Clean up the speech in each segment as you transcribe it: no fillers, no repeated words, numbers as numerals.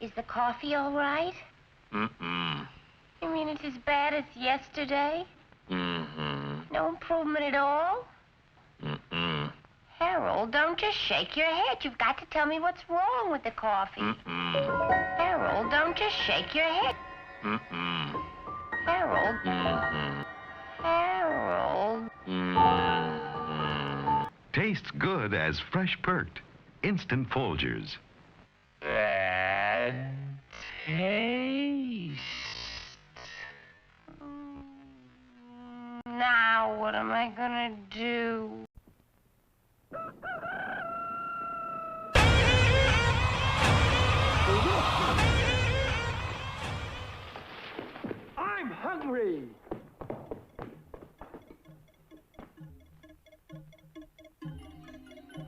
Is the coffee all right? Mm-mm. You mean it's as bad as yesterday? Mm-hmm. No improvement at all? Mm-mm. Harold, don't just shake your head. You've got to tell me what's wrong with the coffee. Mm-mm. Harold, don't just shake your head. Mm-mm. Harold. Mm-hmm. Harold. Mm-hmm. Tastes good as fresh perked. Instant Folgers. Bad taste. Now what am I gonna do? I'm hungry.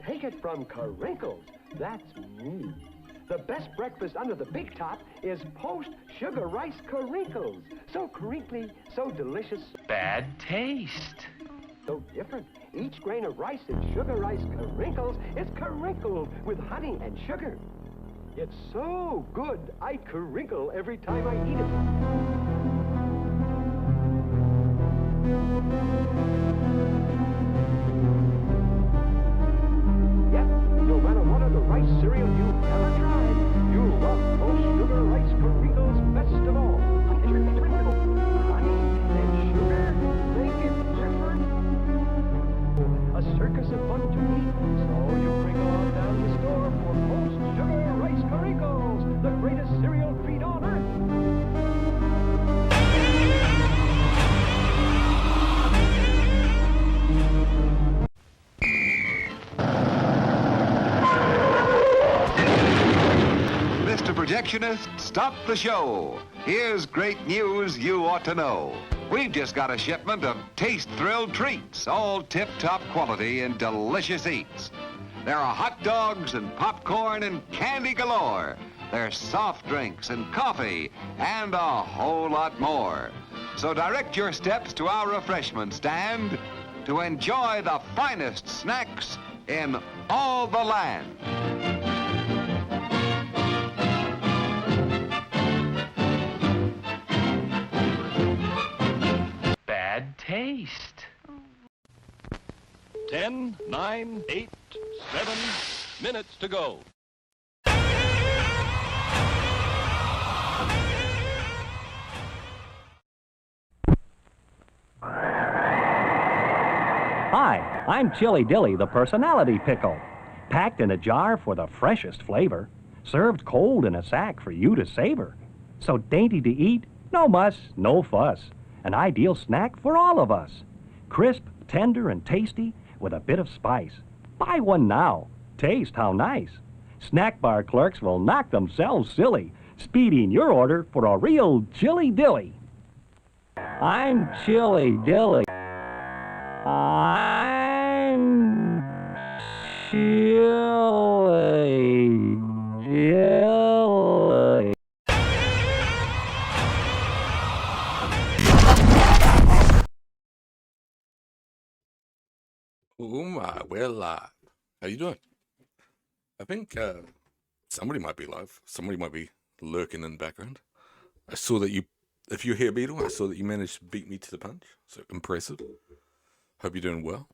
Take it from Carinkles. That's me. The best breakfast under the big top is post-sugar rice Carinkles. So crinkly, so delicious, Bad taste. so different. Each grain of rice in sugar rice Carinkles is carincled with honey and sugar. It's so good, I carinkle every time I eat it. Yet, no matter what other rice cereal you've ever tried, you'll love post-sugar rice Carinkles best of all. Honey and sugar make it different. A circus of fun to eat, so you bring on down to the store for post-sugar rice Carinkles, the greatest cereal treat on earth. Mr. Projectionist, stop the show. Here's great news you ought to know. We've just got a shipment of taste-thrilled treats, all tip-top quality and delicious eats. There are hot dogs and popcorn and candy galore. There's soft drinks and coffee and a whole lot more. So direct your steps to our refreshment stand to enjoy the finest snacks in all the land. Bad taste. 10, 9, 8, 7 minutes to go. Hi, I'm Chili Dilly, the personality pickle. Packed in a jar for the freshest flavor. Served cold in a sack for you to savor. So dainty to eat, no muss, no fuss. An ideal snack for all of us. Crisp, tender, and tasty with a bit of spice. Buy one now. Taste how nice. Snack bar clerks will knock themselves silly, speeding your order for a real Chili Dilly. I'm Chili Dilly. I'm Chili Dilly. We're live. How you doing? I think somebody might be live. Somebody might be lurking in the background. I saw that if you're here, Beetle, I saw that you managed to beat me to the punch. So impressive. Hope you're doing well.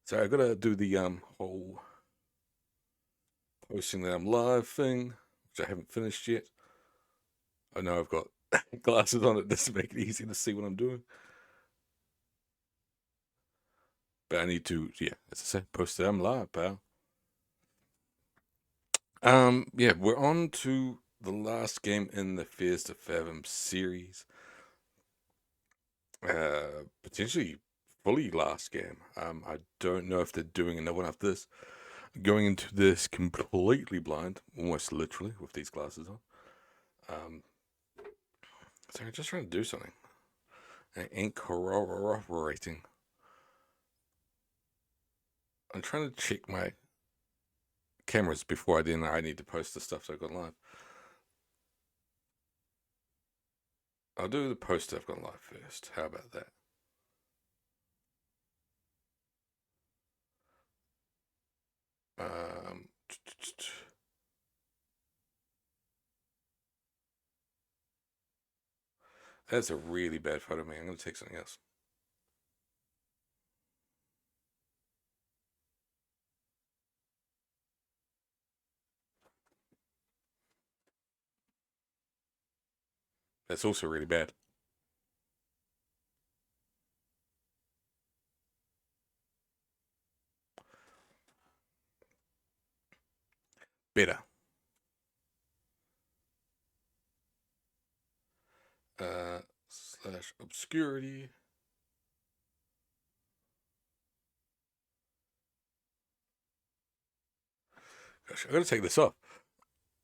So I gotta do the whole posting that I'm live thing, which I haven't finished yet. I know I've got glasses on. It doesn't make it easy to see what I'm doing. But I need to, yeah, as I said, post it. I'm live, pal. Yeah, we're on to the last game in the Fears to Fathom series. Potentially fully last game. I don't know if they're doing another one after this. Going into this completely blind, almost literally, with these glasses on. So I'm just trying to do something. I ain't corroborating. I'm trying to check my cameras before I need to post the stuff so I've got live. I'll do the post I've got live first. How about that? That's a really bad photo of me. I'm going to take something else. That's also really bad. Better. Slash obscurity. Gosh, I gotta take this off.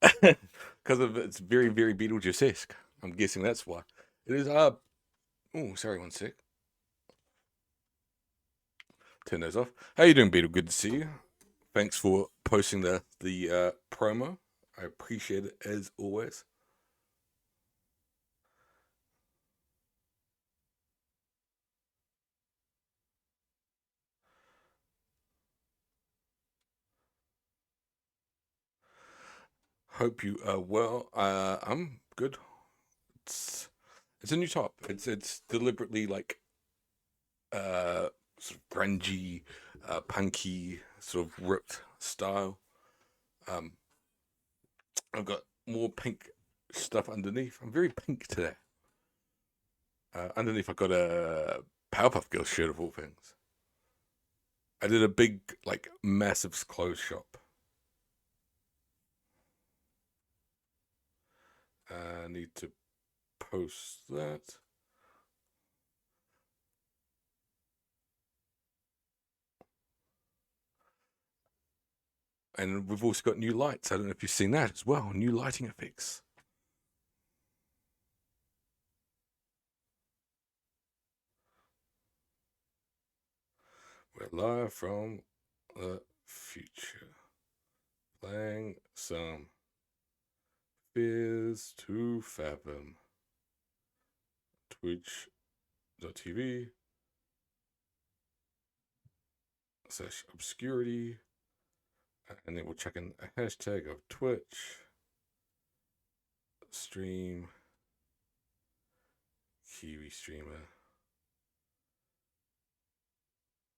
Because of it's very, very Beetlejuice-esque. I'm guessing that's why. It is, oh, sorry, one sec. Turn those off. How you doing, Beetle? Good to see you. Thanks for posting the promo. I appreciate it as always. Hope you are well. I'm good. It's a new top. It's deliberately like sort of grungy, punky, sort of ripped style. I've got more pink stuff underneath. I'm very pink today. Underneath, I've got a Powerpuff Girls shirt of all things. I did a big, like, massive clothes shop. I need to post that. And we've also got new lights. I don't know if you've seen that as well. New lighting effects. We're live from the future. Playing some Fears to Fathom. Twitch.tv / obscurity. And then we'll check in a hashtag of Twitch. Stream. Kiwi streamer.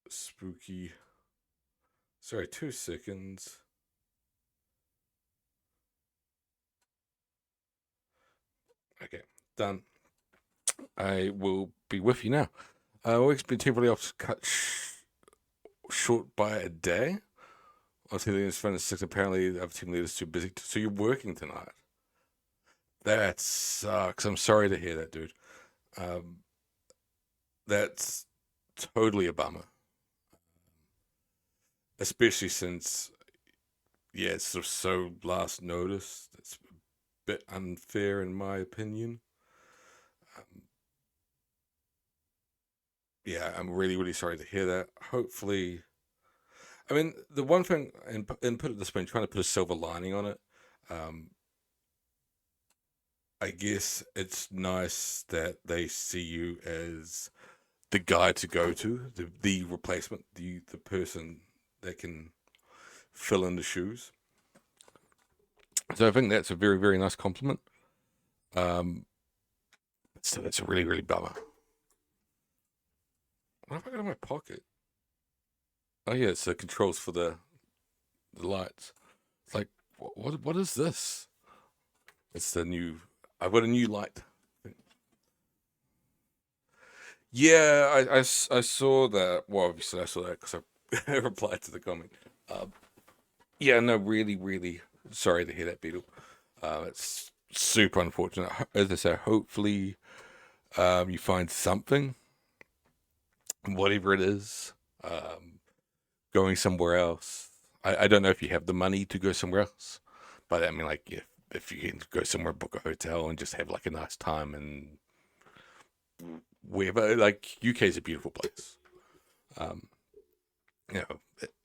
Spooky. Sorry, 2 seconds. Okay, done. I will be with you now. We've been temporarily off cut short by a day. I'll tell you, it's fun. 6. Apparently, the other team leader's too busy. So you're working tonight. That sucks. I'm sorry to hear that, dude. That's totally a bummer. Especially since, yeah, it's sort of so last notice. It's a bit unfair, in my opinion. Yeah, I'm really, really sorry to hear that. Hopefully, I mean, the one thing, and put it this way, trying to put a silver lining on it, I guess it's nice that they see you as the guy to go to, the replacement, the person that can fill in the shoes. So I think that's a very, very nice compliment. So that's a really, really bummer. What have I got in my pocket? Oh yeah, it's the controls for the lights. It's like, what is this? It's the new. I've got a new light. Yeah, I saw that. Well, obviously I saw that because I replied to the comment. Yeah, no, really, really sorry to hear that, Beetle. It's super unfortunate. As I say, hopefully you find something, whatever it is, going somewhere else. I don't know if you have the money to go somewhere else, but I mean, like, if you can go somewhere, book a hotel, and just have like a nice time, and wherever, like, UK is a beautiful place. You know,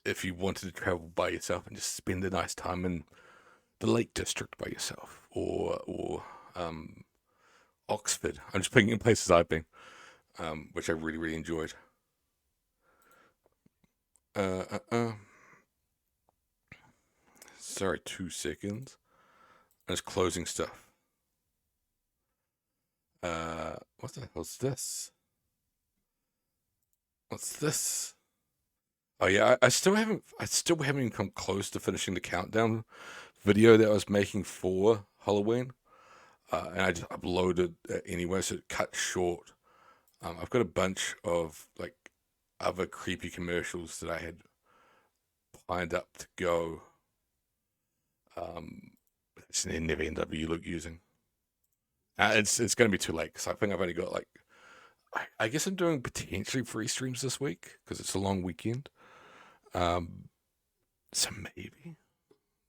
if you wanted to travel by yourself and just spend a nice time in the Lake District by yourself, or Oxford. I'm just picking in places I've been, which I really, really enjoyed. Sorry, 2 seconds. I'm just closing stuff. What the hell's this? What's this? Oh yeah, I still haven't even come close to finishing the countdown video that I was making for Halloween. And I just uploaded it anyway, so it cut short. I've got a bunch of like other creepy commercials that I had lined up to go. It's never ended up using. It's going to be too late because I think I've only got like, I guess I'm doing potentially 3 streams this week because it's a long weekend. So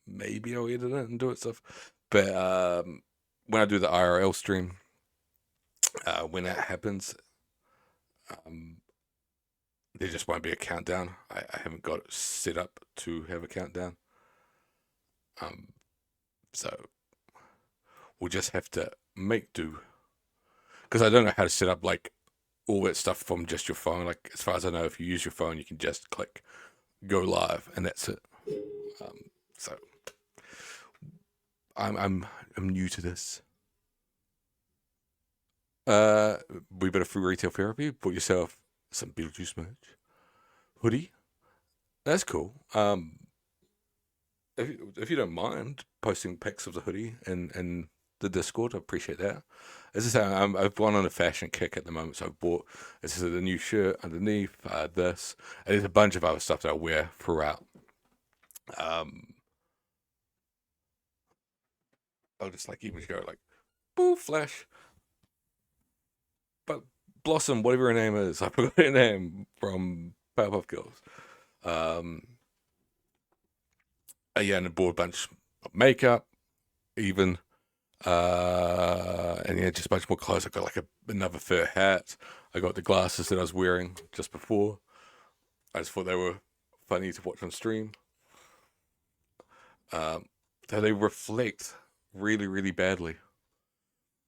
maybe I'll edit it and do it stuff. But when I do the IRL stream, when that happens, there just won't be a countdown. I haven't got it set up to have a countdown. So we'll just have to make do. Because I don't know how to set up like all that stuff from just your phone. Like as far as I know, if you use your phone, you can just click go live and that's it. So I'm new to this. We better free retail therapy. Bought yourself some Beetlejuice merch, hoodie. That's cool. If you don't mind posting pics of the hoodie and the Discord, I appreciate that. As I say, I've gone on a fashion kick at the moment, so I've bought this is a new shirt underneath this, and there's a bunch of other stuff that I wear throughout. I'll just like even go like, boo, Flash. But Blossom, whatever her name is, I forgot her name from Powerpuff Girls. Yeah, and I bought a bunch of makeup, even, and yeah, just a bunch more clothes. I got like another fur hat. I got the glasses that I was wearing just before. I just thought they were funny to watch on stream. They reflect really, really badly.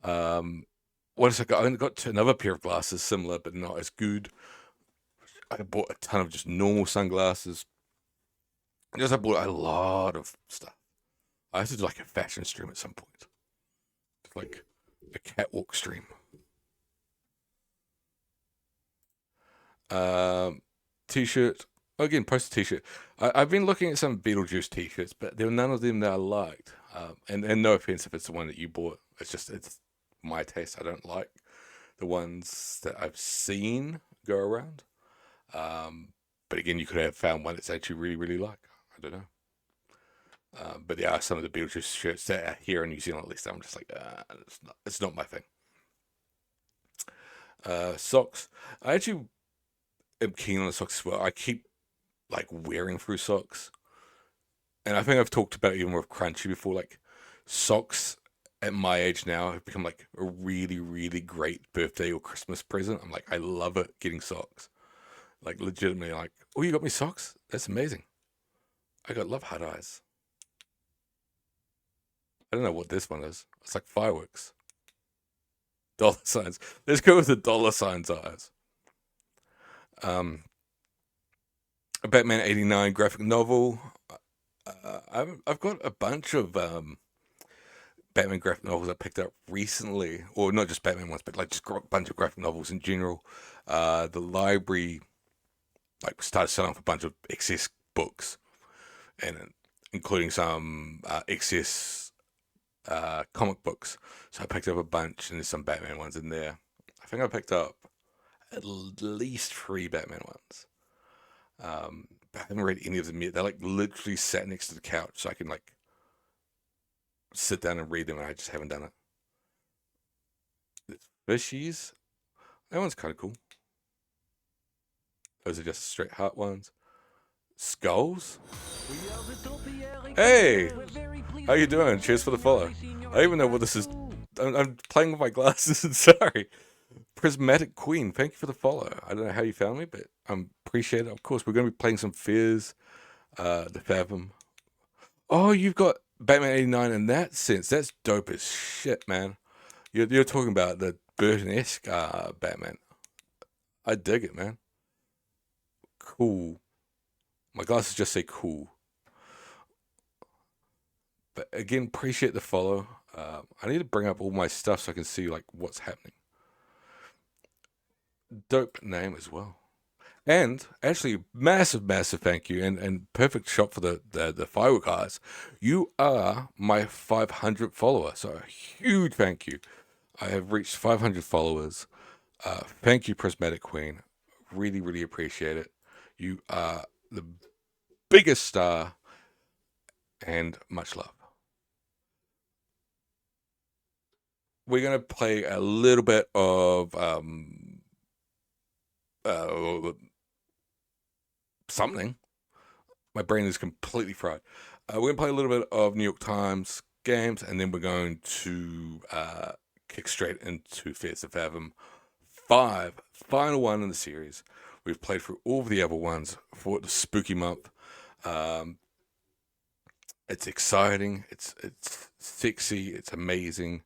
What else I got? I got another pair of glasses similar, but not as good. I bought a ton of just normal sunglasses. I bought a lot of stuff. I have to do like a fashion stream at some point. Like a catwalk stream. T-shirt. Again, post a t-shirt. I've been looking at some Beetlejuice t-shirts, but there were none of them that I liked. And no offense if it's the one that you bought. It's my taste. I don't like the ones that I've seen go around. But again, you could have found one that's actually really, really like. I don't know. But there are some of the Beetlejuice shirts that are here in New Zealand, at least. I'm just like, it's not my thing. Socks. I actually am keen on the socks as well. I keep like wearing through socks. And I think I've talked about it even with Crunchy before, like socks at my age now have become like a really, really great birthday or Christmas present. I'm like, I love it getting socks. Like legitimately like, oh, you got me socks? That's amazing. I love hard eyes. I don't know what this one is. It's like fireworks. Dollar signs. Let's go with the dollar signs eyes. A Batman 89 graphic novel. I've got a bunch of Batman graphic novels I picked up recently, or not just Batman ones, but like just a bunch of graphic novels in general. The library like started selling off a bunch of excess books, and including some excess comic books. So I picked up a bunch, and there's some Batman ones in there. I think I picked up at least 3 Batman ones. But I haven't read any of them yet. They're like literally sat next to the couch, so I can like sit down and read them, and I just haven't done it. Fishies. That one's kind of cool. Those are just straight heart ones. Skulls. Hey, how you doing? Cheers for the follow. I don't even know what this is. I'm playing with my glasses. Sorry. Prismatic Queen, thank you for the follow. I don't know how you found me, but I appreciate it. Of course, we're going to be playing some Fears, the Fathom. Oh, you've got Batman 89 in that sense. That's dope as shit, man. You're talking about the Burton-esque Batman. I dig it, man. Cool. My glasses just say cool. But again, appreciate the follow. I need to bring up all my stuff so I can see like what's happening. Dope name as well. And actually, massive thank you and perfect shot for the firework guys. You are my 500 follower, so a huge thank you. I have reached 500 followers. Thank you, Prismatic Queen. Really appreciate it. You are the biggest star, and much love. We're gonna play a little bit of something. My brain is completely fried. We're gonna play a little bit of New York Times games, and then we're going to kick straight into Fears of Fathom 5, final one in the series. We've played through all of the other ones for the spooky month. It's exciting. It's sexy. It's amazing.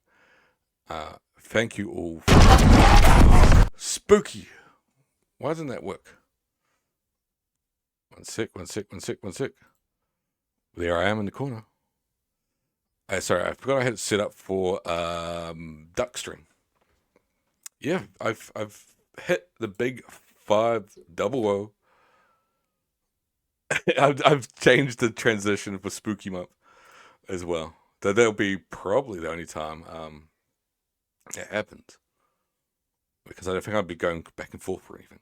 Thank you all. Spooky. Why doesn't that work? One sec. There I am in the corner. Sorry, I forgot I had it set up for Duckstream. Yeah, I've hit the big 500. I've changed the transition for Spooky Month as well. That'll be probably the only time it happens, because I don't think I'd be going back and forth for anything.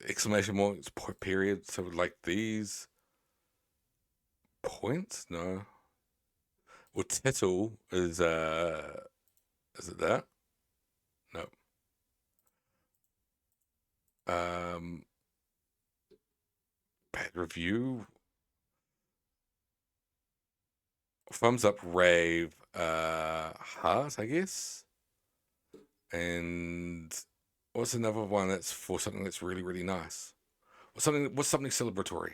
Exclamation points period. So like these points? No. Well, tittle is it that? No. Bad review. Thumbs up, rave, heart, I guess. And what's another one that's for something that's really nice? What's something celebratory?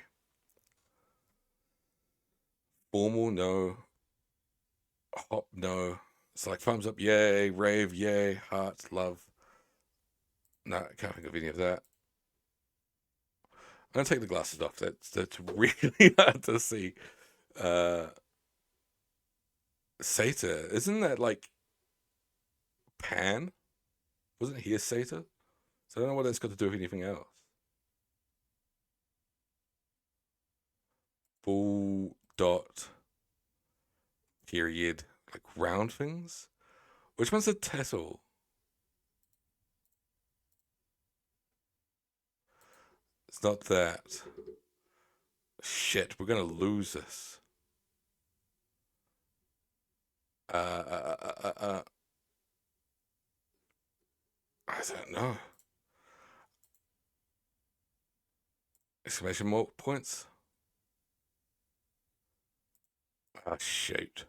Formal, no. Hop, no. It's like thumbs up, yay, rave, yay, heart, love. No, I can't think of any of that. I'm gonna take the glasses off. That's really hard to see. Sata, isn't that like Pan? Wasn't he a Sata? So I don't know what that's got to do with anything else. Full dot period, like round things. Which one's a tassel? It's not that. Shit, we're gonna lose this. I don't know. Exclamation mark points. Ah, shoot.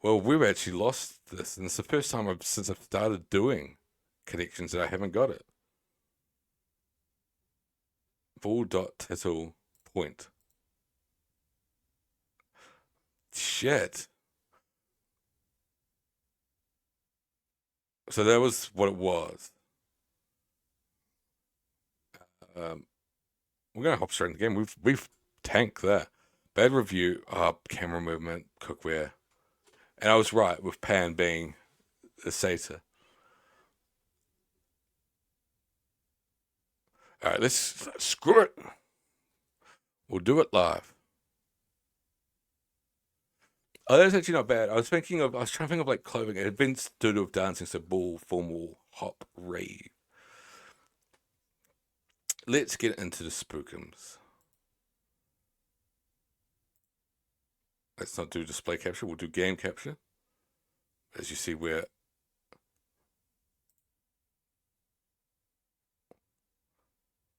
Well, we've actually lost this, and it's the first time since I've started doing connections that I haven't got it. Full dot tittle point. Shit. So that was what it was. We're gonna hop straight in the game. We've tanked that. Bad review, camera movement, cookware. And I was right with Pan being a Sata. Alright, let's screw it. We'll do it live. Oh, that's actually not bad. I was trying to think of like clothing. Events studio of dancing, so ball, formal, hop, rave. Let's get into the spookums. Let's not do display capture. We'll do game capture. As you see,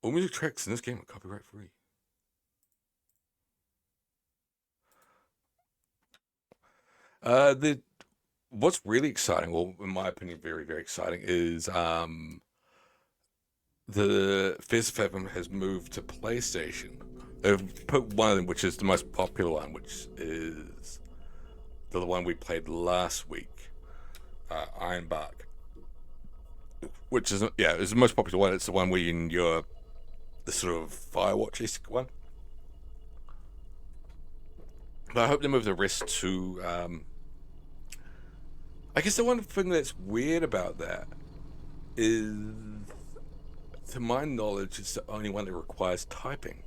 all music tracks in this game are copyright free. What's really exciting, well, in my opinion, very exciting, is the Fears of Fathom has moved to PlayStation. They've put one of them, which is the most popular one, which is the one we played last week, Iron Bark, which is is the most popular one. It's the one where you're the sort of Firewatch-esque one. But I hope they move the rest to. I guess the one thing that's weird about that is, to my knowledge, it's the only one that requires typing.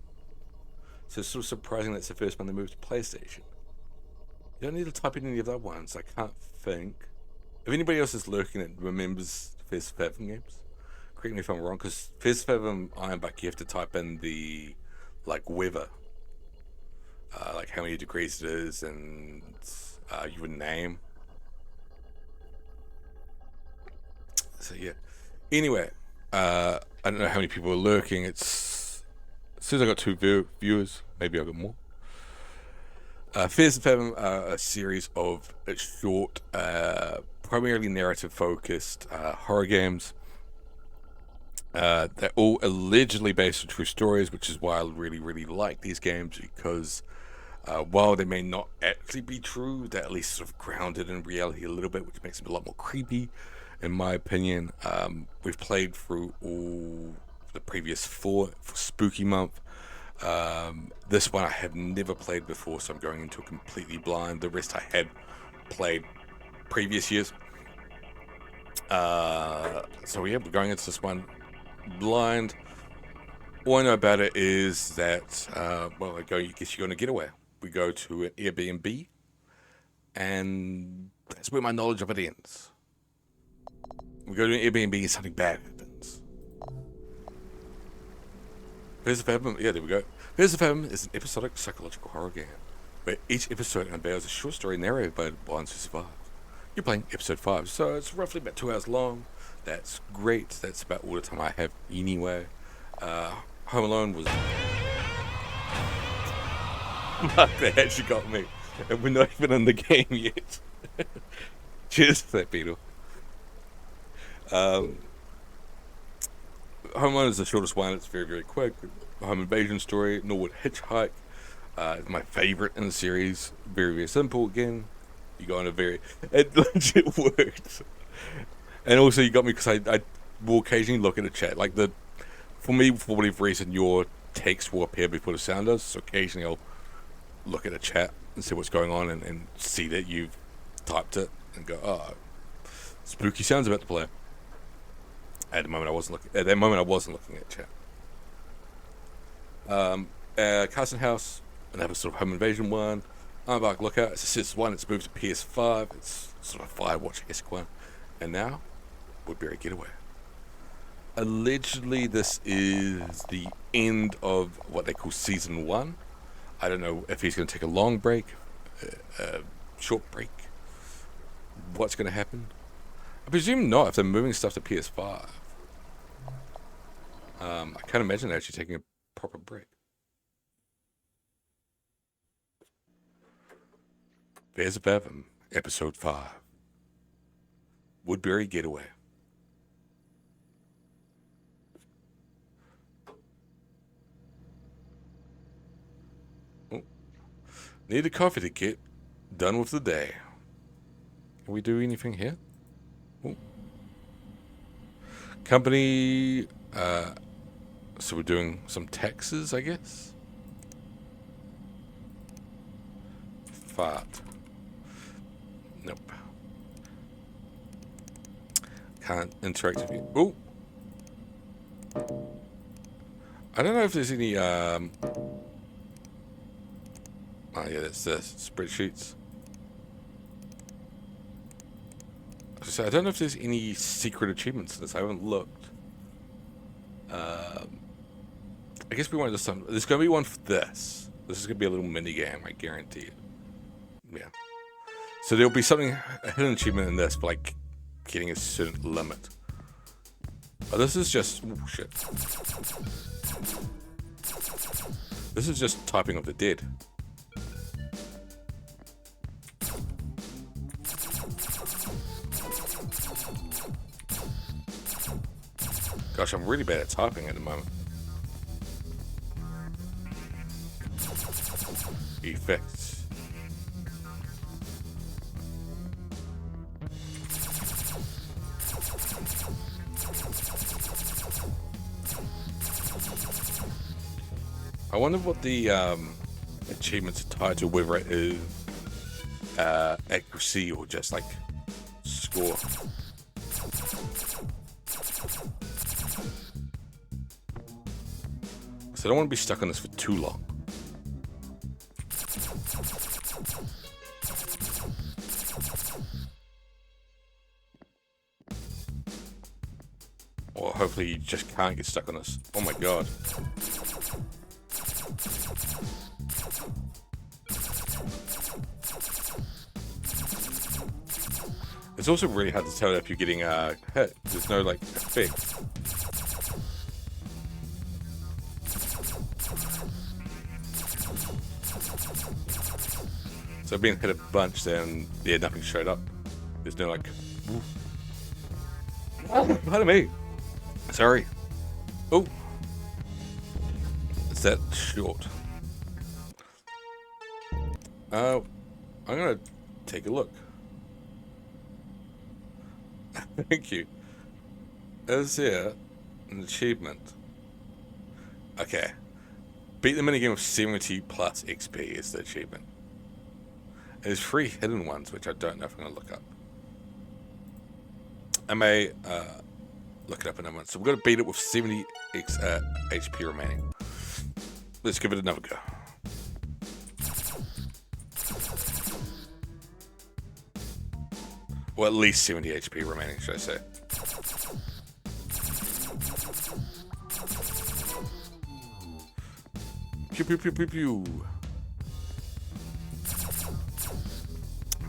So it's sort of surprising that's the first one they moved to PlayStation. You don't need to type in any of the other ones. I can't think. If anybody else is lurking that remembers the first Fathom games, correct me if I'm wrong, because first Fathom Ironbuck, you have to type in the, like, weather. Like how many degrees it is, and your name. So yeah. Anyway, I don't know how many people are lurking. It's as soon as I got 2 viewers, maybe I got more. Fears and Fathom are a series of short, primarily narrative-focused horror games. They're all allegedly based on true stories, which is why I really, really like these games, because while they may not actually be true, they're at least sort of grounded in reality a little bit, which makes them a lot more creepy, in my opinion. We've played through all the previous 4 for Spooky Month. This one I have never played before, so I'm going into it completely blind. The rest I had played previous years. So yeah, we're going into this one blind. All I know about it is that, I guess you're going to getaway. We go to an Airbnb, and that's where my knowledge of it ends. We go to an Airbnb and something bad happens. Fears of Fathom, yeah, there we go. Fears of Fathom is an episodic psychological horror game, where each episode unveils a short story narrated by the ones who survived. You're playing episode 5, so it's roughly about 2 hours long. That's great. That's about all the time I have anyway. Home Alone was... Fuck, they actually got me. And we're not even in the game yet. Cheers to that, Beetle. Home Alone is the shortest one. It's very, very quick. Home invasion story. Norwood Hitchhike. It's my favorite in the series. Very, very simple again. You go on a very... It legit worked. And also you got me because I will occasionally look at a chat. Like for me, for whatever reason, your text will appear before the sound does. So occasionally I'll look at a chat and see what's going on and see that you've typed it and go, oh, spooky sounds about to play. At that moment I wasn't looking at chat. Carson House, another sort of home invasion one. Ironbark Lookout, it's a one that's moved to PS5. It's sort of a Firewatch-esque one. And now, Woodbury Getaway. Allegedly, this is the end of what they call Season 1. I don't know if he's going to take a long break, a short break. What's going to happen? I presume not, if they're moving stuff to PS5. I can't imagine they're actually taking a proper break. Fears of Fathom, Episode 5. Woodbury Getaway. Oh. Need a coffee to get done with the day. Can we do anything here? Oh. Company, so we're doing some taxes, I guess. Fart. Nope. Can't interact with you. Oh! I don't know if there's any, oh yeah, that's the spreadsheets. So I don't know if there's any secret achievements in this. I haven't looked. I guess we wanted to some. There's going to be one for this. This is going to be a little mini game, I guarantee it. Yeah. So there'll be something, a hidden achievement in this, for like getting a certain limit. Oh, this is just, oh shit. This is just typing of the dead. Gosh, I'm really bad at typing at the moment. Effects. I wonder what the achievements are tied to, whether it is accuracy or just like score. So I don't want to be stuck on this for too long. Or hopefully you just can't get stuck on this. Oh my god. It's also really hard to tell if you're getting hit. There's no like effect. So being hit a bunch, then yeah, nothing straight up. There's no like. Oh, pardon me. Sorry. Oh, it's that short. I'm gonna take a look. Thank you. Is there an achievement? Okay. Beat the minigame with 70 plus XP is the achievement. There's 3 hidden ones, which I don't know if I'm going to look up. I may look it up in a moment. So we've got to beat it with 70 HP remaining. Let's give it another go. Or at least 70 HP remaining, should I say. Pew pew pew pew pew.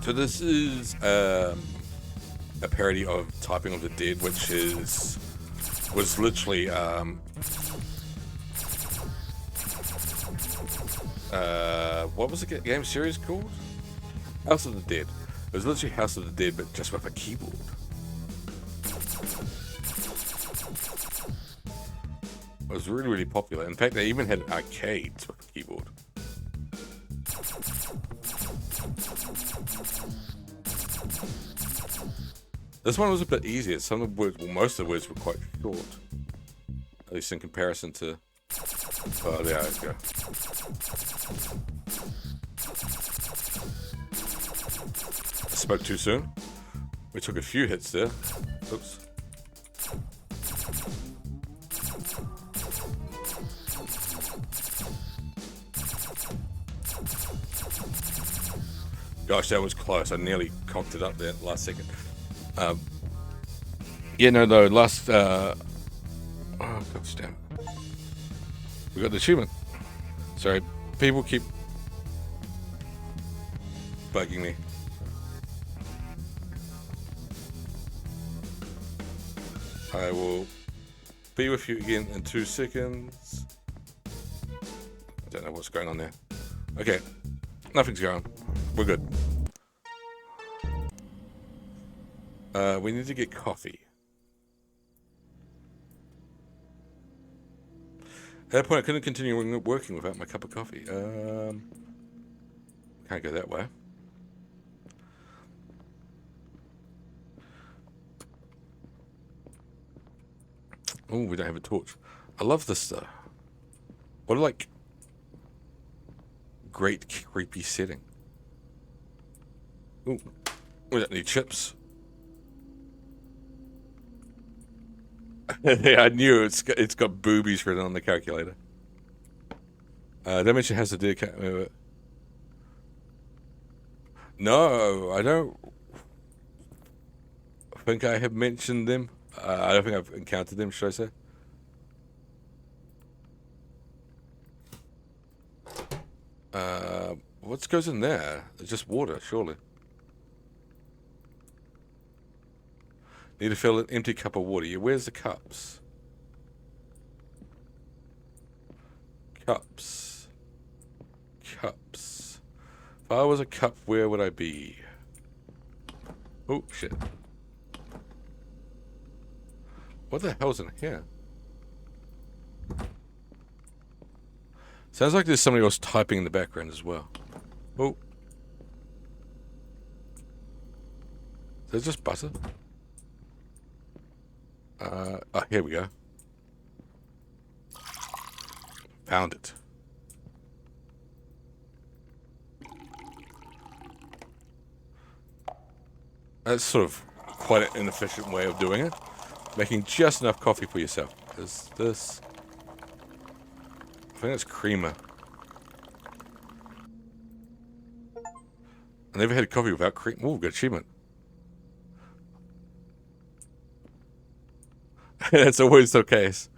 So this is a parody of Typing of the Dead, which was literally what was the game series called? House of the Dead. It was literally House of the Dead, but just with a keyboard. It was really, really popular. In fact, they even had arcades with a keyboard. This one was a bit easier. Some of the words, well, most of the words were quite short. At least in comparison to... Oh, there we go. I spoke too soon. We took a few hits there. Oops. Gosh, that was close. I nearly cocked it up there last second. Yeah, no, last... oh, gosh damn. We got the achievement. Sorry, people keep bugging me. I will be with you again in 2 seconds. I don't know what's going on there. Okay, nothing's going on. We're good. We need to get coffee. At that point, I couldn't continue working without my cup of coffee. Can't go that way. Oh, we don't have a torch. I love this though. What a like great creepy setting. Ooh, we don't need chips. Yeah, I knew it's got boobies written on the calculator. Dimension has to do. No, I don't think I have mentioned them. I don't think I've encountered them, should I say? What goes in there? It's just water, surely. Need to fill an empty cup of water. Yeah, where's the cups? Cups. Cups. If I was a cup, where would I be? Oh, shit. What the hell's in here? Sounds like there's somebody else typing in the background as well. Oh. Is that just butter? Oh, here we go. Found it. That's sort of quite an inefficient way of doing it. Making just enough coffee for yourself. Is this... I think it's creamer. I never had coffee without cream. Ooh, good achievement. That's always the case.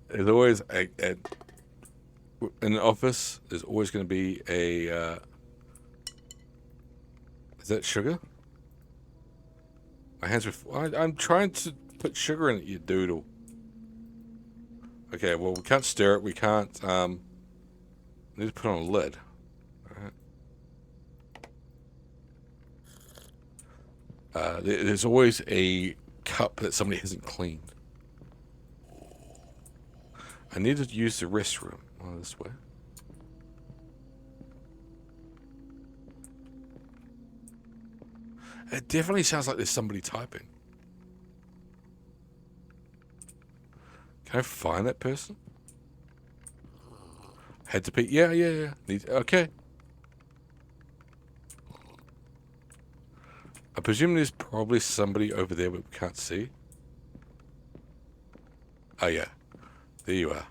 There's always in the office. There's always going to be a. Is that sugar? My hands are. I'm trying to put sugar in it, you doodle. Okay, well we can't stir it. We can't. Need to put on a lid. All right. There's always a cup that somebody hasn't cleaned. I need to use the restroom. Oh, this way. It definitely sounds like there's somebody typing. Can I find that person? Had to pee. Yeah. Okay. I presume there's probably somebody over there but we can't see. Oh, yeah. There you are.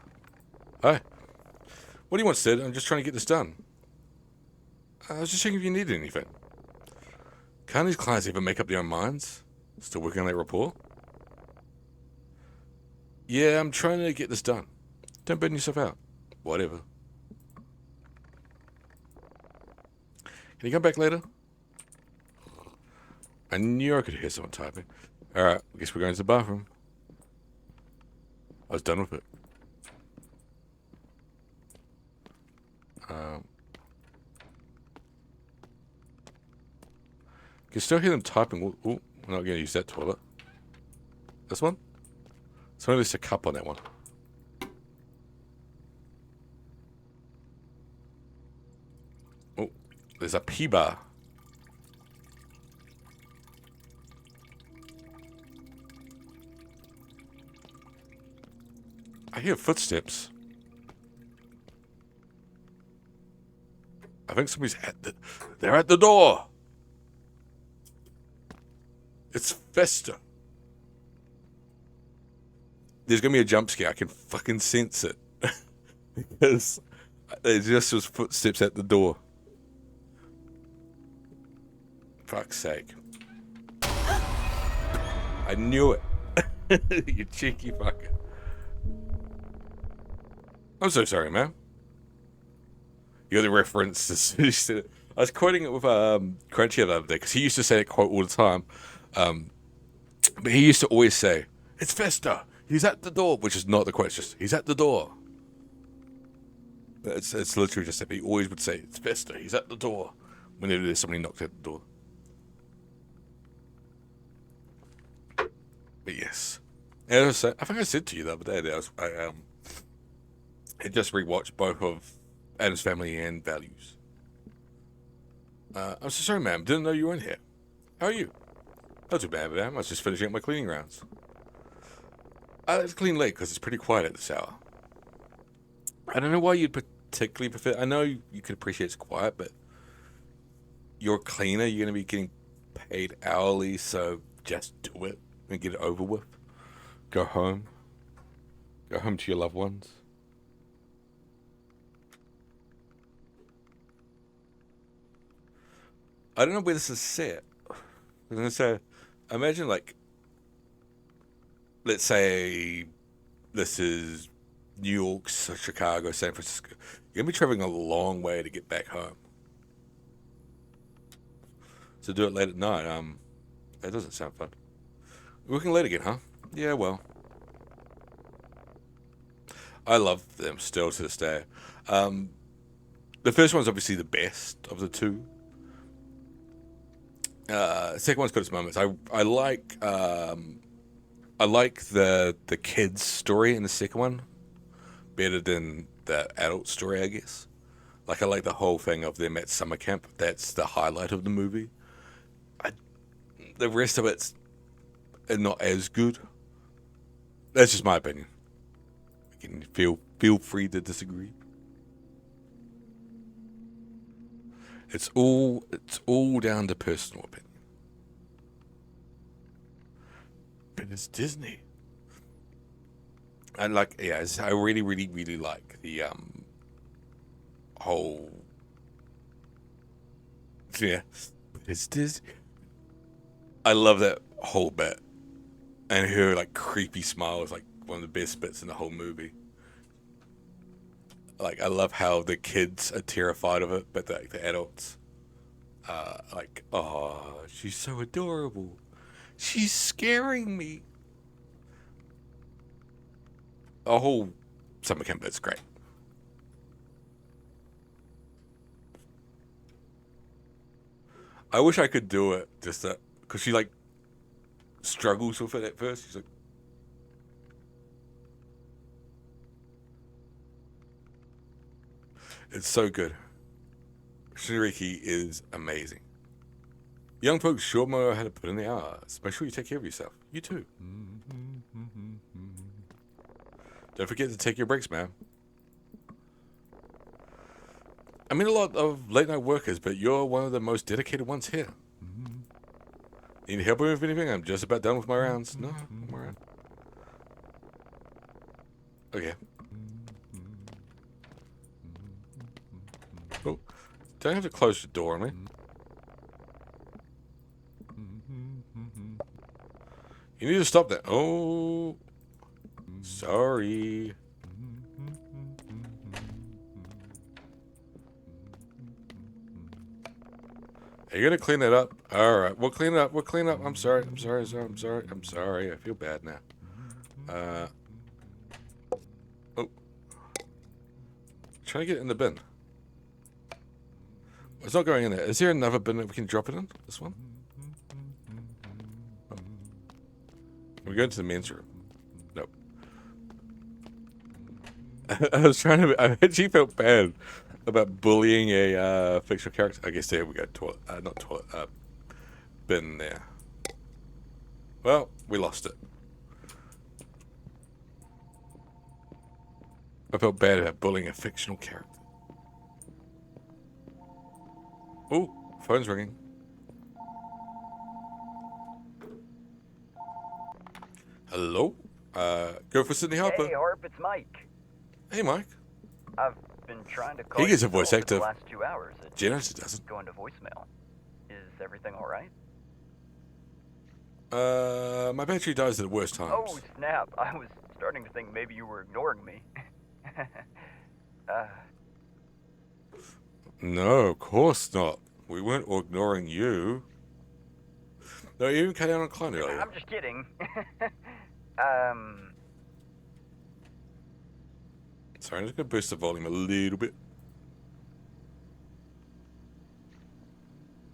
Hi. What do you want, Sid? I'm just trying to get this done. I was just checking if you needed anything. Can't these clients even make up their own minds? Still working on that report? Yeah, I'm trying to get this done. Don't burn yourself out. Whatever. Can you come back later? I knew I could hear someone typing. Alright, I guess we're going to the bathroom. I was done with it. You can still hear them typing. Ooh, we're not going to use that toilet. This one? It's only just a cup on that one. Oh, there's a pee bar. I hear footsteps. I think somebody's they're at the door. It's Fester. There's gonna be a jump scare. I can fucking sense it. Because there's just his footsteps at the door. Fuck's sake. I knew it. You cheeky fucker. I'm so sorry, man. You're the reference. I was quoting it with Crunchy the other day because he used to say that quote all the time. But he used to always say, "It's Fester. He's at the door," which is not the quote. It's just, "He's at the door." It's literally just that he always would say, "It's Fester. He's at the door," whenever there's somebody knocked at the door. But yes, and I think I said to you the other day that I had just rewatched both of Adam's Family and Values. I'm so sorry, ma'am. Didn't know you were in here. How are you? Not too bad, ma'am. I was just finishing up my cleaning rounds. I like to clean late because it's pretty quiet at this hour. I don't know why you'd particularly prefer. I know you could appreciate it's quiet, but you're a cleaner. You're going to be getting paid hourly, so just do it and get it over with. Go home. Go home to your loved ones. I don't know where this is set. I was going to say, imagine like, let's say this is New York, Chicago, San Francisco. You're going to be traveling a long way to get back home. So do it late at night. That doesn't sound fun. Working late again, huh? Yeah, well. I love them still to this day. The first one's obviously the best of the two. Second one's got its moments. I like the kids' story in the second one better than the adult story, I guess. Like I like the whole thing of them at summer camp. That's the highlight of the movie. The rest of it's not as good. That's just my opinion. You can feel free to disagree. It's all down to personal opinion. but it's Disney. And like, yeah, I really, really, really like the whole. Yeah, it's Disney. I love that whole bit, and her like creepy smile is like one of the best bits in the whole movie. Like, I love how the kids are terrified of it, but the adults, like, oh, she's so adorable. She's scaring me. The whole summer camp bit's great. I wish I could do it, just that, because she, like, struggles with it at first. She's like, it's so good. Shinriki is amazing. Young folks sure know how to put in the hours. Make sure you take care of yourself. You too. Don't forget to take your breaks, man. I mean, a lot of late night workers, but you're one of the most dedicated ones here. Need help with anything? I'm just about done with my rounds. No, I'm alright. Okay. Oh, don't have to close the door on me. You need to stop that. Oh, sorry. Are you gonna clean it up? All right, we'll clean it up. We'll clean it up. I'm sorry. I'm sorry. I'm sorry. I'm sorry. I feel bad now. Oh, try to get it in the bin. It's not going in there. Is there another bin that we can drop it in? This one? Oh. We're going to the men's room. Nope. I was trying to. I actually felt bad about bullying a fictional character. I guess there we go. Toilet, not toilet. Bin there. Well, we lost it. I felt bad about bullying a fictional character. Oh, phone's ringing. Hello? Go for Sydney Harper. Hey, Harp, it's Mike. Hey, Mike. I've been trying to call He gets you a voice for actor. the last 2 hours. It's Genos doesn't. going to voicemail. Is everything all right? My battery dies at the worst times. Oh, snap. I was starting to think maybe you were ignoring me. No, of course not. We weren't ignoring you. No, you even cut down on a client earlier. I'm just kidding. Sorry, I'm just going to boost the volume a little bit.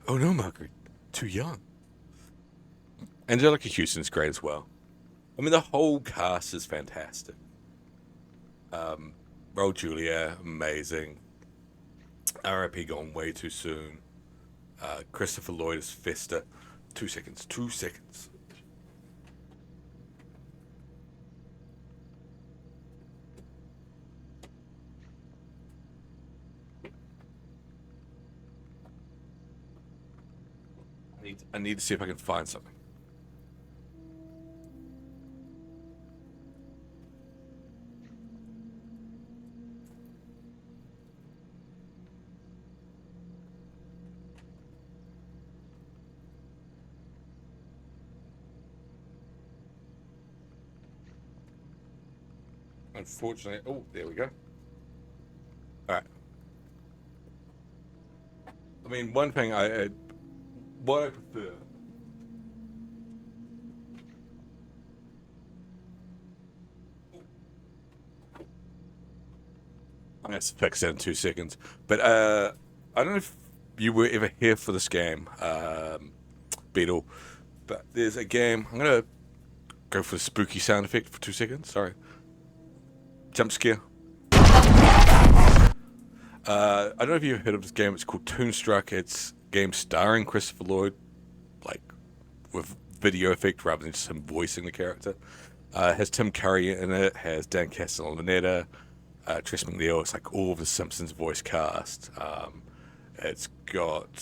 Oh no, Margaret. Too young. Angelica Houston's great as well. I mean, the whole cast is fantastic. Raul Julia, amazing. R.I.P. gone way too soon. Christopher Lloyd is Fester. 2 seconds. 2 seconds. I need to see if I can find something. Unfortunately, oh, there we go. All right. I mean, one thing what I prefer. I'm going to fix that in 2 seconds. But I don't know if you were ever here for this game, Beetle. But there's a game. I'm going to go for the spooky sound effect for 2 seconds. Sorry. Jump scare. I don't know if you've heard of this game. It's called Toonstruck. It's a game starring Christopher Lloyd, like with video effect rather than just him voicing the character. It has Tim Curry in it. Has Dan Castellaneta, Tress MacNeille. It's like all of the Simpsons voice cast. It's got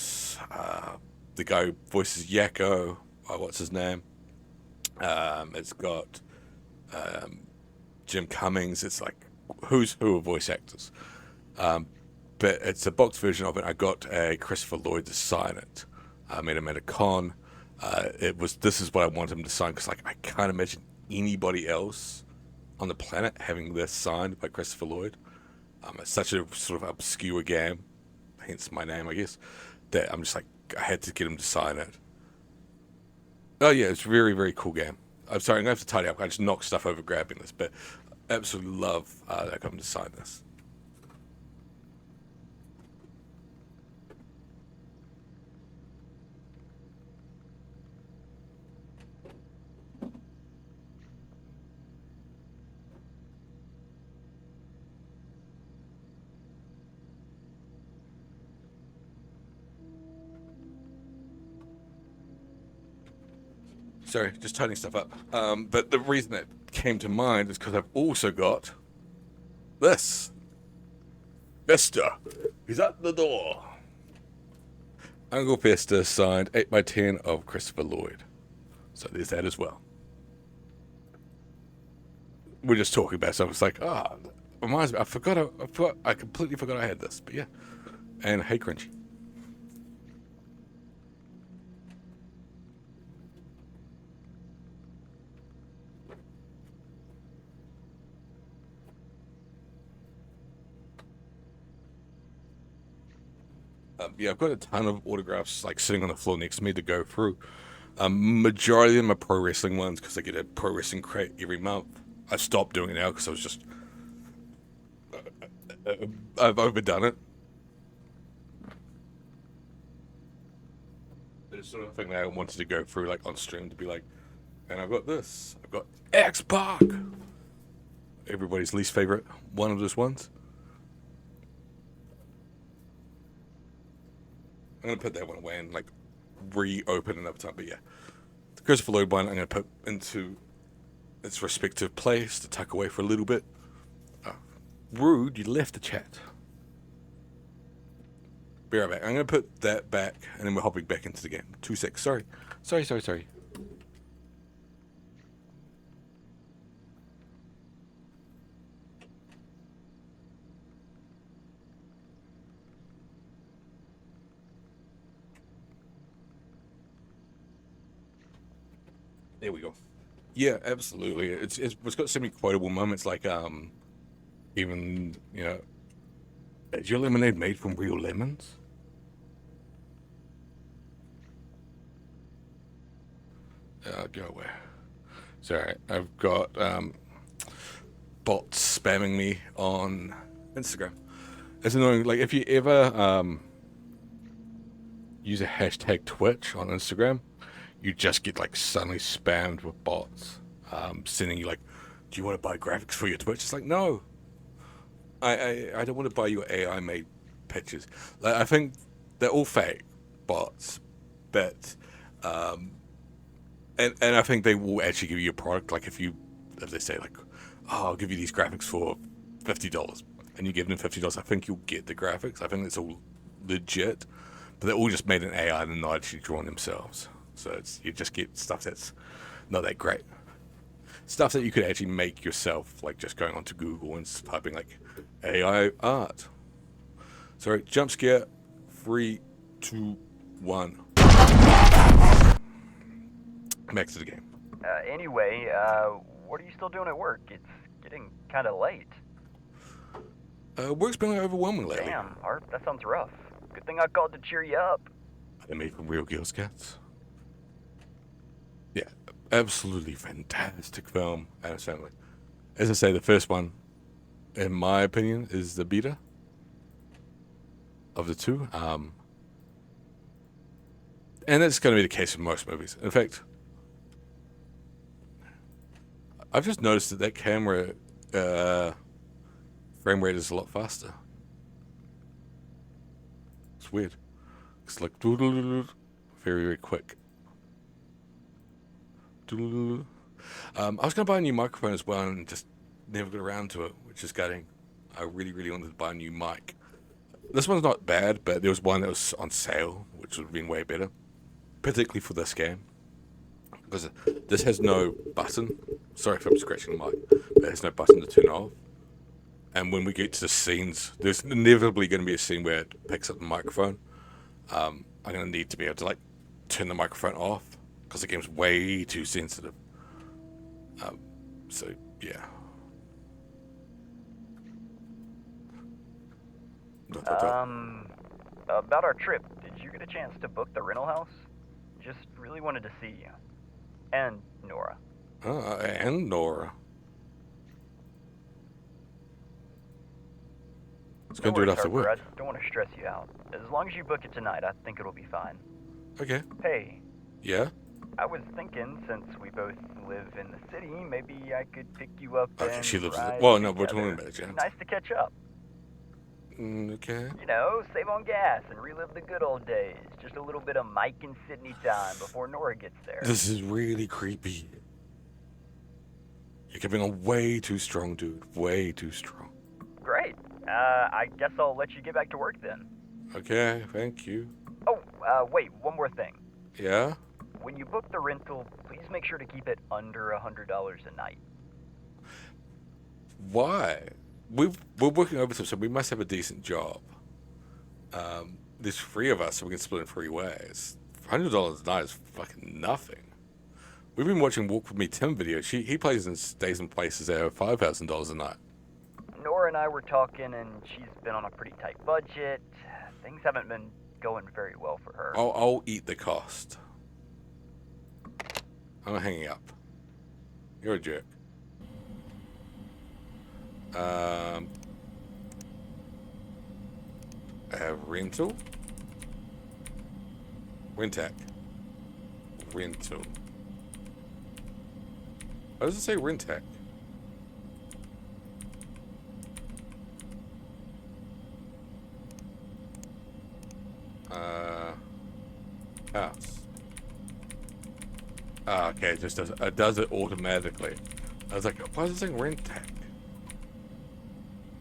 the guy who voices Yakko. What's his name? It's got Jim Cummings. It's like who's who of voice actors. But it's a box version of it. I got a Christopher Lloyd to sign it. I met him at a con. This is what I want him to sign, because like I can't imagine anybody else on the planet having this signed by Christopher Lloyd. It's such a sort of obscure game, hence my name, I guess, that I'm just like, I had to get him to sign it. Oh yeah, it's a very, very cool game. I'm sorry, I'm going to have to tidy up. I just knocked stuff over grabbing this, but absolutely love that I got him to sign this. Sorry, just tidying stuff up. But the reason that came to mind is because I've also got this. Vesta. He's at the door. Uncle Vesta signed 8x10 of Christopher Lloyd. So there's that as well. We're just talking about it, so I was like, reminds me, I completely forgot I had this. But yeah. And hey, Crunchy. Yeah, I've got a ton of autographs like sitting on the floor next to me to go through. Majority of them are pro wrestling ones because I get a pro wrestling crate every month. I stopped doing it now because I was just I've overdone it. It's sort of thing that I wanted to go through like on stream to be like, and I've got this. I've got X-Pac, everybody's least favorite one of those ones. I'm going to put that one away and, like, reopen another time. But, yeah. The Christopher Lloyd one I'm going to put into its respective place to tuck away for a little bit. Rude, you left the chat. Be right back. I'm going to put that back, and then we're hopping back into the game. 2 seconds. Sorry. There we go. Yeah, absolutely. It's got so many quotable moments, like even, you know, is your lemonade made from real lemons? Go away. Sorry, I've got bots spamming me on Instagram. It's annoying. Like, if you ever use a hashtag Twitch on Instagram, you just get like suddenly spammed with bots sending you like, do you want to buy graphics for your Twitch? It's like, no, I don't want to buy your AI made pictures. Like, I think they're all fake bots, but and I think they will actually give you a product. Like if they say like, oh, I'll give you these graphics for $50, and you give them $50, I think you'll get the graphics. I think it's all legit, but they're all just made in AI and not actually drawn themselves. So you just get stuff that's not that great. Stuff that you could actually make yourself, like just going onto Google and typing like AI art. Sorry, jump scare. 3, 2, 1. Back to the game. Anyway, what are you still doing at work? It's getting kind of late. Work's been overwhelming lately. Damn, Art, that sounds rough. Good thing I called to cheer you up. Are they made from real Girl Scouts? Yeah, absolutely fantastic film, Adam Sandler. As I say, the first one, in my opinion, is the better of the two. And that's going to be the case with most movies. In fact, I've just noticed that camera frame rate is a lot faster. It's weird. It's like very, very quick. I was going to buy a new microphone as well and just never got around to it, which is gutting. I really, really wanted to buy a new mic. This one's not bad, but there was one that was on sale, which would have been way better, particularly for this game. Because this has no button. Sorry if I'm scratching the mic. But it has no button to turn off. And when we get to the scenes, there's inevitably going to be a scene where it picks up the microphone. I'm going to need to be able to like turn the microphone off because the game's way too sensitive. So yeah. About our trip, did you get a chance to book the rental house? Just really wanted to see you. And Nora. And Nora. Let's go do it after work. I don't want to stress you out. As long as you book it tonight, I think it'll be fine. Okay. Hey. Yeah? I was thinking, since we both live in the city, maybe I could pick you up Okay, and she lives in ride the... Well, no, we're together. talking about it, James. Nice to catch up. Okay. You know, save on gas and relive the good old days. Just a little bit of Mike and Sydney time before Nora gets there. This is really creepy. You're coming on way too strong, dude. Way too strong. Great. I guess I'll let you get back to work then. Okay, thank you. Oh, wait, one more thing. Yeah? When you book the rental, please make sure to keep it under $100 a night. Why? We're working overtime, so we must have a decent job. There's 3 of us, so we can split in 3 ways. $100 a night is fucking nothing. We've been watching Walk With Me Tim videos. He plays and stays in places that have $5,000 a night. Nora and I were talking, and she's been on a pretty tight budget. Things haven't been going very well for her. I'll eat the cost. I'm hanging up. You're a jerk. Rental? Rentac. Rental. Why does it say Rentac? House. Ah, okay, it just does it automatically. I was like, why is it saying Rentac?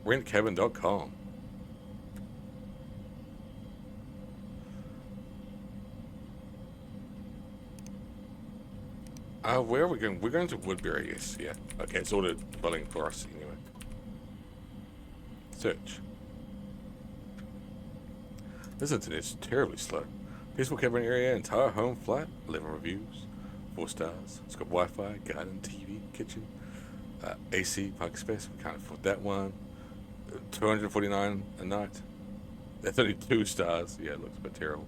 Rentcabin.com. Where are we going? We're going to Woodbury, yes, yeah. Okay, it's ordered dwelling for us anyway. Search. This internet's terribly slow. Peaceful cabin area, entire home flat, 11 reviews, 4 stars. It's got Wi-Fi, garden, TV, kitchen, AC, parking space. We can't afford that one. $249 a night. That's only 2 stars. Yeah, it looks a bit terrible.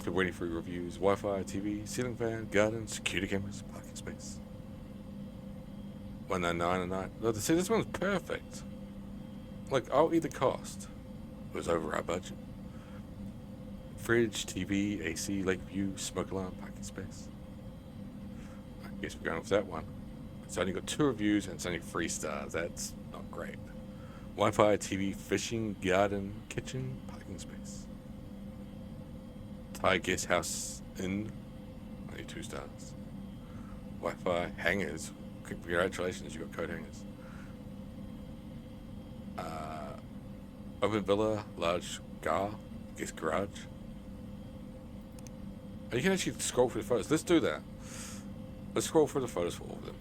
23 reviews, Wi-Fi, TV, ceiling fan, garden, security cameras, parking space. $199 a night. Look, see, this one's perfect. Like, I'll eat the cost. It was over our budget. Fridge, TV, AC, lake view, smoke alarm, parking space. I guess we're going with that one. It's only got 2 reviews and it's only 3 stars. That's not great. Wi-Fi, TV, fishing, garden, kitchen, parking space. Thai guest house inn, only 2 stars. Wi-Fi, hangers. Congratulations, you got coat hangers. Open villa, large guest garage. Oh, you can actually scroll through the photos. Let's do that. Let's scroll through the photos for all of them.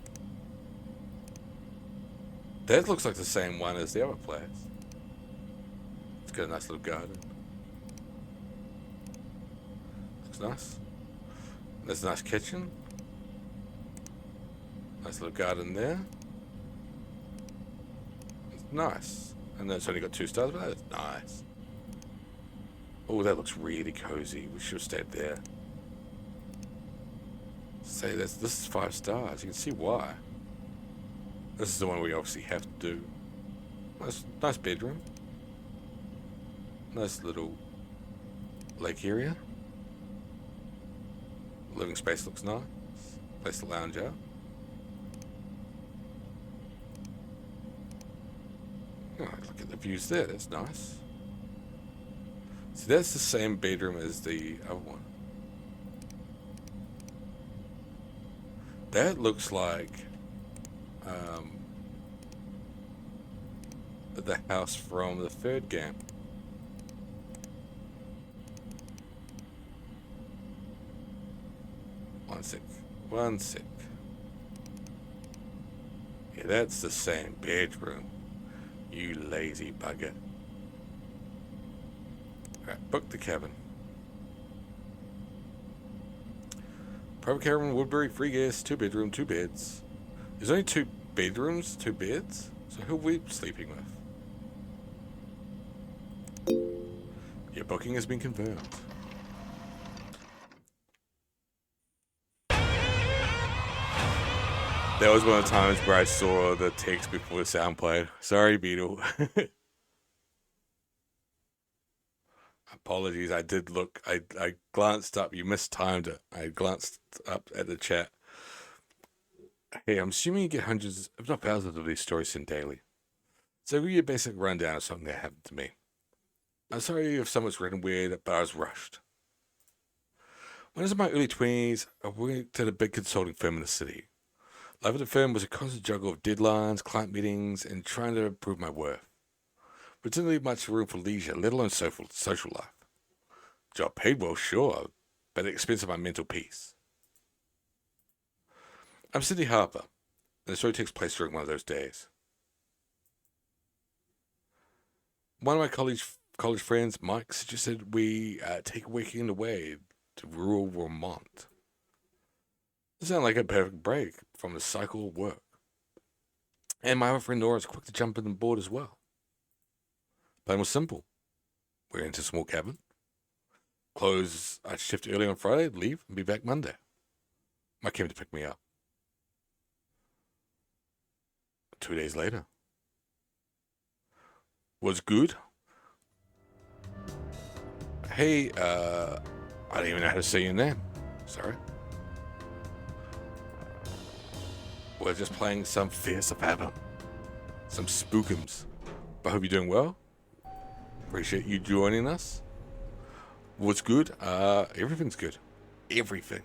That looks like the same one as the other place. It's got a nice little garden. Looks nice. There's a nice kitchen. Nice little garden there. It's nice. And then it's only got 2 stars, but that's nice. Oh, that looks really cozy. We should have stayed there. Say this is 5 stars. You can see why. This is the one we obviously have to do. Nice bedroom. Nice little lake area. Living space looks nice. Place to lounge out. Oh, look at the views there. That's nice. See, that's the same bedroom as the other one. That looks like the house from the 3rd game. One sec. One sec. Yeah, that's the same bedroom. You lazy bugger. Alright, book the cabin. Private cabin, Woodbury, free gas, 2 bedroom, 2 beds. There's only 2 bedrooms, 2 beds? So who are we sleeping with? Your booking has been confirmed. That was one of the times where I saw the text before the sound played. Sorry, Beetle. Apologies, I did look. I glanced up. You mistimed it. I glanced up at the chat. Hey, I'm assuming you get hundreds, if not thousands, of these stories sent daily. So give you a basic rundown of something that happened to me. I'm sorry if someone's written weird, but I was rushed. When I was in my early 20s, I worked at a big consulting firm in the city. Life at the firm was a constant juggle of deadlines, client meetings, and trying to improve my worth. But didn't leave much room for leisure, let alone social life. Job paid well, sure, but at the expense of my mental peace. I'm Sydney Harper, and the story takes place during one of those days. One of my college friends, Mike, suggested we take a weekend away to rural Vermont. It sounded like a perfect break from the cycle of work. And my other friend Nora was quick to jump on board as well. Plan was simple. We're into a small cabin. Close our shift early on Friday, leave, and be back Monday. Mike came to pick me up. 2 days later. Was good. Hey, I don't even know how to say your name. Sorry. We're just playing some fierce Fathom. Some spookums. But I hope you're doing well. Appreciate you joining us. What's good? Everything's good. Everything.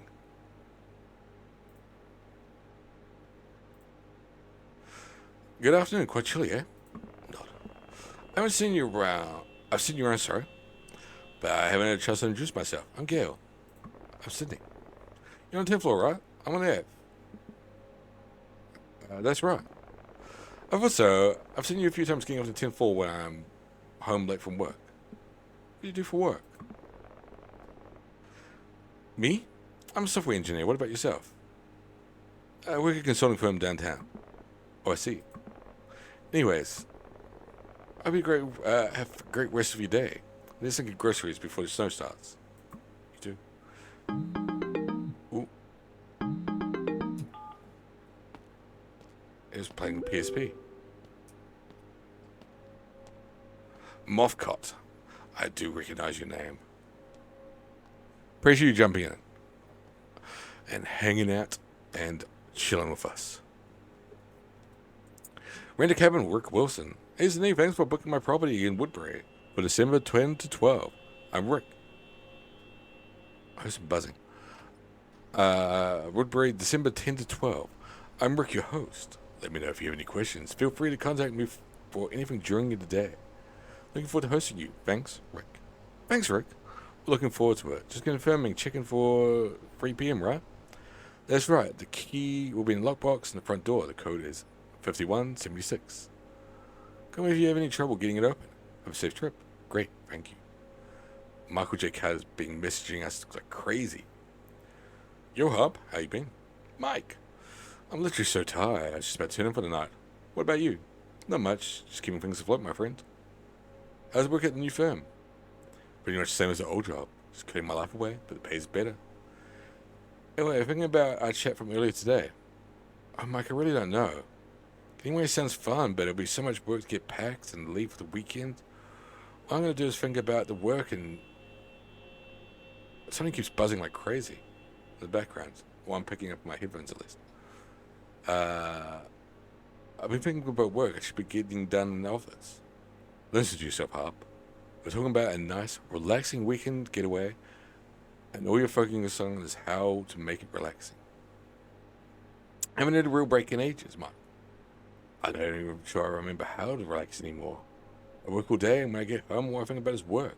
Good afternoon. Quite chilly, eh? Not. I haven't seen you around. I've seen you around, sorry. But I haven't had a chance to introduce myself. I'm Gail. I'm Sydney. You're on the 10th floor, right? I'm on the 8th. That's right. I've also, I've seen you a few times getting up to the 10th floor when I'm home late from work. What do you do for work? Me? I'm a software engineer. What about yourself? I work at a consulting firm downtown. Oh, I see. Anyways, have a great rest of your day. Let's get groceries before the snow starts. You too. Ooh. It was playing PSP. Mothcott. I do recognize your name. Appreciate you jumping in and hanging out and chilling with us. Rent a cabin, Rick Wilson. Hey, Sydney, thanks for booking my property in Woodbury for December 10 to 12. I'm Rick. I was buzzing. Woodbury, December 10 to 12. I'm Rick, your host. Let me know if you have any questions. Feel free to contact me for anything during the day. Looking forward to hosting you. Thanks, Rick. Thanks, Rick. We're looking forward to it. Just confirming, checking for 3 p.m., right? That's right. The key will be in the lockbox in the front door. The code is 5176. Call me if you have any trouble getting it open. Have a safe trip. Great, thank you. Michael J. Carter's been messaging us like crazy. Yo, Hub, how you been? Mike. I'm literally so tired. I was just about to turn in for the night. What about you? Not much. Just keeping things afloat, my friend. How's it work at the new firm? Pretty much the same as the old job. Just cutting my life away, but the pay's better. Anyway, thinking about our chat from earlier today. Oh, Mike, I really don't know. Getting away sounds fun, but it'll be so much work to get packed and leave for the weekend. All I'm going to do is think about the work and... Something keeps buzzing like crazy in the background. While I'm picking up my headphones, at least. I've been thinking about work I should be getting done in the office. Listen to yourself, Harp. We're talking about a nice, relaxing weekend getaway, and all you're focusing on is how to make it relaxing. I haven't had a real break in ages, Mike. I'm not even sure I remember how to relax anymore. I work all day, and when I get home, all I think about is work.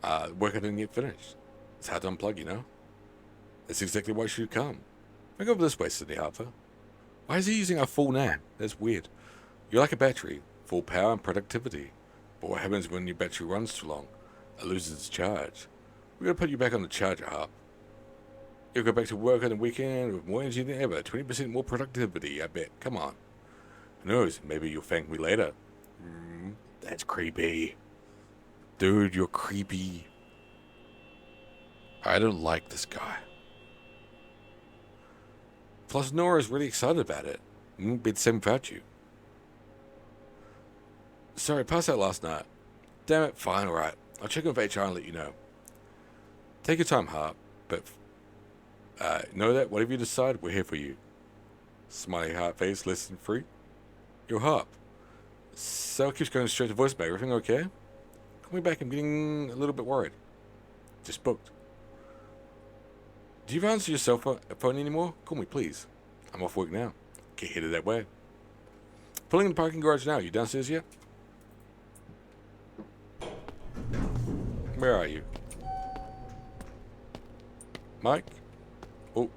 Work I didn't get finished. It's hard to unplug, you know? That's exactly why you should come. I go over this way, Sydney Harper. Why is he using our full name? That's weird. You're like a battery, full power and productivity. But what happens when your battery runs too long? It loses its charge. We're going to put you back on the charger, Harp. You'll go back to work on the weekend with more energy than ever. 20% more productivity, I bet. Come on. Who knows? Maybe you'll thank me later. That's creepy. Dude, you're creepy. I don't like this guy. Plus, Nora's really excited about it. Be the same without you. Sorry, I passed out last night. Damn it, fine, alright. I'll check in with HR and let you know. Take your time, Harp, but know that whatever you decide, we're here for you. Smiley heart face, less than free. You're Harp. Cell keeps going straight to voicemail. Everything okay? Call me back, I'm getting a little bit worried. Just booked. Do you answer your cell phone anymore? Call me, please. I'm off work now. Get headed that way. Pulling in the parking garage now. You downstairs yet? Where are you? Mike? Oh.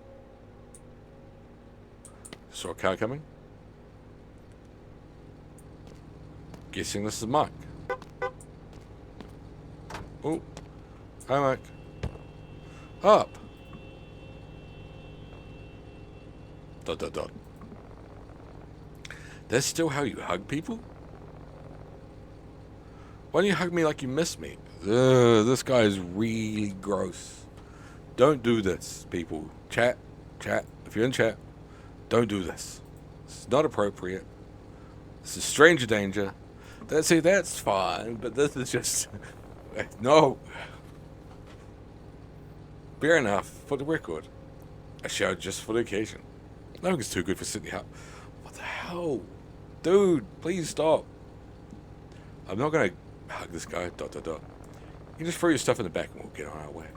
Saw a car coming? Guessing this is Mike. Oh. Hi, Mike. Up. ... That's still how you hug people? Why don't you hug me like you miss me? Ugh, this guy is really gross. Don't do this, people. Chat. If you're in chat, don't do this. It's not appropriate. This is stranger danger. That's fine, but this is just... No. Fair enough, for the record. I showered just for the occasion. Nothing's too good for Sydney Harp. What the hell? Dude, please stop. I'm not going to hug this guy, ... You can just throw your stuff in the back and we'll get on our way.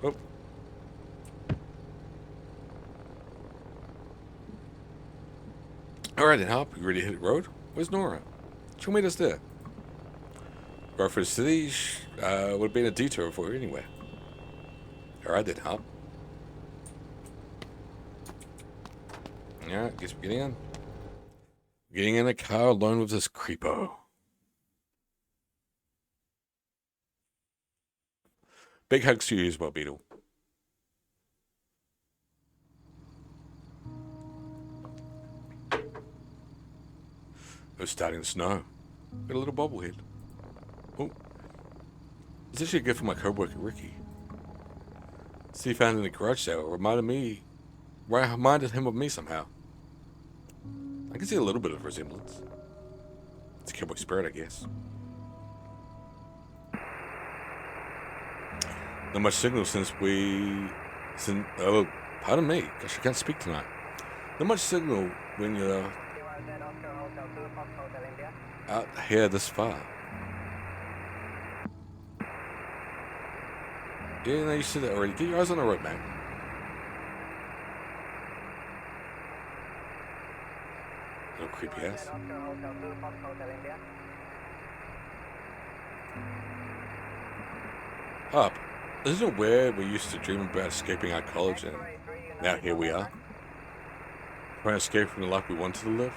Oh. Alright then, Harp. You ready to hit the road? Where's Nora? She'll meet us there. Right for the city would have been a detour for her anyway. Alright then, Harp. Alright, guess we're getting in. Getting in a car alone with this creepo. Big hugs to you as well, Beetle. It was starting to snow. Got a little bobblehead. Oh. It's actually a gift from my co-worker, Ricky. See, found in the garage sale. Reminded him of me somehow. I can see a little bit of resemblance. It's a cowboy spirit, I guess. Not much signal oh, pardon me. Gosh, I can't speak tonight. Not much signal when you're out here this far. Yeah, no, you said that already. Get your eyes on the road, man. Little creepy ass. Up. Isn't it weird we used to dream about escaping our college and now here we are? Trying to escape from the life we wanted to live?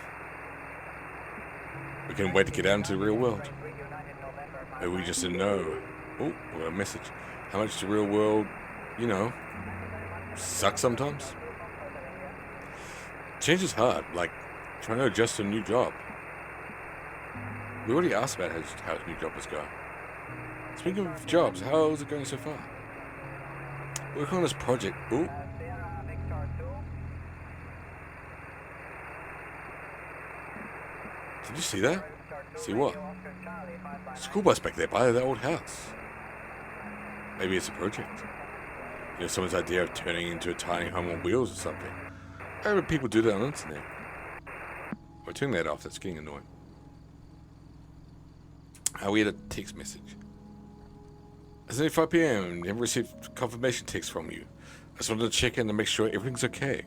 We couldn't wait to get out into the real world. Maybe we just didn't know. Oh, we got a message. How much the real world, you know, sucks sometimes. Change is hard, like trying to adjust to a new job. We already asked about how his new job was going. Speaking of jobs, how is it going so far? Working on this project. Ooh. Did you see that? See what? School bus back there by that old house. Maybe it's a project. You know, someone's idea of turning into a tiny home on wheels or something. I heard people do that on the internet. We're turning that off, that's getting annoying. We had a text message. It's only 5 PM, never received confirmation text from you. I just wanted to check in to make sure everything's okay.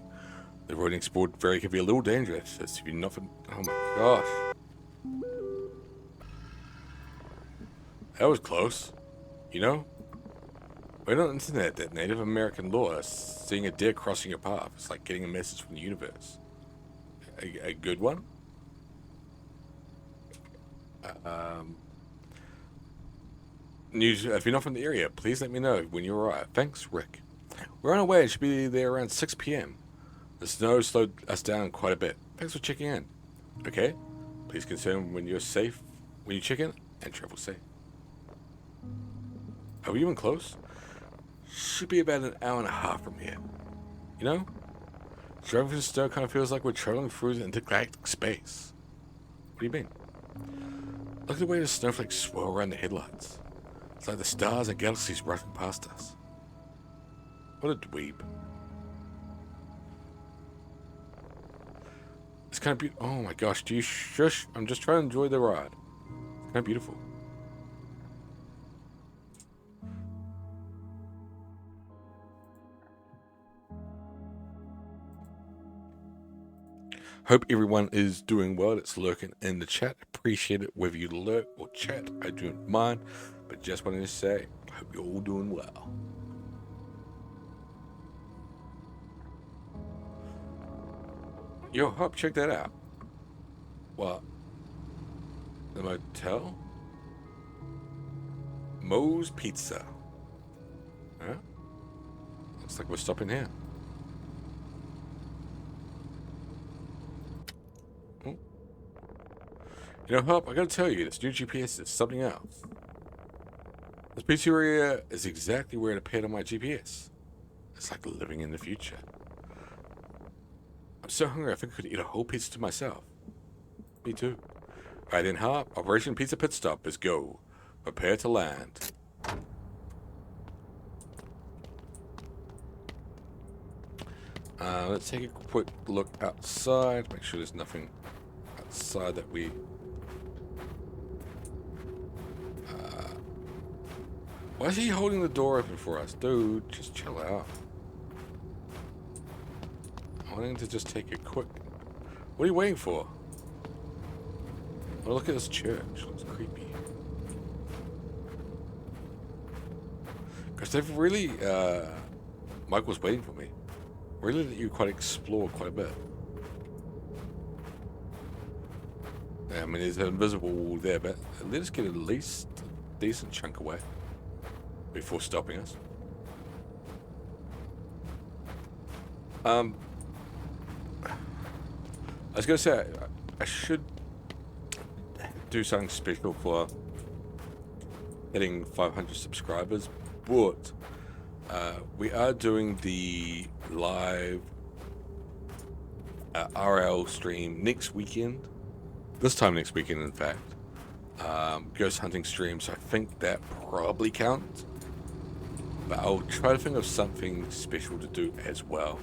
The road next board very could be a little dangerous. It's to be nothing. Oh my gosh. That was close. You know? We're on the internet that Native American law, seeing a deer crossing your path, it's like getting a message from the universe. A good one? News, if you're not from the area, please let me know when you arrive. Thanks, Rick. We're on our way and should be there around 6 p.m. The snow slowed us down quite a bit. Thanks for checking in. Okay? Please confirm when you're safe, when you check in, and travel safe. Are we even close? Should be about an hour and a half from here. You know? Driving through the snow kind of feels like we're traveling through the intergalactic space. What do you mean? Look at the way the snowflakes swirl around the headlights. It's like the stars and galaxies rushing past us. What a dweeb. It's kind of beautiful. Oh my gosh, do you shush? I'm just trying to enjoy the ride. It's kind of beautiful. Hope everyone is doing well. It's lurking in the chat. Appreciate it whether you lurk or chat. I don't mind. But just wanted to say, hope you're all doing well. Yo, Hop, check that out. What? The motel? Moe's Pizza. Huh? Looks like we're stopping here. Oh. You know, Hop, I gotta tell you, this new GPS is something else. This pizzeria is exactly where it appeared on my GPS. It's like living in the future. I'm so hungry I think I could eat a whole pizza to myself. Me too. Alright then, Hop, Operation Pizza Pit Stop is go. Prepare to land. Let's take a quick look outside. Make sure there's nothing outside that we... why is he holding the door open for us? Dude, just chill out. I wanted to just take a quick... What are you waiting for? Oh, look at this church. It looks creepy. Because they've really... Michael's waiting for me. Really let you explore quite a bit. Yeah, I mean, there's an invisible wall there, but let us get at least a decent chunk away before stopping us. I was going to say, I should do something special for hitting 500 subscribers, but we are doing the live RL stream next weekend. This time next weekend, in fact. Ghost hunting stream, so I think that probably counts. But I'll try to think of something special to do as well.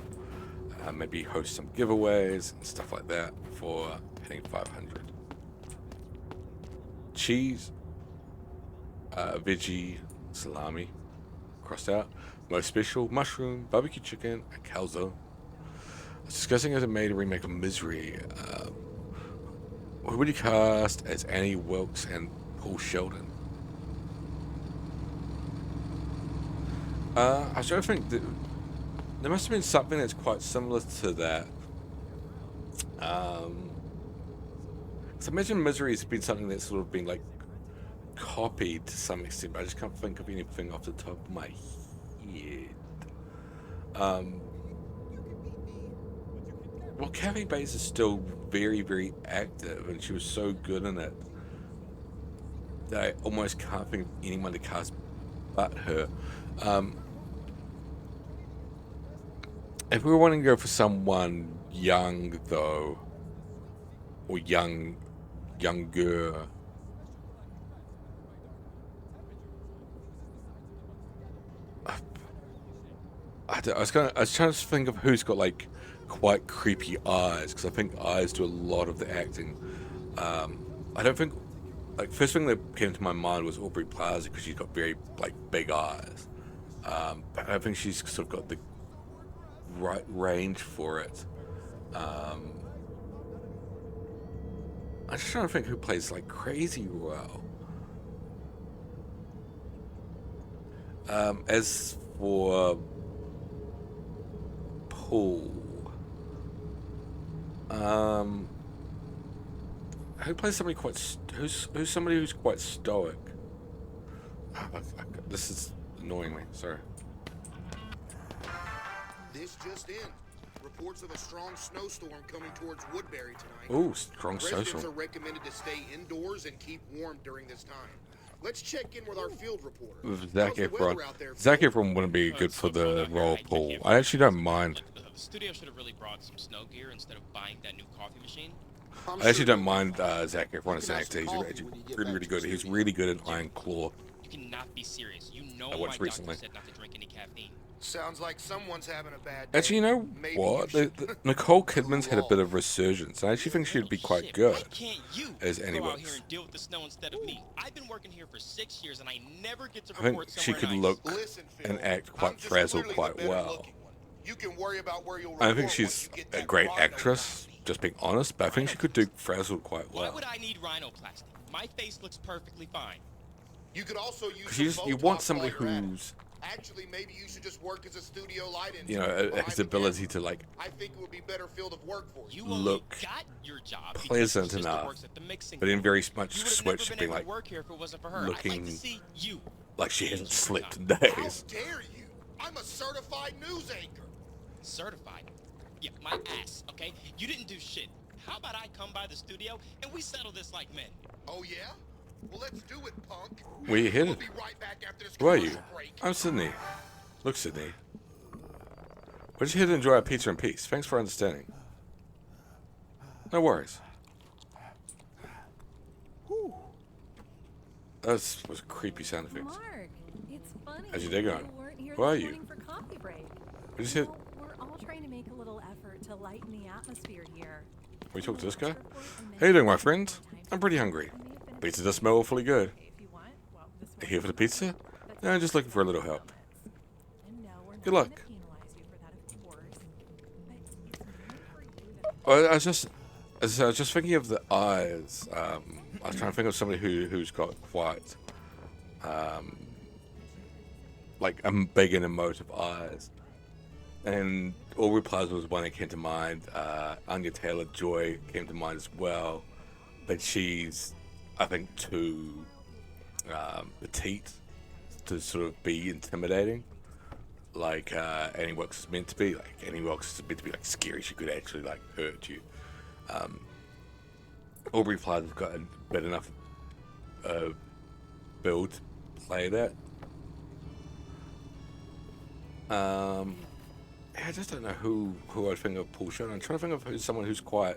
Maybe host some giveaways and stuff like that for hitting 500. Cheese, veggie, salami, crossed out. Most special, mushroom, barbecue chicken, and calzone. I was discussing as I made a remake of Misery. Who would you cast as Annie Wilkes and Paul Sheldon? I was trying to think that there must have been something that's quite similar to that. So I imagine Misery has been something that's sort of been like copied to some extent, but I just can't think of anything off the top of my head. Well, Kathy Bates is still very, very active, and she was so good in it that I almost can't think of anyone to cast but her. If we were wanting to go for someone young, though, or younger, I was trying to think of who's got like quite creepy eyes, because I think eyes do a lot of the acting. I don't think, like, first thing that came to my mind was Aubrey Plaza, because she's got very like big eyes. But I think she's sort of got the right range for it. I'm just trying to think who plays like crazy well. As for Paul, who plays somebody who's somebody who's quite stoic? This is annoying me. Sorry. This just in. Reports of a strong snowstorm coming towards Woodbury tonight. Ooh, strong Residents snowstorm. are recommended to stay indoors and keep warm during this time. Let's check in with our field reporter. With Zac How's the Efron. weather out there, Zac Phil? Efron wouldn't be good for the role of Paul. I actually don't mind. The studio should have really brought some snow gear instead of buying that new coffee machine. I actually don't mind Zac Efron as an actor. He's actually really good. He's really good in Iron Claw. You cannot be serious. You know I watched my recently. doctor said not to drink any caffeine. Sounds like someone's having a bad day. Actually, you know Maybe what? you should Nicole Kidman's had a bit of resurgence. I actually think she'd be quite Shit, good why can't you as go Annie out here Wilkes. and deal with the snow instead of me? I've been working here for 6 years and I never get to I think report she somewhere could nice. look Listen, Phil, and act I'm quite just frazzled clearly quite the better well. looking one. You can worry about where you'll I don't think report she's once you get a that great rhino actress, copy. just being honest, but I think she could do frazzled quite Why well. would I need rhinoplasty? My face looks perfectly fine. You could also use Because some you want Botox somebody while you're at it. who's, Actually, maybe you should just work as a studio light you know, engineer behind his the ability camera. to like I think it would be better field of work for you. You only look got your job because pleasant your sister enough, works at the mixing but in room. very You much would have switch never to been being able like to work here if it wasn't for her. I'd like looking to see you. like she hasn't slept in How days. dare you? I'm a certified news anchor. Certified? Yeah, my ass, okay? You didn't do shit. How about I come by the studio and we settle this like men? Oh yeah? Well, let's do it, punk. Where you We'll headed? be right back after this Where are you? commercial break. I'm Sydney. Look, Sydney. We're just here to enjoy our pizza in peace. Thanks for understanding. No worries. That was a creepy sound effect. Mark, it's funny. How's your day going? You weren't here Where are this you? morning for coffee break. We just hit. Well, we're all trying to make a little effort to lighten the atmosphere here. We talk to this guy? How you doing, my friend? I'm pretty hungry. Pizza does smell awfully good. If you want, well, this Here for the pizza? No, I'm just looking for a little help. And no, we're Good not luck. gonna penalize you for that, of course. But it's more for you than Well, I was just thinking of the eyes. I was trying to think of somebody who's got quite, like big and emotive eyes. And Aubrey Plaza was one that came to mind. Anya Taylor-Joy came to mind as well, but she's, I think, too petite to sort of be intimidating. Like Annie Wilkes is meant to be. Like Annie Wilkes is meant to be like scary. She could actually like hurt you. Aubrey Plaza's got a bit enough build to play that. I just don't know who I'd think of Paul Sheldon. I'm trying to think of someone who's quite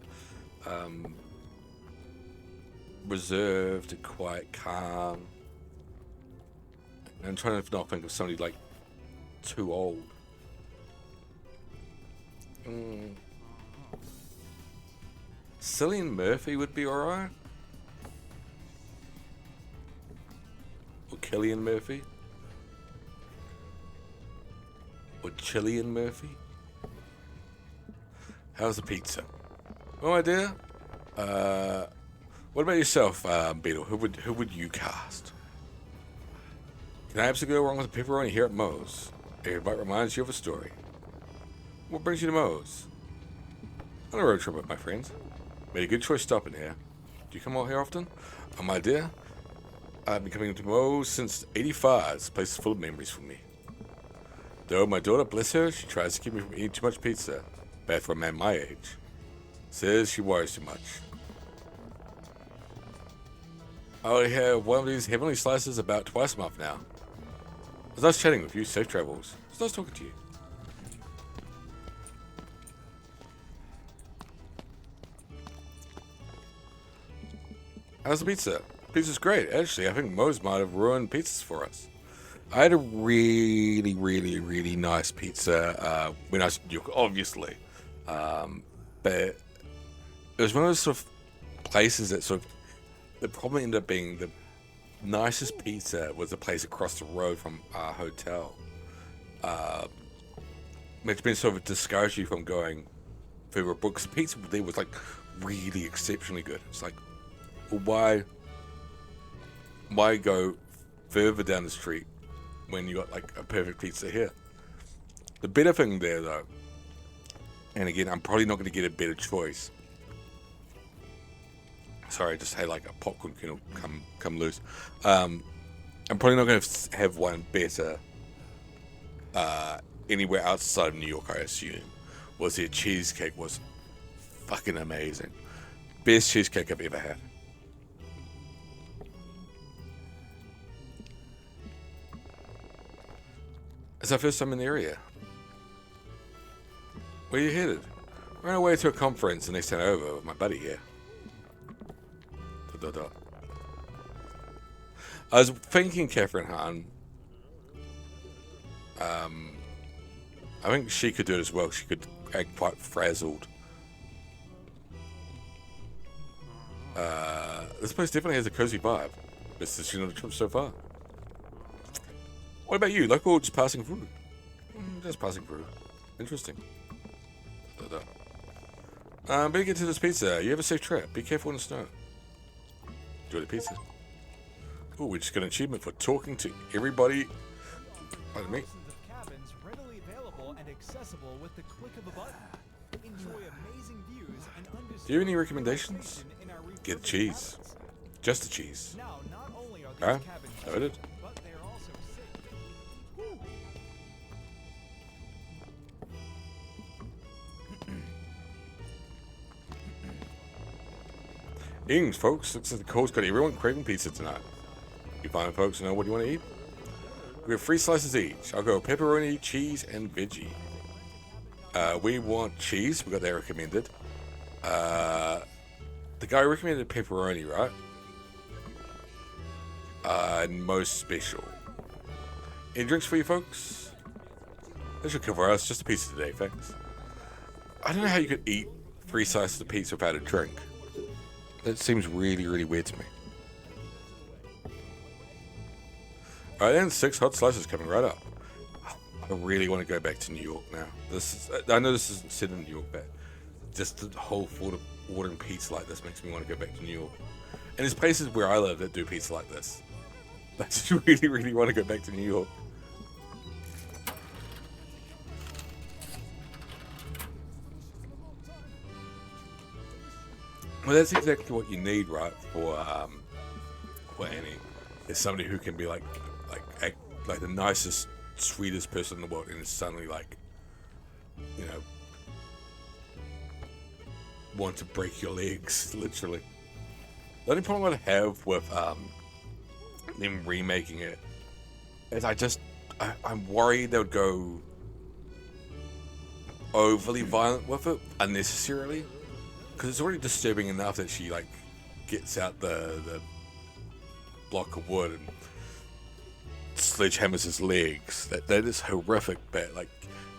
reserved and quite calm. I'm trying to not think of somebody like too old. Cillian Murphy would be alright. Or Killian Murphy. Or Cillian Murphy. How's the pizza? No idea. What about yourself, Beetle? Who would you cast? Can I absolutely go wrong with pepperoni here at Moe's? Every bite reminds you of a story. What brings you to Moe's? On a road trip with my friends. Made a good choice stopping here. Do you come out here often? My dear, I've been coming to Moe's since '85. This place is full of memories for me. Though my daughter, bless her, she tries to keep me from eating too much pizza. Bad for a man my age. Says she worries too much. I only have one of these heavenly slices about twice a month now. It was nice chatting with you. Safe travels. It was nice talking to you. How's the pizza? Pizza's great. Actually, I think Moe's might have ruined pizzas for us. I had a really, really, really nice pizza when I was in New York, obviously. But it was one of those sort of places that probably ended up being the nicest pizza was a place across the road from our hotel. It's been sort of discouraged you from going further abroad because the pizza there was like really exceptionally good. It's like, well, why go further down the street when you got like a perfect pizza here. The better thing there though, and again, I'm probably not going to get a better choice. Sorry, I just had like a popcorn kernel come loose. I'm probably not going to have one better anywhere outside of New York, I assume. Was their cheesecake was fucking amazing. Best cheesecake I've ever had. It's our first time in the area. Where are you headed? We're on our way to a conference the next time over with my buddy here. I was thinking Catherine Hahn. I think she could do it as well. She could act quite frazzled. This place definitely has a cozy vibe. Best decision of the trip so far. What about you? Local or just passing through? Just passing through. Interesting. Better get to this pizza. You have a safe trip. Be careful in the snow. Enjoy the pizza. Oh, we just got an achievement for talking to everybody. Pardon me. Cabins readily available and accessible with the click of a button. Enjoy amazing views and Do you have any recommendations? Get cheese. Just the cheese. Now, not only are these Alright, cabins noted. but they're also safe. Ings, folks. Looks like the cold's got everyone craving pizza tonight. You fine folks know what you want to eat? We have 3 slices each. I'll go pepperoni, cheese, and veggie. We want cheese. We got that recommended. The guy recommended pepperoni, right? And most special. Any drinks for you folks? That should cover us. Just a pizza today, thanks. I don't know how you could eat 3 slices of pizza without a drink. That seems really, really weird to me. Alright then, 6 hot slices coming right up. I really want to go back to New York now. I know this isn't said in New York, but just the whole thought of ordering pizza like this makes me want to go back to New York. And there's places where I live that do pizza like this. I just really, really want to go back to New York. Well, that's exactly what you need, right? For Annie, is somebody who can be like the nicest, sweetest person in the world, and is suddenly like, you know, want to break your legs, literally. The only problem I have with them remaking it is I'm worried they would go overly violent with it unnecessarily, because it's already disturbing enough that she like gets out the block of wood and sledgehammers his legs. That is horrific, but like,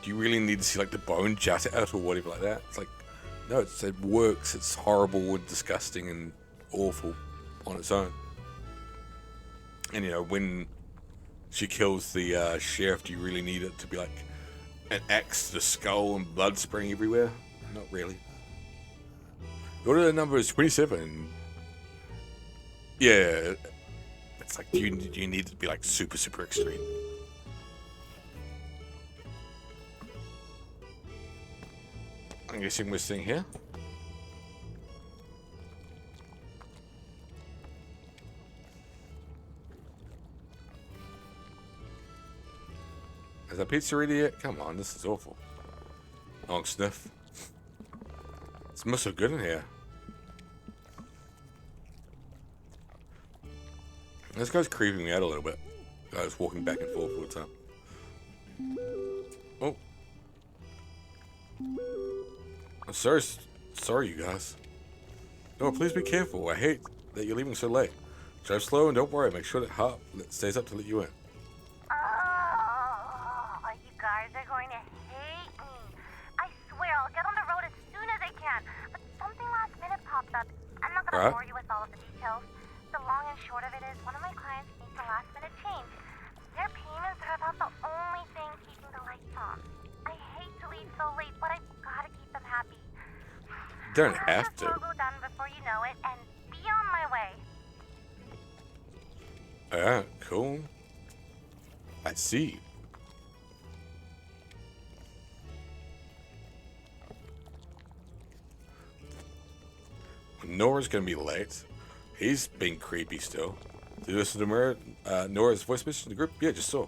do you really need to see like the bone jut out or whatever like that? It's like, no, it works. It's horrible and disgusting and awful on its own. And you know, when she kills the sheriff, do you really need it to be like an axe to the skull and blood spraying everywhere? Not really. The order number is 27. Yeah, it's like, do you need it to be like super, super extreme? I'm guessing we're sitting here. Is that pizza ready yet? Come on, this is awful. Long sniff. It smells so good in here. This guy's creeping me out a little bit. I was walking back and forth all the time. Oh. I'm sorry you guys. No, please be careful. I hate that you're leaving so late. Drive slow and don't worry. Make sure that heart stays up to let you in. Oh, you guys are going to hate me. I swear, I'll get on the road as soon as I can. But something last minute popped up. I'm not going to bore you with all of the details. The long and short of it is, one of my clients needs a last minute change. Their payments are about the only thing keeping the lights on. I hate to leave so late, but I've got to keep them happy. Don't have to. I'll have this logo done before you know it, and be on my way. Alright, cool. I see. Nora's gonna be late. He's being creepy still. Did you listen to Nora's voice message in the group? Yeah, just saw.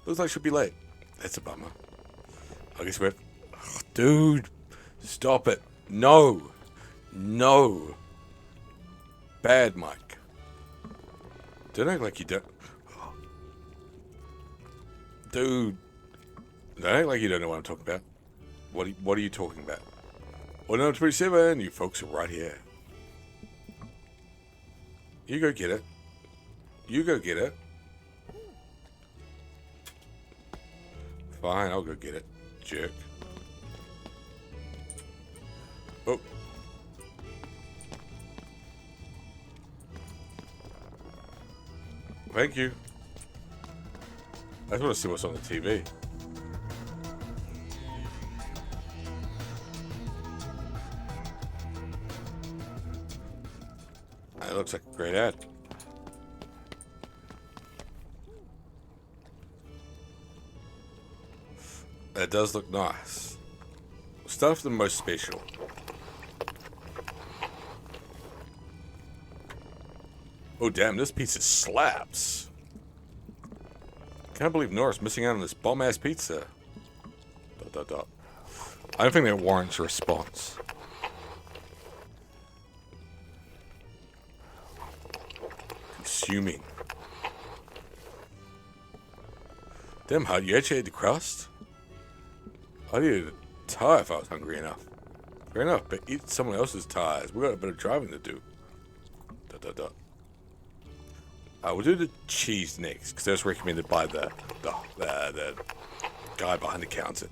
Looks like she'll be late. That's a bummer. I guess we're... Ugh, dude, stop it. No. No. Bad Mike. Don't act like you don't... Dude. Don't act like you don't know what I'm talking about. What are you talking about? 1927, you folks are right here. You go get it. You go get it. Fine, I'll go get it. Jerk. Oh. Thank you. I just want to see what's on the TV. That looks like a great ad. That does look nice. Start with the most special. Oh damn, this pizza slaps. Can't believe Nora's missing out on this bomb-ass pizza. ... I don't think that warrants a response. Consuming. Damn, how you actually ate the crust? I'd eat a tire if I was hungry enough. Fair enough, but eat someone else's tires. We got a bit of driving to do. We'll do the cheese next, because that was recommended by the guy behind the counter.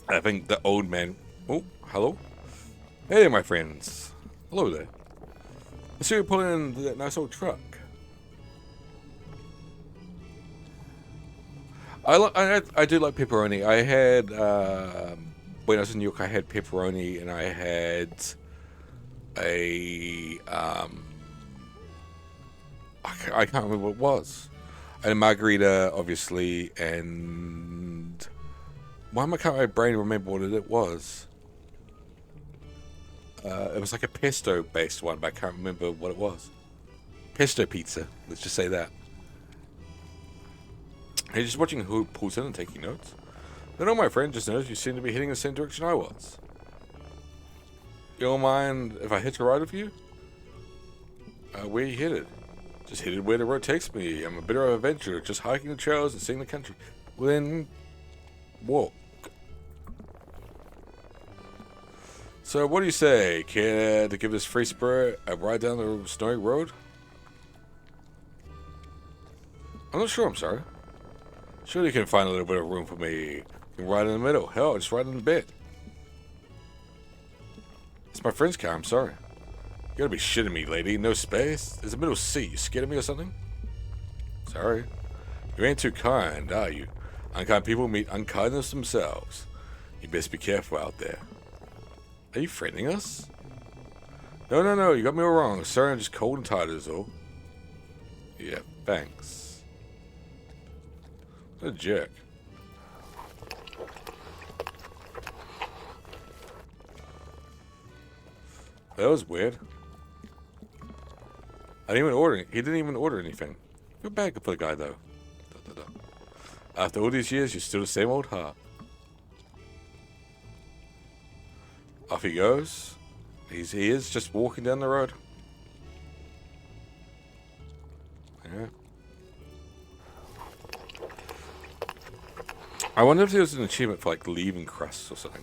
I think the old man... Oh, hello? Hey, my friends. Hello there. I see you pulling in that nice old truck. I do like pepperoni. I had, when I was in New York, I had pepperoni, and I had a, I can't remember what it was. And a margarita, obviously, and why can't my brain remember what it was? It was like a pesto-based one, but I can't remember what it was. Pesto pizza, let's just say that. Are you just watching who pulls in and taking notes? No, my friend, just noticed you seem to be heading the same direction I was. You don't mind if I hitch a ride with you? Where you headed? Just headed where the road takes me. I'm a bit of an adventurer, just hiking the trails and seeing the country. Well then, walk. So what do you say? Care to give this free spirit a ride down the snowy road? I'm not sure, I'm sorry. Surely you can find a little bit of room for me. You can ride in the middle. Hell, just ride in the bed. It's my friend's car, I'm sorry. You gotta be shitting me, lady. No space? There's a middle seat. You scared of me or something? Sorry. You ain't too kind, are you? Unkind people meet unkindness themselves. You best be careful out there. Are you threatening us? No, you got me all wrong. Sorry, I'm just cold and tired is all. Yeah, thanks. What a jerk. That was weird. I didn't even order it. He didn't even order anything. Good bag for the guy, though. After all these years, you're still the same old heart. Off he goes. He is just walking down the road. Yeah. I wonder if there was an achievement for like leaving crusts or something.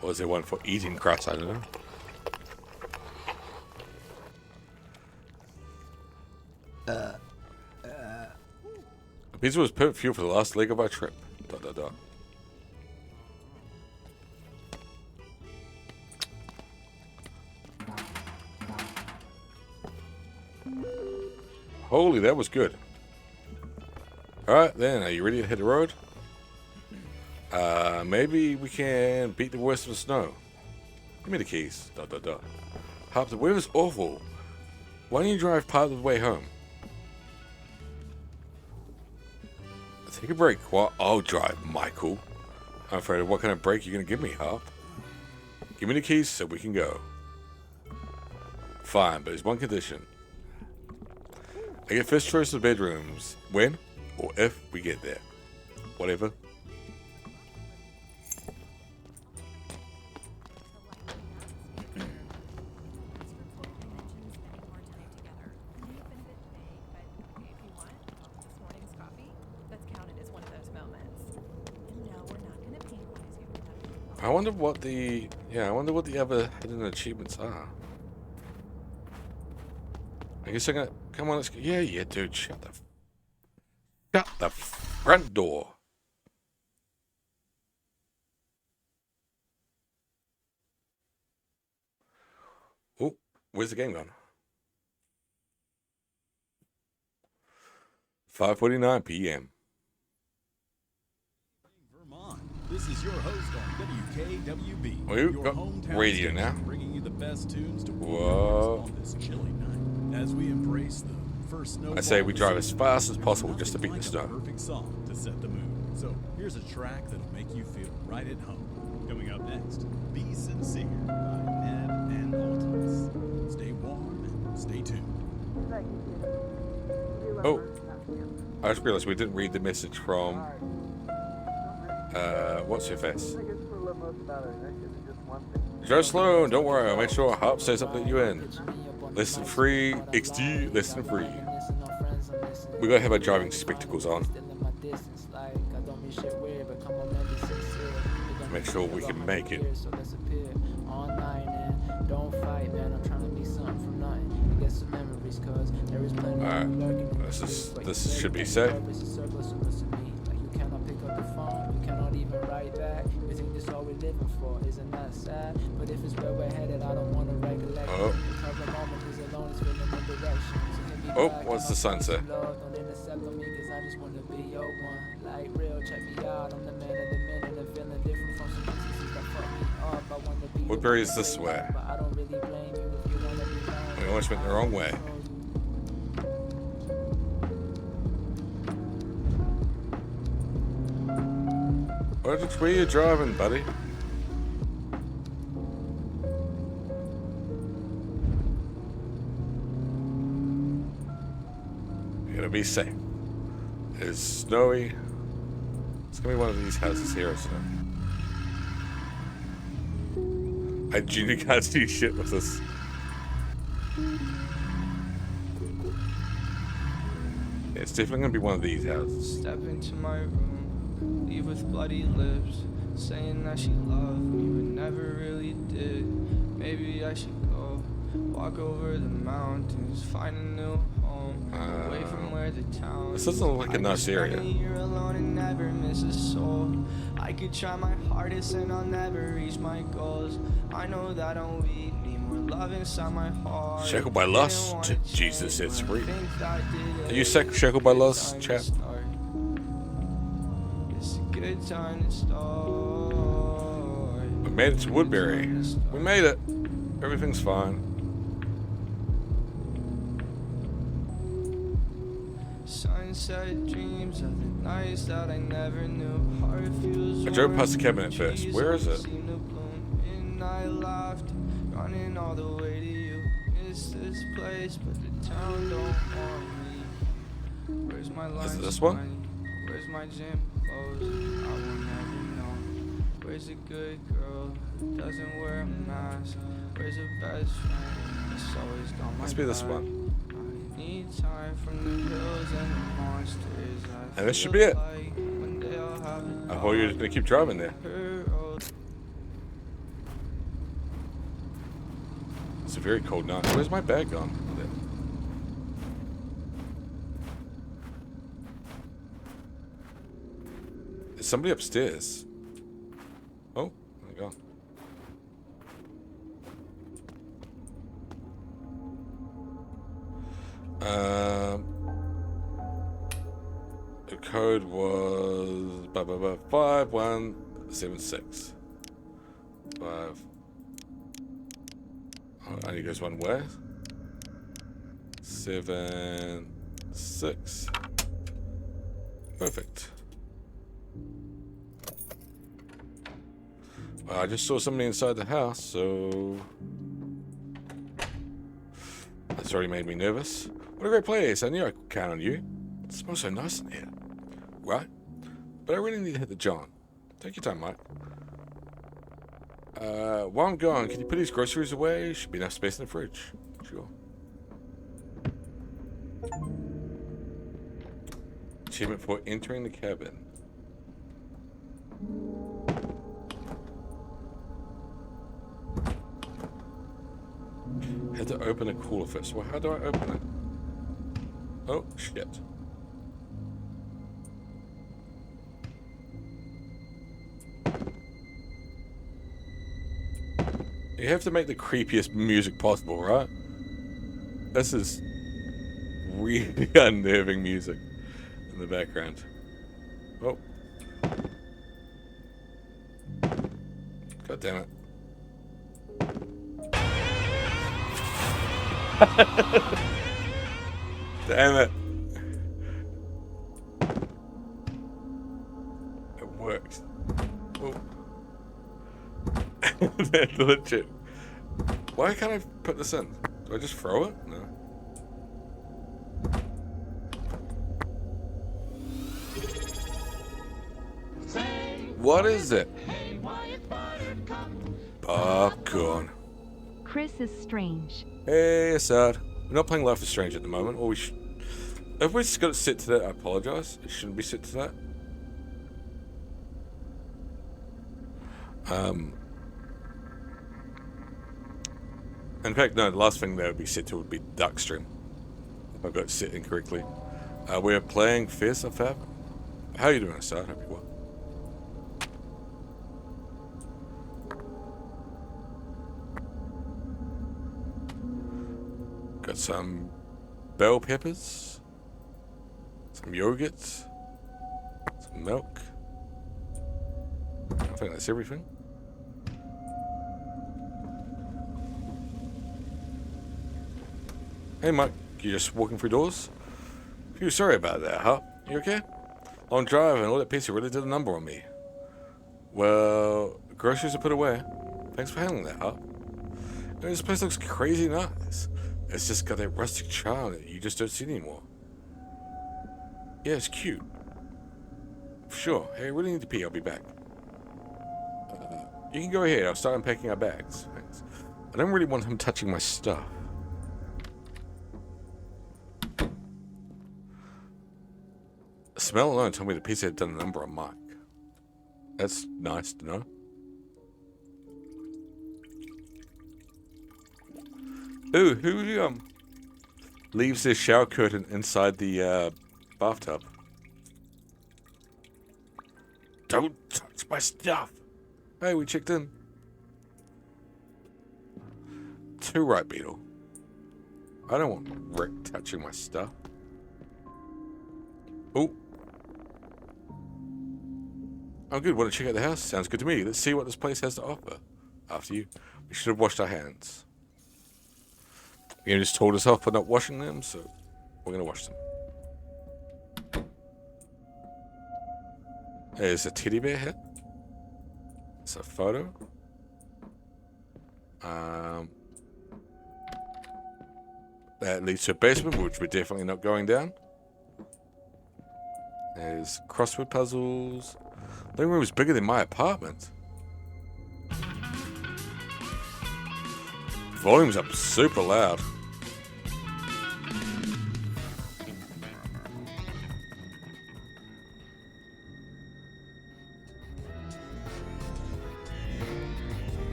Or is there one for eating crusts? I don't know. The pizza was perfect fuel for the last leg of our trip. Holy, that was good. Alright then, are you ready to hit the road? Maybe we can beat the worst of the snow. Give me the keys. Hop, the weather's awful. Why don't you drive part of the way home? Take a break while I'll drive, Michael. I'm afraid of what kind of break you're going to give me, Hop. Give me the keys so we can go. Fine, but there's one condition. I get first choice of bedrooms when or if we get there. Whatever. I wonder what the other hidden achievements are. I guess I got. Come on, let's go. Yeah, dude. Shut the front door. Oh, where's the game gone? 5:49 p.m. This is your host on WKWB. We've got radio now. Bringing you the best tunes to Whoa. on this chilly night. As we embrace the first snow. I say we drive as fast as possible just to beat the snow. Perfect song to set the mood. So here's a track that'll make you feel right at home. Coming up next, Be Sincere by Ned and Ultimus. Stay warm and stay tuned. Oh, I just realized we didn't read the message from. What's your face? Joe Sloan, don't worry, I'll make sure Hop says something you in. Listen free, XD, listen free. We gotta have our driving spectacles on. Make sure we can make it. Alright, this should be safe. Oh, what's the sun say? Woodbury is this way. We almost went the wrong way. Where are you driving, buddy? You gotta be safe. It's snowy. It's gonna be one of these houses here, isn't it? I genuinely can't see shit with this. Yeah, it's definitely gonna be one of these houses. Step into my room, leave with bloody lips, saying that she loved me but never really did. Maybe I should go, walk over the mountains, find a new home, away from where the town. This doesn't look like a nice area. You're alone and never miss a soul. I could try my hardest and I'll never reach my goals. I know that I'm weak, need more love inside my heart. Shackled by lust, Jesus sets free. Are you shackled by lust, chap? It's a good time to start. We made it to Woodbury. We made it. Everything's fine. Sunset dreams of the nights that I never knew. Heart feels I drove past the cabin at first. Where is it? And I laughed, running all the way to you. Miss this place, but the town don't want me. Where's my lunch? Is it this one? money? Where's my gym clothes? I will never know. Where's a good girl who doesn't wear a mask? Where's a best friend that's always got my Must be this back? one. Need time from the hills and the monsters. And this should be it. I thought you were gonna keep driving there. It's a very cold night. Where's my bag gone? Is somebody upstairs? Oh, there you go. The code was 5176. 5. Oh, only goes one way. 7 6. Perfect. Well, I just saw somebody inside the house, so that's already made me nervous. What a great place! I knew I could count on you. It smells so nice in here, right? But I really need to hit the John. Take your time, Mike. While I'm gone, can you put these groceries away? Should be enough space in the fridge. Sure. Achievement for entering the cabin. Had to open a cooler first. Well, how do I open it? Oh, shit. You have to make the creepiest music possible, right? This is really unnerving music in the background. Oh. God damn it. Damn it. It works. Oh. That's legit. Why can't I put this in? Do I just throw it? No. What is it? Popcorn. Chris is strange. Hey, Assad. We're not playing Life is Strange at the moment, or we should. If we just got it set to that, I apologize. It shouldn't be set to that. In fact, no, the last thing that would be set to would be Duck Stream. If I got it set incorrectly. We're playing Fathom Fridays. How are you doing, Assad? Hope you're well. Got some bell peppers, some yogurt, some milk. I think that's everything. Hey Mike, you just walking through doors? Phew, sorry about that, huh? You okay? Long drive and all that pizza really did a number on me. Well, groceries are put away. Thanks for handling that, huh? This place looks crazy nice. It's just got that rustic charm that you just don't see anymore. Yeah, it's cute. Sure. Hey, I really need to pee. I'll be back. You can go ahead. I'll start unpacking our bags. Thanks. I don't really want him touching my stuff. The smell alone told me the pizza had done a number on Mike. That's nice to know. Ooh, who leaves their shower curtain inside the bathtub? Don't touch my stuff. Hey, we checked in. Too right, Beetle. I don't want Rick touching my stuff. Oh. I'm good. Want to check out the house? Sounds good to me. Let's see what this place has to offer. After you. We should have washed our hands. You just told us off for not washing them, so we're going to wash them. There's a teddy bear here. It's a photo. That leads to a basement, which we're definitely not going down. There's crossword puzzles. The living room is bigger than my apartment. Volume's up super loud.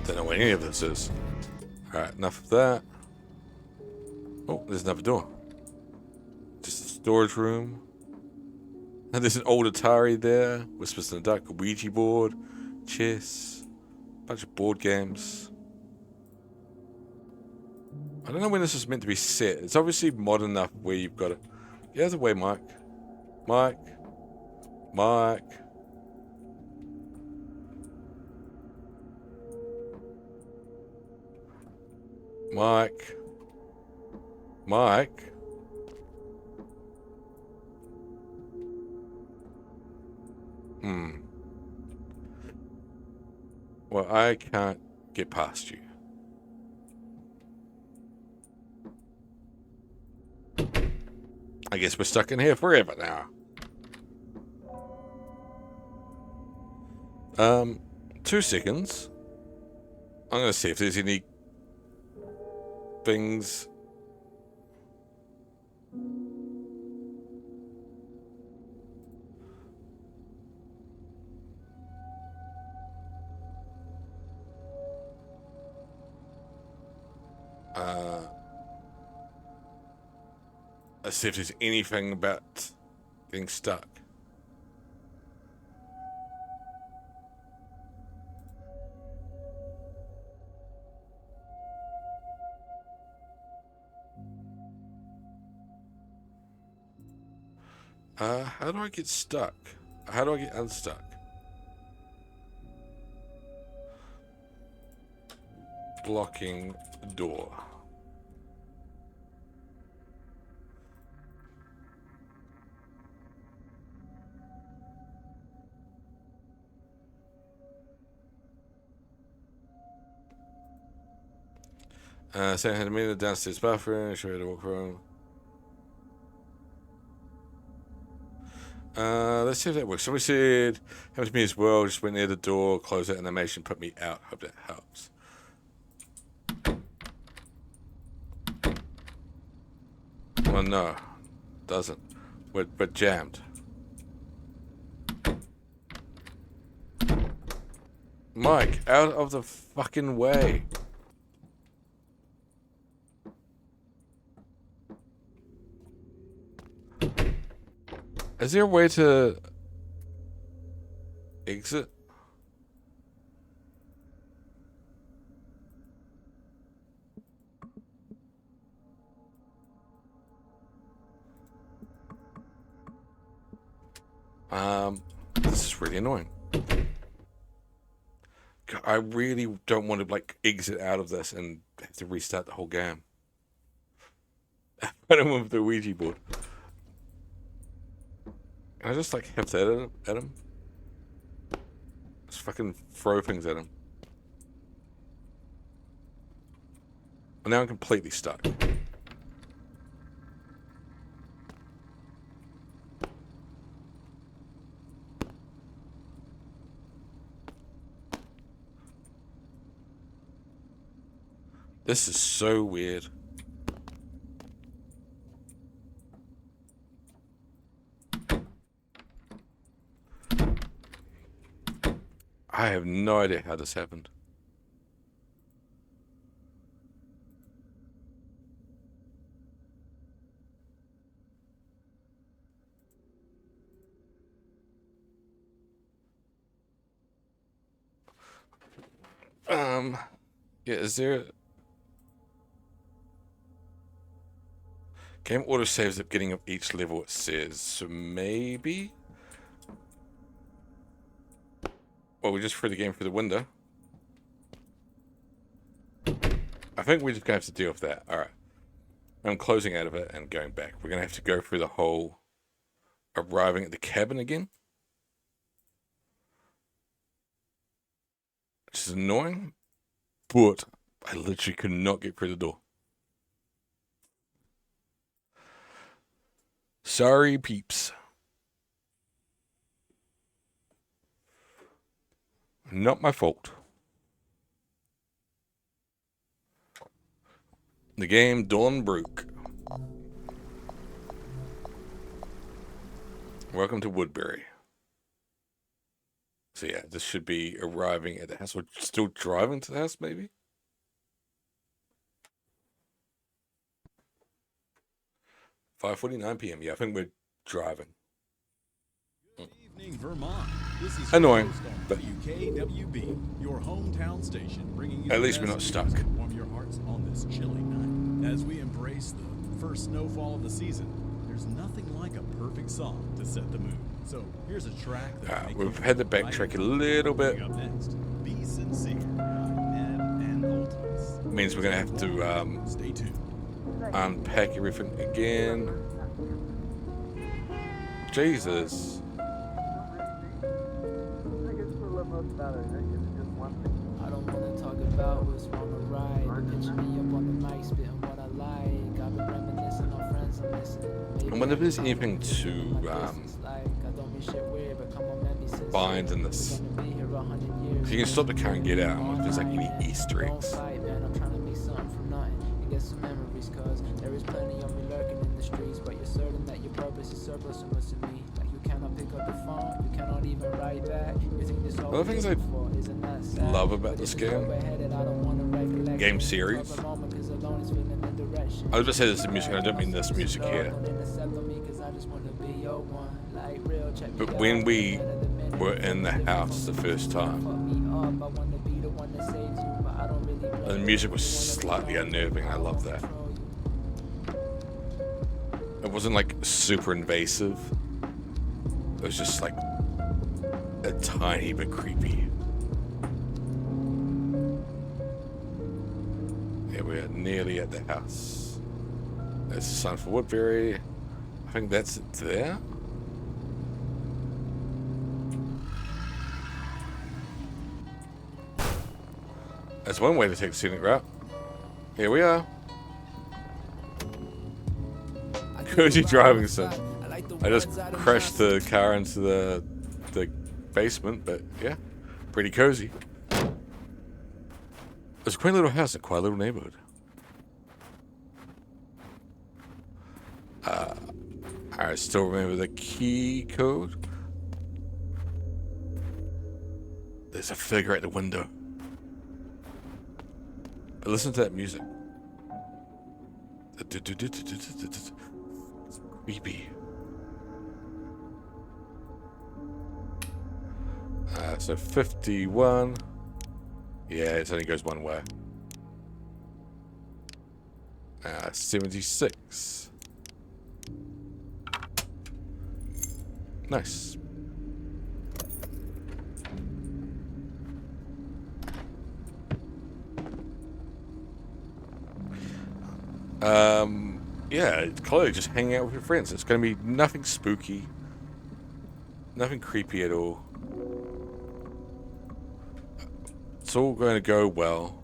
Don't know what any of this is. Alright, enough of that. Oh, there's another door. Just a storage room. And there's an old Atari there. Whispers in the Dark, a Ouija board, chess, a bunch of board games. I don't know when this is meant to be set. It's obviously modern enough where you've got to... Get out of the way, Mike. Mike. Mike. Mike. Mike. Well, I can't get past you. I guess we're stuck in here forever now. 2 seconds. I'm gonna see if there's any things. Let's see if there's anything about getting stuck. How do I get stuck? How do I get unstuck? Blocking door. Sam had a minute downstairs bathroom, show you to walk around. Let's see if that works. Somebody said, happened to me as well, just went near the door, closed that animation, put me out. Hope that helps. Well, no, doesn't. We're jammed. Mike, out of the fucking way. Is there a way to exit? This is really annoying. God, I really don't want to like exit out of this and have to restart the whole game. I don't want the Ouija board. Can I just like hit that at him? Just fucking throw things at him. Well, now I'm completely stuck. This is so weird. I have no idea how this happened. Yeah, is there... Game auto saves at beginning of each level, it says. So maybe... Well, we just threw the game through the window. I think we're just going to have to deal with that. Alright. I'm closing out of it and going back. We're going to have to go through the whole... arriving at the cabin again. Which is annoying. But I literally could not get through the door. Sorry, peeps. Not my fault. The game Dawn broke. Welcome to Woodbury. So yeah, this should be arriving at the house. We're still driving to the house, maybe? $5:49 p.m. Yeah, I think we're driving. Good evening, Vermont. This is annoying, but WKWB, your hometown station, bringing you at least we're not stuck. Warm your hearts on this chilly night as we embrace the first snowfall of the season. There's nothing like a perfect song to set the mood. So here's a track that we've had to backtrack a little bit. Up next, Be Sincere by Ned and Ultimus. Means we're gonna have to Stay tuned. unpack everything again. Jesus. I don't wanna talk about what's wrong or right. But picture me up on the mic, spitting what I like. I've been reminiscing on friends I'm missing. I wonder if there's anything to find in this. If you can stop the car and get out, I wonder if there's like any Easter eggs. I'm trying to make something from nothing and get some memories, cause there is plenty of me lurking in the streets. But you're certain that your purpose is surplus to what's in me. Like you cannot pick up the phone, you cannot even write back. You think this all One of the things I love about this game series, I was just saying this is music, I don't mean this music here. But when we were in the house the first time, the music was slightly unnerving. I love that. It wasn't like super invasive. It was just like a tiny bit creepy. Yeah, we're nearly at the house. There's a sign for Woodbury. I think that's it there. That's one way to take the scenic route. Here we are. Cozy driving sim. I just crashed the car into the basement, but yeah, pretty cozy. It's a quaint little house in a quiet little neighborhood. I still remember the key code. There's a figure at the window. But listen to that music. It's creepy. So 51. Yeah, it only goes one way. 76. Nice. Yeah, it's clearly just hanging out with your friends. It's going to be nothing spooky, nothing creepy at all. It's all going to go well.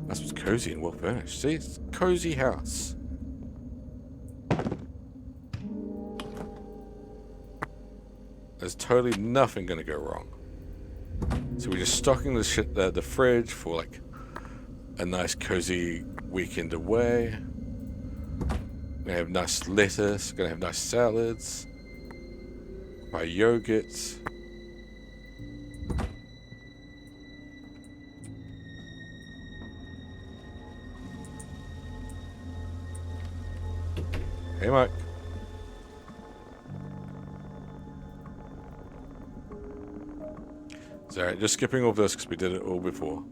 That's what's cozy and well furnished. See, it's a cozy house. There's totally nothing going to go wrong. So we're just stocking the fridge for like a nice cozy weekend away. Gonna have nice lettuce, gonna have nice salads, my yogurts. Hey Mike. It's alright, just skipping over this because we did it all before.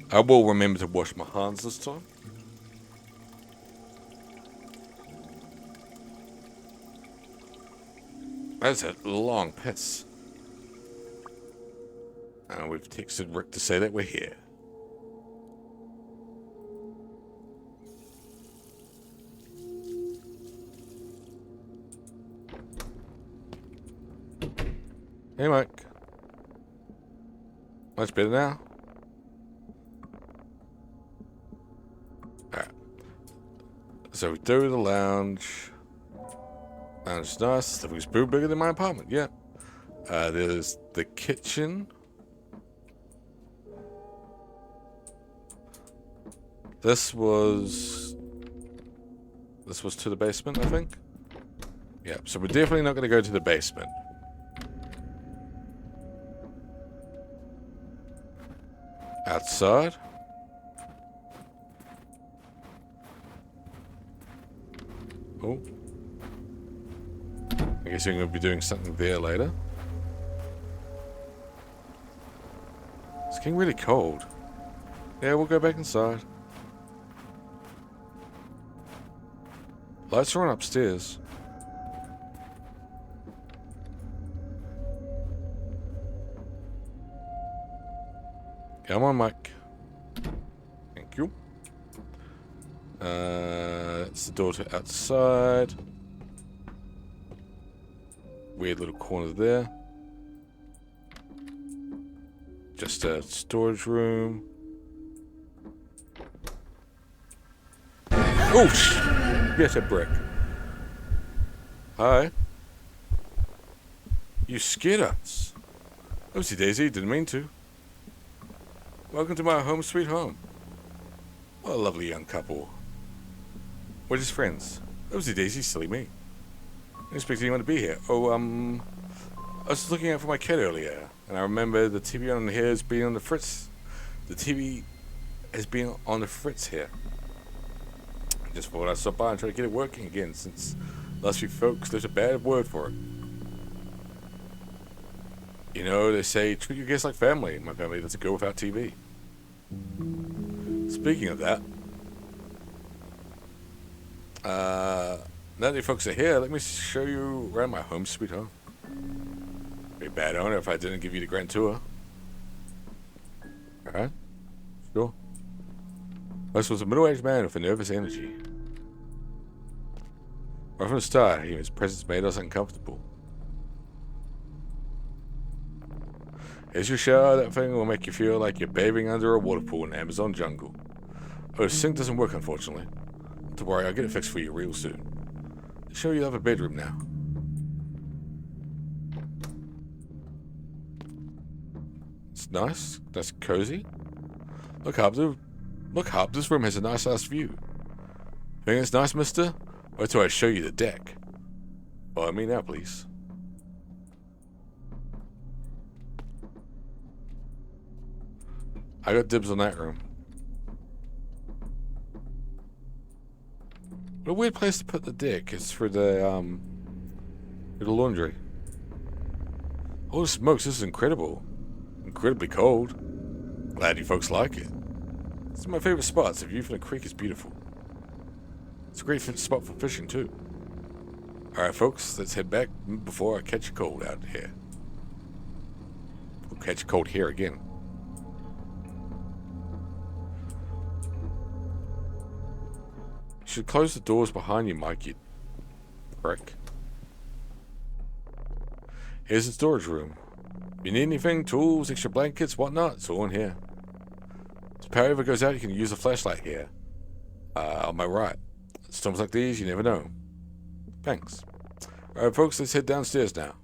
I will remember to wash my hands this time. That's a long piss. And we've texted Rick to say that we're here. Hey Mike. Much better now? Alright. So we do the lounge. Lounge is nice. The room's pretty bigger than my apartment, yeah. There's the kitchen. This was to the basement, I think. Yeah, so we're definitely not going to go to the basement. Outside. Oh. I guess you're going to be doing something there later. It's getting really cold. Yeah, we'll go back inside. Lights are on upstairs. Come on, Mike. Thank you. It's the door to outside. Weird little corner there. Just a storage room. Oh, yes, a brick. Hi. You scared us. Oopsie daisy, didn't mean to. Welcome to my home sweet home. What a lovely young couple. We're just friends. Oopsie daisy, silly me. I didn't expect anyone to be here. Oh, I was looking out for my cat earlier, and I remember the TV on here has been on the fritz. The TV has been on the fritz here. Just thought I'd stop by and try to get it working again, since last few folks, there's a bad word for it. You know, they say treat your guests like family. My family doesn't go without TV. Speaking of that, now that you folks are here, let me show you around my home sweet home. Be a bad owner if I didn't give you the grand tour. Alright? Sure. This was a middle-aged man with a nervous energy. Right from the start, his presence made us uncomfortable. Here's your shower. That thing will make you feel like you're bathing under a waterpool in the Amazon jungle. Oh, the sink doesn't work, unfortunately. Don't worry, I'll get it fixed for you real soon. Show you have a bedroom now. It's nice. That's cozy. Look up, this room has a nice ass view. Think it's nice, mister? Wait till I show you the deck. Follow me now, please. I got dibs on that room. What a weird place to put the deck. It's for the laundry. Holy smokes, this is incredible. Incredibly cold. Glad you folks like it. It's my favorite spots. The view from the creek is beautiful. It's a great spot for fishing too. Alright folks, let's head back before I catch a cold out here. We'll catch a cold here again. You should close the doors behind you, Mike, you prick. Here's the storage room. If you need anything, tools, extra blankets, whatnot, it's all in here. If power ever goes out, you can use a flashlight here. On my right. Storms like these, you never know. Thanks. Alright folks, let's head downstairs now.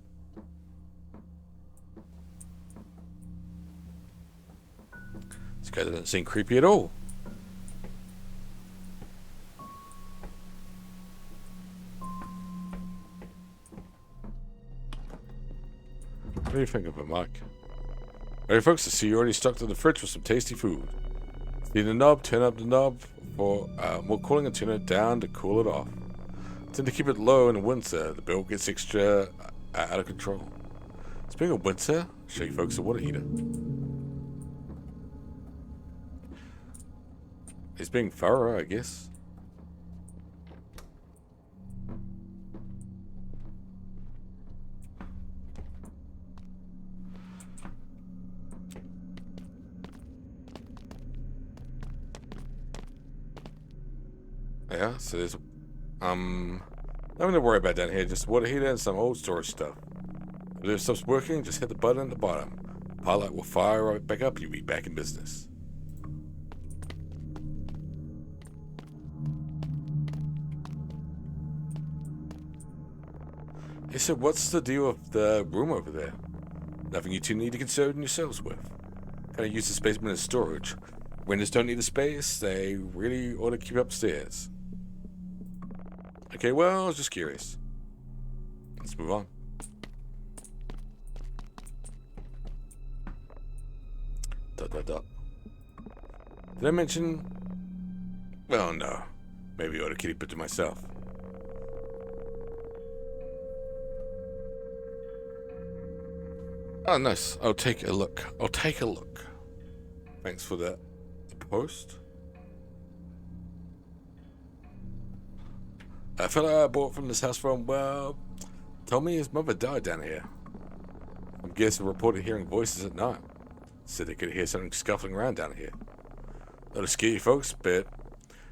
This guy doesn't seem creepy at all. What do you think of it, Mike? Alright folks, I see you already stocked in the fridge with some tasty food. Need a knob, turn up the knob for more cooling and turn it down to cool it off. Tend to keep it low in the winter. The bill gets extra out of control. Speaking of winter, I'll show you folks a water heater. He's being thorough, I guess. Yeah, so there's nothing to worry about down here, just water heater and some old storage stuff. If this stuff's working, just hit the button at the bottom. Pilot will fire right back up, you'll be back in business. Hey, so what's the deal with the room over there? Nothing you two need to concern yourselves with. Kind of use the basement as storage. Renters don't need the space, they really ought to keep upstairs. Okay, well, I was just curious. Let's move on. Dot. Did I mention? Well, no. Maybe I ought to keep it to myself. Oh, nice. I'll take a look. Thanks for that post. A fellow I bought from this house from, well, told me his mother died down here. I'm guessing reported hearing voices at night. Said they could hear something scuffling around down here. That'll scare you folks, but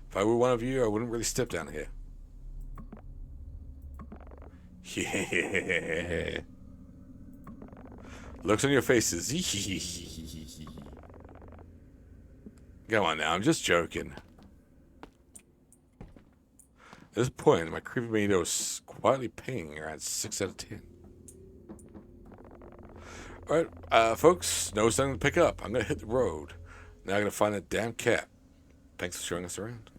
if I were one of you, I wouldn't really step down here. Yeah. Looks on your faces. Come on now, I'm just joking. At this point, my creepy meter was quietly pinging around 6 out of 10. Alright, folks, no something to pick up. I'm gonna hit the road. Now I'm gonna find that damn cat. Thanks for showing us around.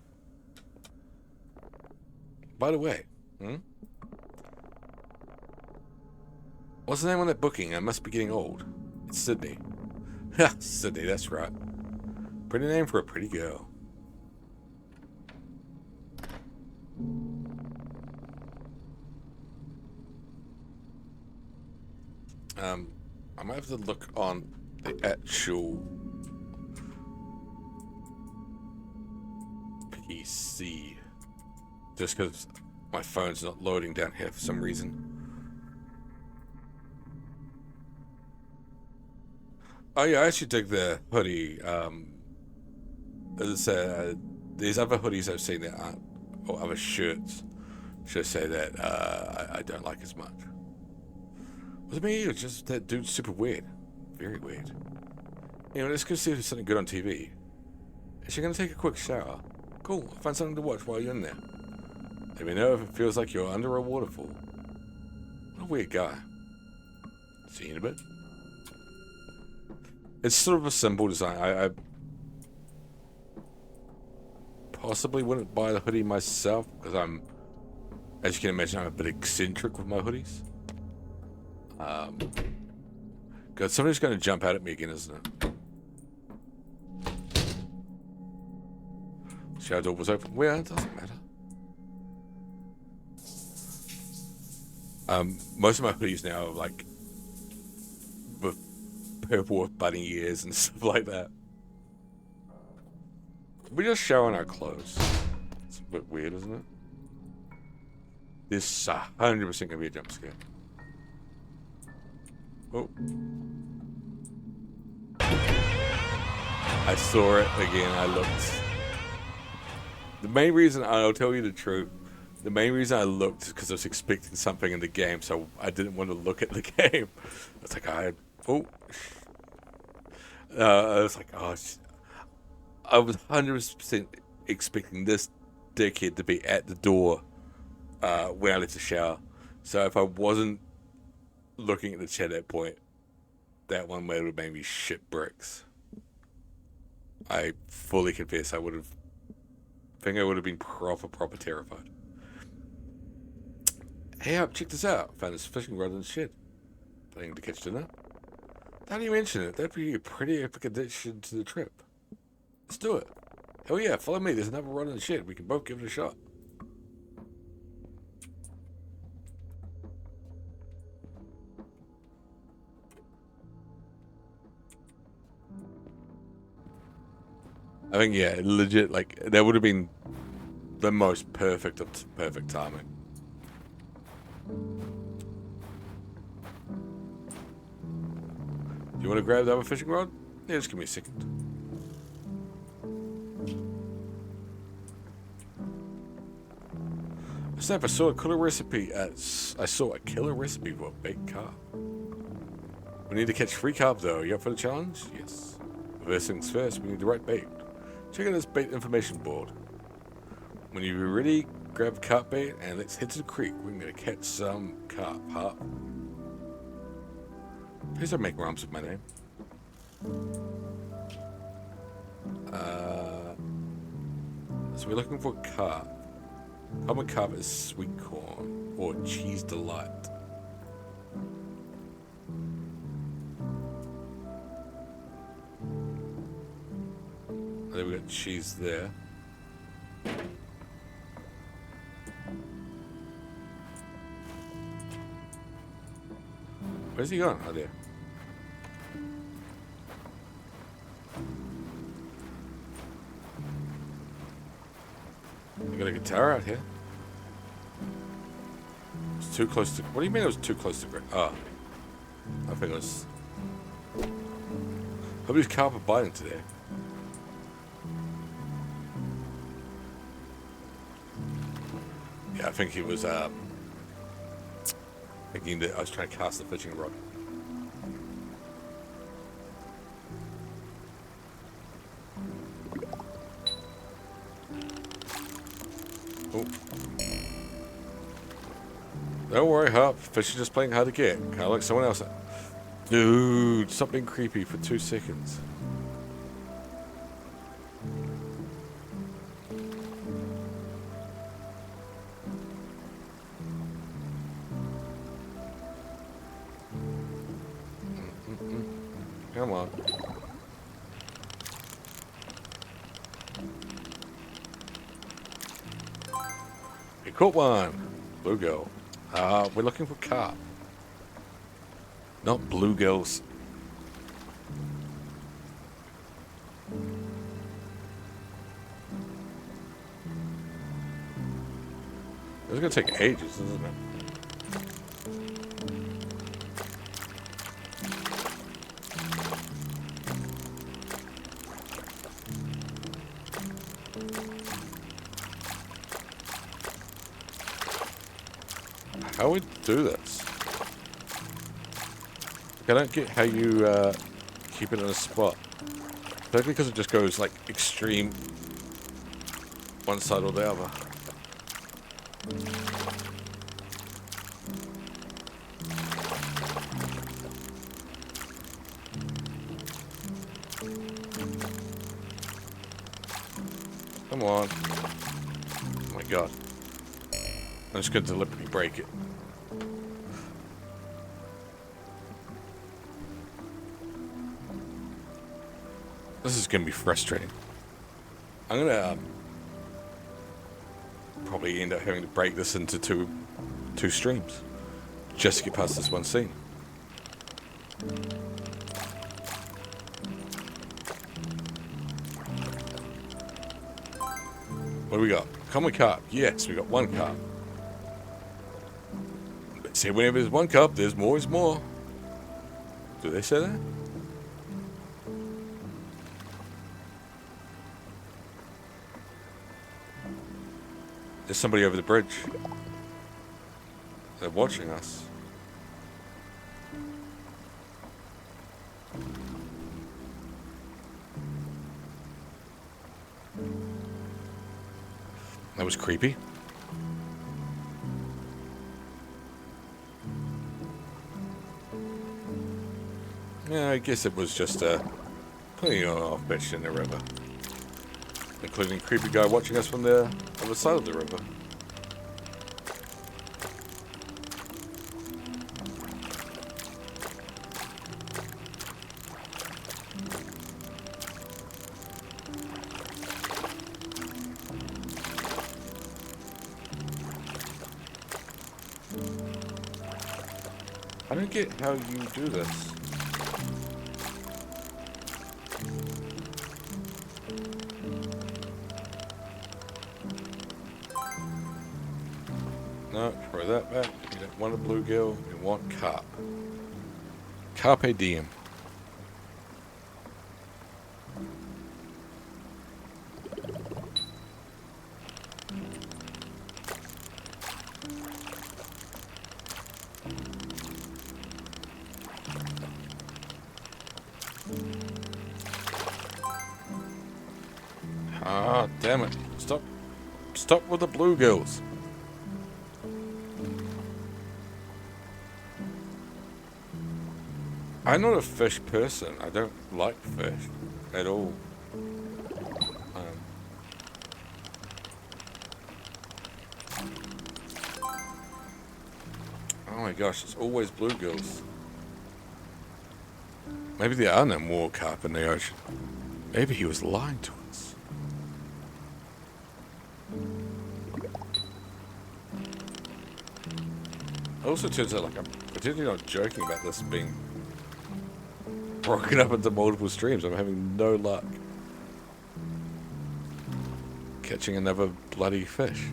By the way, what's the name on that booking? I must be getting old. It's Sydney. Ha, Sydney, that's right. Pretty name for a pretty girl. I might have to look on the actual PC just because my phone's not loading down here for some reason. Oh yeah, I actually dig the hoodie. As I said, these other hoodies I've seen that aren't, or other shirts, should I say that I don't like as much. Was it me or just that dude's super weird? Very weird. Anyway, let's go see if there's something good on TV. Is she gonna take a quick shower? Cool, find something to watch while you're in there. Let me know if it feels like you're under a waterfall. What a weird guy. See you in a bit. It's sort of a simple design. I possibly wouldn't buy the hoodie myself because I'm, as you can imagine, I'm a bit eccentric with my hoodies. God, somebody's going to jump out at me again, isn't it? Shower door was open. Well, it doesn't matter. Most of my hoodies now are like with purple with bunny ears and stuff like that. We're just showing our clothes. It's a bit weird, isn't it? This is 100% gonna be a jump scare. Oh. I saw it again. I looked. The main reason, I'll tell you the truth, the main reason I looked is because I was expecting something in the game, so I didn't want to look at the game. I was like, I was like, oh, I was 100% expecting this dickhead to be at the door when I left the shower. So if I wasn't looking at the chat at that point, that one would have made me shit bricks. I fully confess I would have been proper terrified. Hey up, check this out. Found this fishing rod in the shed. Planning to catch dinner? Now you mention it, that'd be a pretty epic addition to the trip. Let's do it. Hell yeah, follow me. There's another rod in the shed. We can both give it a shot. I think, yeah, legit, like, that would have been the most perfect of perfect timing. You want to grab the other fishing rod? Yeah, just give me a second. Snap, I saw a killer recipe for a baked carp. We need to catch 3 carp though. You up for the challenge? Yes. First things first, we need the right bait. Check out this bait information board. When you're ready, grab carp bait and let's head to the creek. We're gonna catch some carp, huh? Please don't make rhymes with my name. So we're looking for carp. Common carp is sweet corn or cheese delight. And then we got cheese there. Where's he gone? Oh, there. got a guitar out here. It's too close to... What do you mean it was too close to... Ah. I think it was... Hope he's carpet biting today. Yeah, I think he was, thinking that I was trying to cast the fishing rod. Oh. Don't worry, Hop. Fish is just playing hard to get. Kind of like someone else. Dude, something creepy for 2 seconds. Come on. You caught one. Bluegill. We're looking for carp. Not bluegills. It's gonna take ages, isn't it? How would do this? I don't get how you keep it in a spot. Particularly because it just goes like extreme one side or the other. Come on. Oh my god. I'm just going to deliberately break it. This is going to be frustrating. I'm going to probably end up having to break this into two streams just to get past this one scene. What do we got? Common carp. Yes, we got one carp. But see, whenever there's one carp, there's always more. Do they say that? There's somebody over the bridge. They're watching us. That was creepy. Yeah, I guess it was just putting on off bitch in the river. Including a creepy guy watching us from the other side of the river. I don't get how you do this. No, throw that back. You don't want a bluegill, you want carp. Carpe diem. Ah, damn it. Stop with the bluegills. I'm not a fish person. I don't like fish at all. Oh my gosh, it's always bluegills. Maybe there are no more carp in the ocean. Maybe he was lying to us. It also turns out like I'm particularly not joking about this being broken up into multiple streams. I'm having no luck. catching another bloody fish.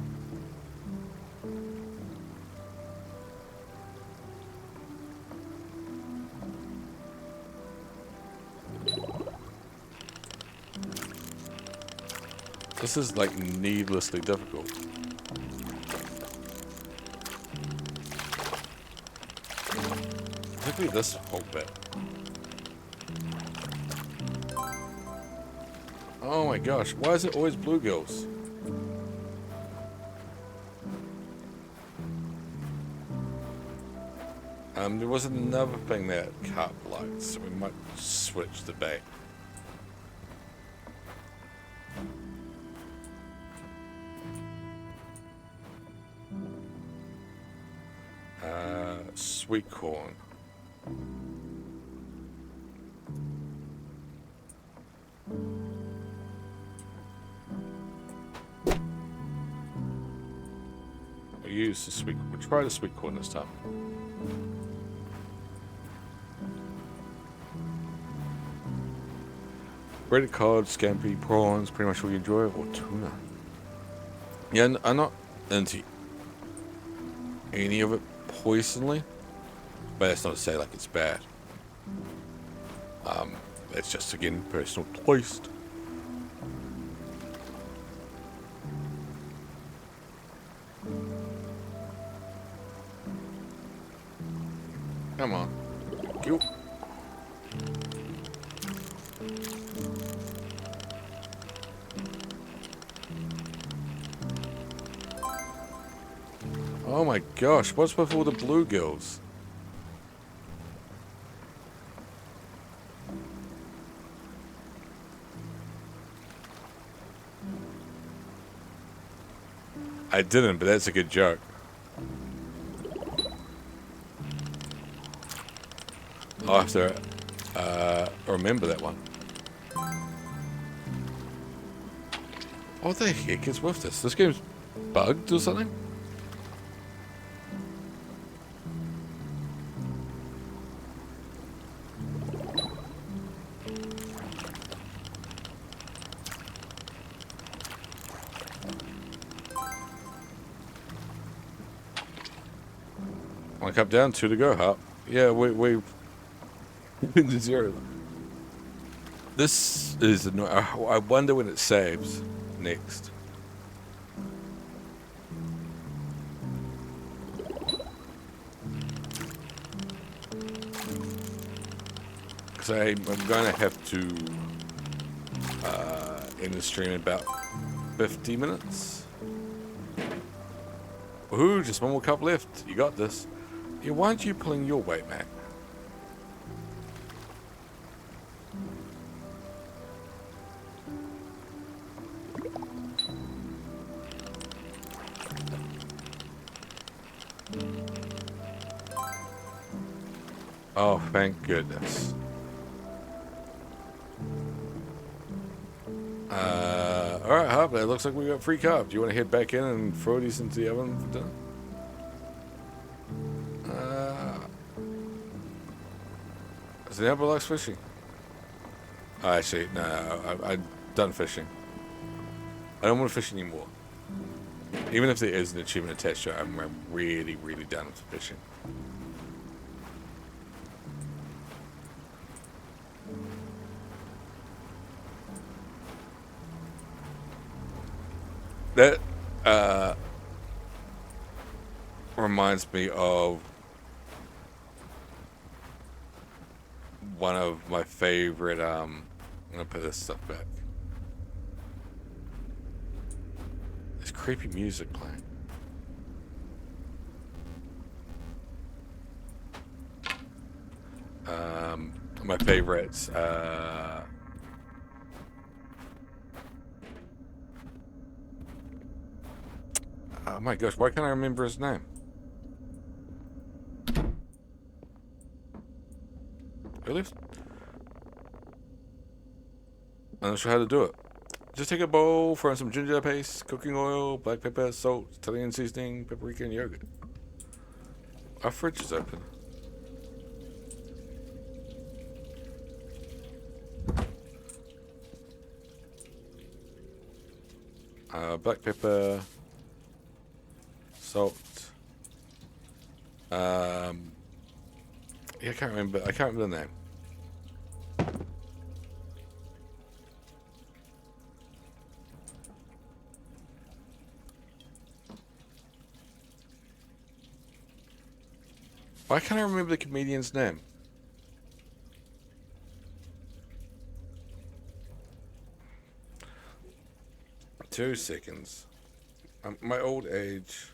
This is like needlessly difficult. Particularly this whole bit. Oh my gosh, why is it always bluegills? There was another thing that Carp liked, so we might switch the bait. Sweet corn. We'll try the sweet corn this time. Breaded cod, scampi, prawns, pretty much what you enjoy, or tuna. Yeah, I'm not into any of it poisonally, but that's not to say like it's bad. It's just again personal taste. Come on. Cute. Oh my gosh, what's with all the bluegills? I didn't, but that's a good joke. I'll have to remember that one. What the heck is with this? This game's bugged or something? One cup down, 2 to go, huh? Yeah, we've been to 0. This is I wonder when it saves next. Because I'm going to have to end the stream in about 50 minutes. Ooh, just one more cup left. You got this. Yeah, why aren't you pulling your weight, Mac? Oh, thank goodness. Alright, Hub, it looks like we got free carb. Do you want to head back in and throw these into the oven for dinner? Is the neighbor likes fishing? Oh, actually, no, I'm done fishing. I don't want to fish anymore. Even if there is an achievement attached to it, I'm really, really done with fishing. That reminds me of one of my favorite, I'm gonna put this stuff back. There's creepy music playing. My favorites, oh my gosh, why can't I remember his name? Really? I'm not sure how to do it. Just take a bowl, throw in some ginger paste, cooking oil, black pepper, salt, Italian seasoning, paprika, and yogurt. Our fridge is open. Black pepper, salt. Yeah, I can't remember the name. Why can't I remember the comedian's name? Two seconds. My old age.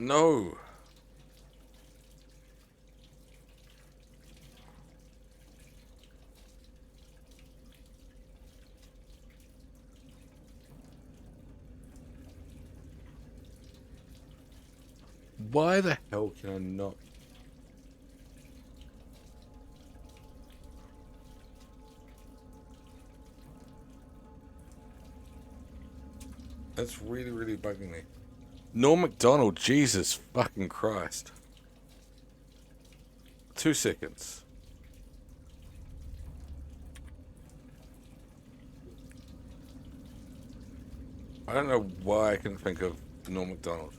No. Why the hell can I not? That's really, really bugging me. Norm Macdonald, Jesus fucking Christ. 2 seconds. I don't know why I couldn't think of Norm Macdonald.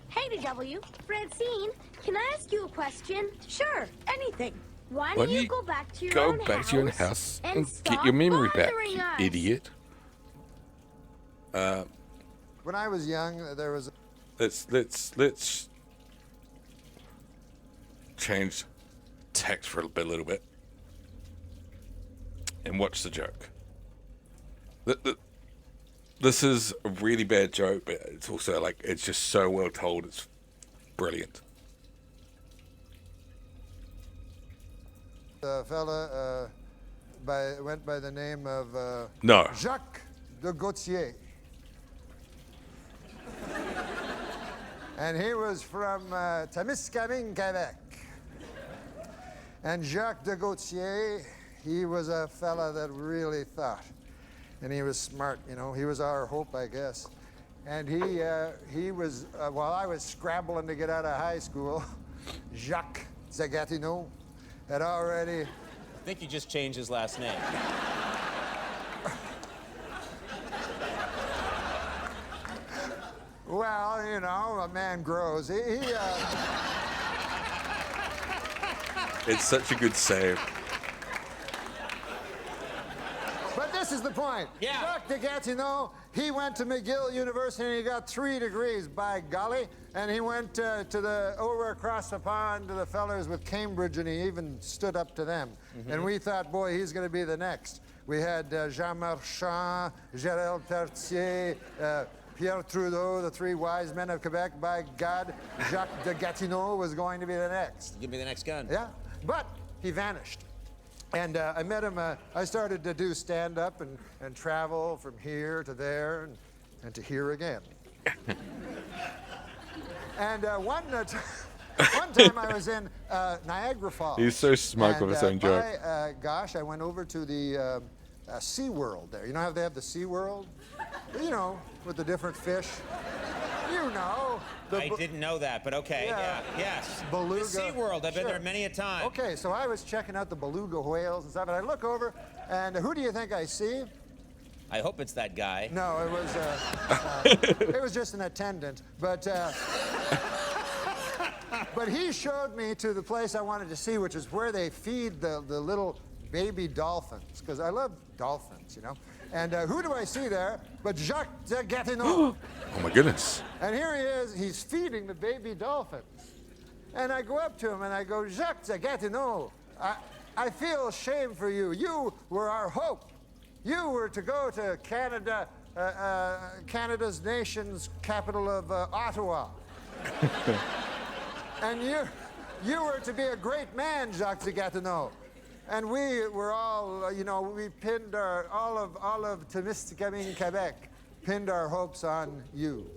Hey, DW. Francine, can I ask you a question? Sure, anything. Why Why don't you go back to your go own back house to your own house and get stop your memory back, bothering you us? idiot? When I was young, there was. Let's change text for a little bit and watch the joke. This is a really bad joke, but it's also like it's just so well told. It's brilliant. A fella went by the name of No. Jacques de Gautier. And he was from Témiscamingue, Quebec. And Jacques de Gautier, he was a fella that really thought. And he was smart, you know. He was our hope, I guess. And he was, while I was scrambling to get out of high school, Jacques Zagatineau had already... I think you just changed his last name. Well, you know, a man grows. It's such a good save. But this is the point. Yeah. Jacques de Gatineau, he went to McGill University and he got 3 degrees, by golly. And he went over across the pond to the fellers with Cambridge and he even stood up to them. Mm-hmm. And we thought, boy, he's going to be the next. We had Jean Marchand, Gérald Tertier, Pierre Trudeau, the 3 wise men of Quebec. By God, Jacques de Gatineau was going to be the next. Give me the next gun. Yeah, but he vanished. And I met him, I started to do stand-up and travel from here to there and to here again. And one time I was in Niagara Falls. He's so smug with his own joke. Gosh, I went over to the Sea World there. You know how they have the Sea World? You know, with the different fish. You know. I didn't know that, but okay, yeah, yes. Beluga. The SeaWorld, I've been Sure. there many a time. Okay, so I was checking out the beluga whales and stuff, and I look over, and who do you think I see? I hope it's that guy. No, it was just an attendant, but he showed me to the place I wanted to see, which is where they feed the little baby dolphins, because I love dolphins, you know. And who do I see there but Jacques de Gatineau? Oh my goodness. And here he is, he's feeding the baby dolphins. And I go up to him and I go, Jacques de Gatineau, I feel shame for you. You were our hope. You were to go to Canada, Canada's nation's capital of Ottawa. And you were to be a great man, Jacques de Gatineau. And we were all, you know, we pinned all of Témiscamingue, Quebec, pinned our hopes on you.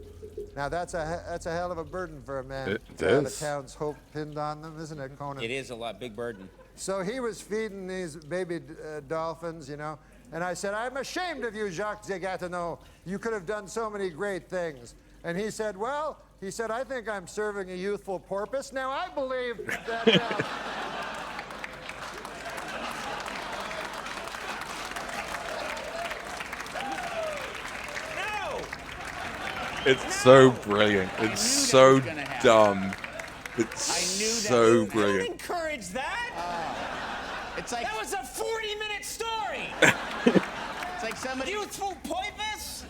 Now that's a hell of a burden for a man to have a town's hope pinned on them, isn't it, Conan? It is a big burden. So he was feeding these baby dolphins, you know, And I said, I'm ashamed of you, Jacques Gatineau. You could have done so many great things. And he said, well, I think I'm serving a youthful porpoise. Now, I believe that... It's so brilliant. It's so dumb. It's so brilliant. Don't encourage that. It's like that was a 40-minute story. It's like somebody. Youthful porpoise.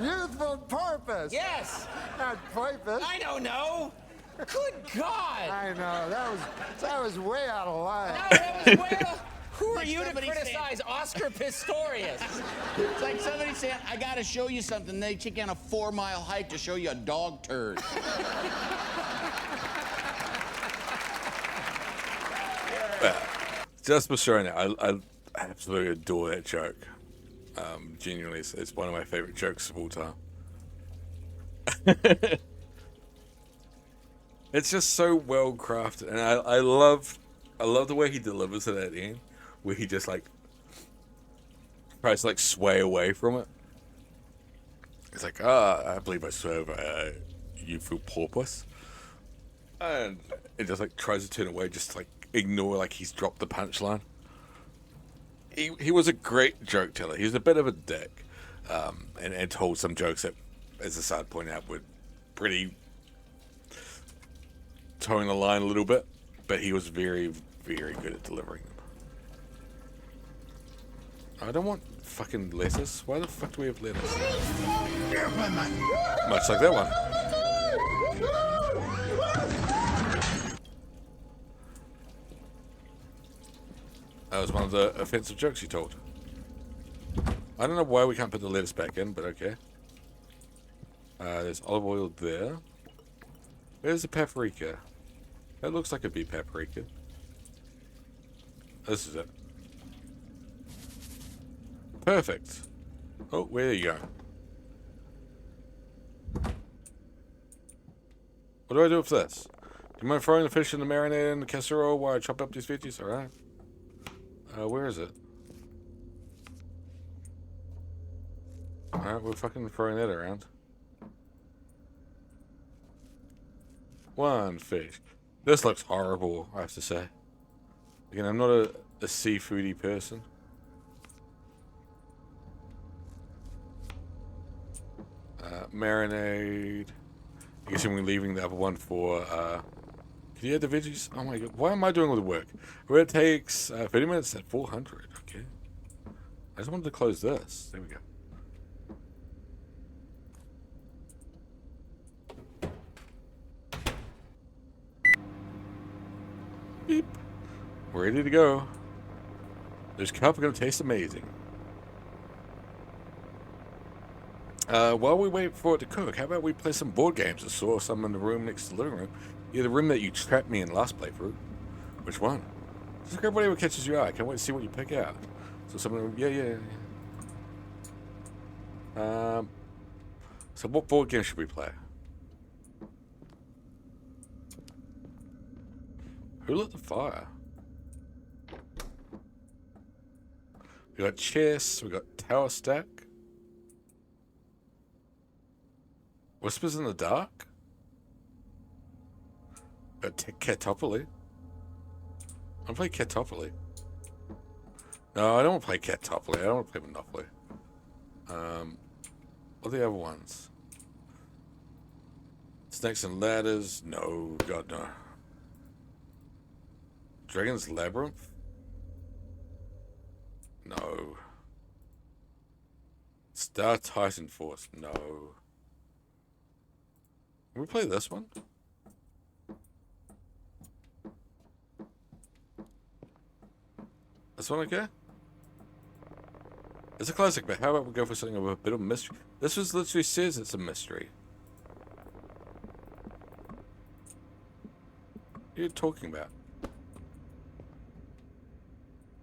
Youthful porpoise. Yes. Not porpoise. I don't know. Good God. I know that was way out of line. No, that was way out. Who are you to criticize Oscar Pistorius? It's like somebody saying, I gotta show you something. They take on a 4-mile hike to show you a dog turd. Just for showing it, I absolutely adore that joke. Genuinely, it's one of my favorite jokes of all time. It's just so well crafted, and I love the way he delivers it at the end, where he just like tries to like sway away from it. It's like, I believe I serve a youthful porpoise, and it just like tries to turn away, just to, like ignore like he's dropped the punchline. He was a great joke teller. He was a bit of a dick, and told some jokes that, as I started pointing out, were pretty towing the line a little bit, but he was very, very good at delivering them. I don't want fucking lettuce. Why the fuck do we have lettuce? Much like that one. That was one of the offensive jokes he told. I don't know why we can't put the lettuce back in, but okay. There's olive oil there. Where's the paprika? That looks like it'd be paprika. This is it. Perfect. Oh, where you go? What do I do with this? Do you mind throwing the fish in the marinade in the casserole while I chop up these veggies? Alright. Where is it? Alright, we're fucking throwing that around. One fish. This looks horrible, I have to say. Again, I'm not a seafoody person. Marinade. I guess we're leaving the other one for, can you add the veggies? Oh my god, why am I doing all the work? Well, it takes 30 minutes at 400, okay. I just wanted to close this. There we go. Beep. We're ready to go. This cup is going to taste amazing. While we wait for it to cook, how about we play some board games? I saw some in the room next to the living room. Yeah, the room that you trapped me in last playthrough. Which one? Just grab whatever catches your eye. Can't wait to see what you pick out. So someone, yeah. So what board game should we play? Who lit the fire? We got chess, we got tower stack. Whispers in the dark? Got Catopoly. I want to play Catopoly. No, I don't want to play Catopoly. I don't want to play Monopoly. What are the other ones? Snakes and Ladders? No, God no. Dragon's Labyrinth? No. Star Titan Force? No. Can we play this one? This one okay? It's a classic, but how about we go for something of a bit of mystery? This was literally says it's a mystery. What are you talking about?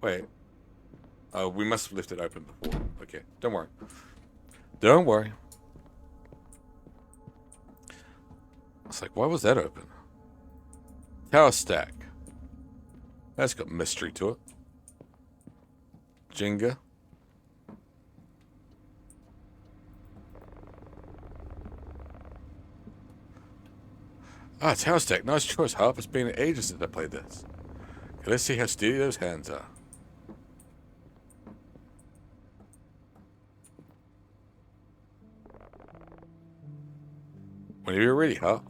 Wait. Oh, we must have left it open before. Okay, don't worry. Don't worry. It's like, why was that open? Tower stack. That's got mystery to it. Jenga. Ah, Tower Stack. Nice choice, Harp. It's been ages since I played this. Okay, let's see how steady those hands are. Whenever you're ready, Harp.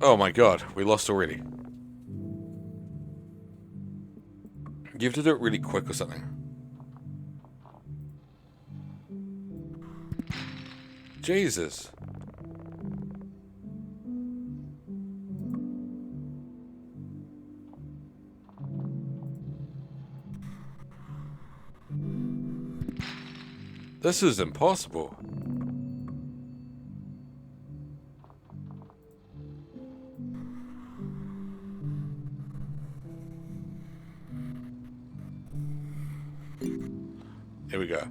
Oh my god, we lost already. You have to do it really quick or something. Jesus. This is impossible. Here we go.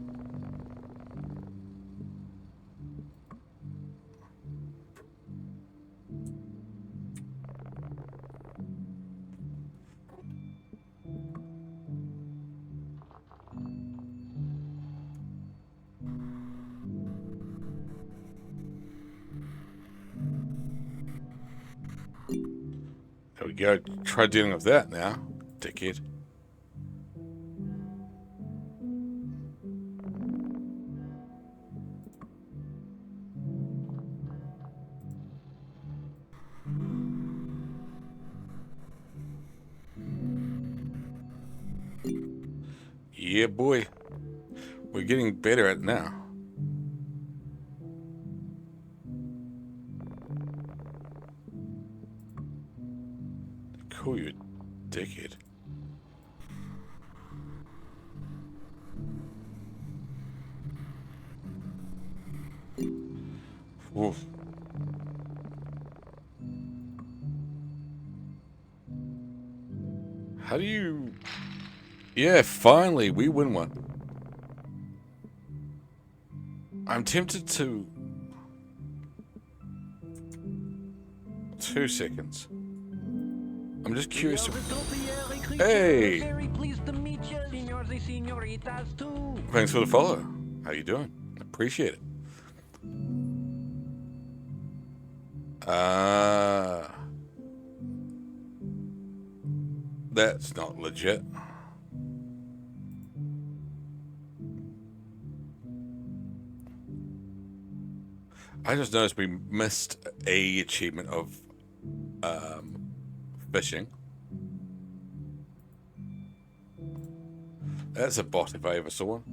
There we go. Try dealing with that now, dickhead. Yeah, boy. We're getting better at it now. Cool, you dickhead. Oof. How do you... Yeah, finally, we win one. I'm tempted to... 2 seconds. I'm just curious. Hey! Thanks for the follow. How you doing? Appreciate it. That's not legit. I just noticed we missed a achievement of fishing. That's a bot if I ever saw one.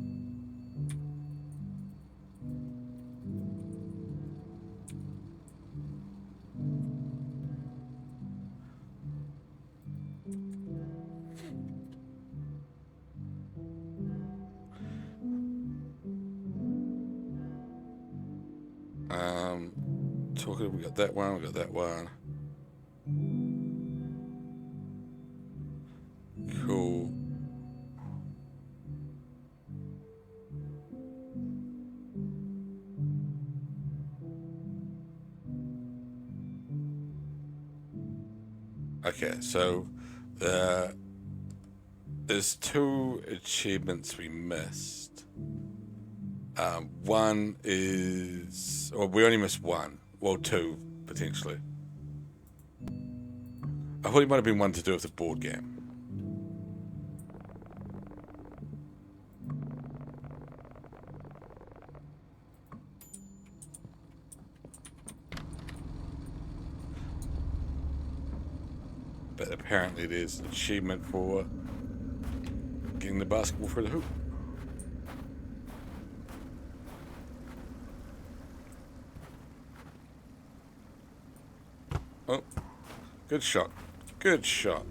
Talking, we got that one, we got that one. Cool. Okay, so there's 2 achievements we missed. One is, or we only missed 1. Well, 2 potentially. I thought it might have been one to do with the board game. But apparently there's an achievement for getting the basketball through the hoop. Oh, good shot. Good shot.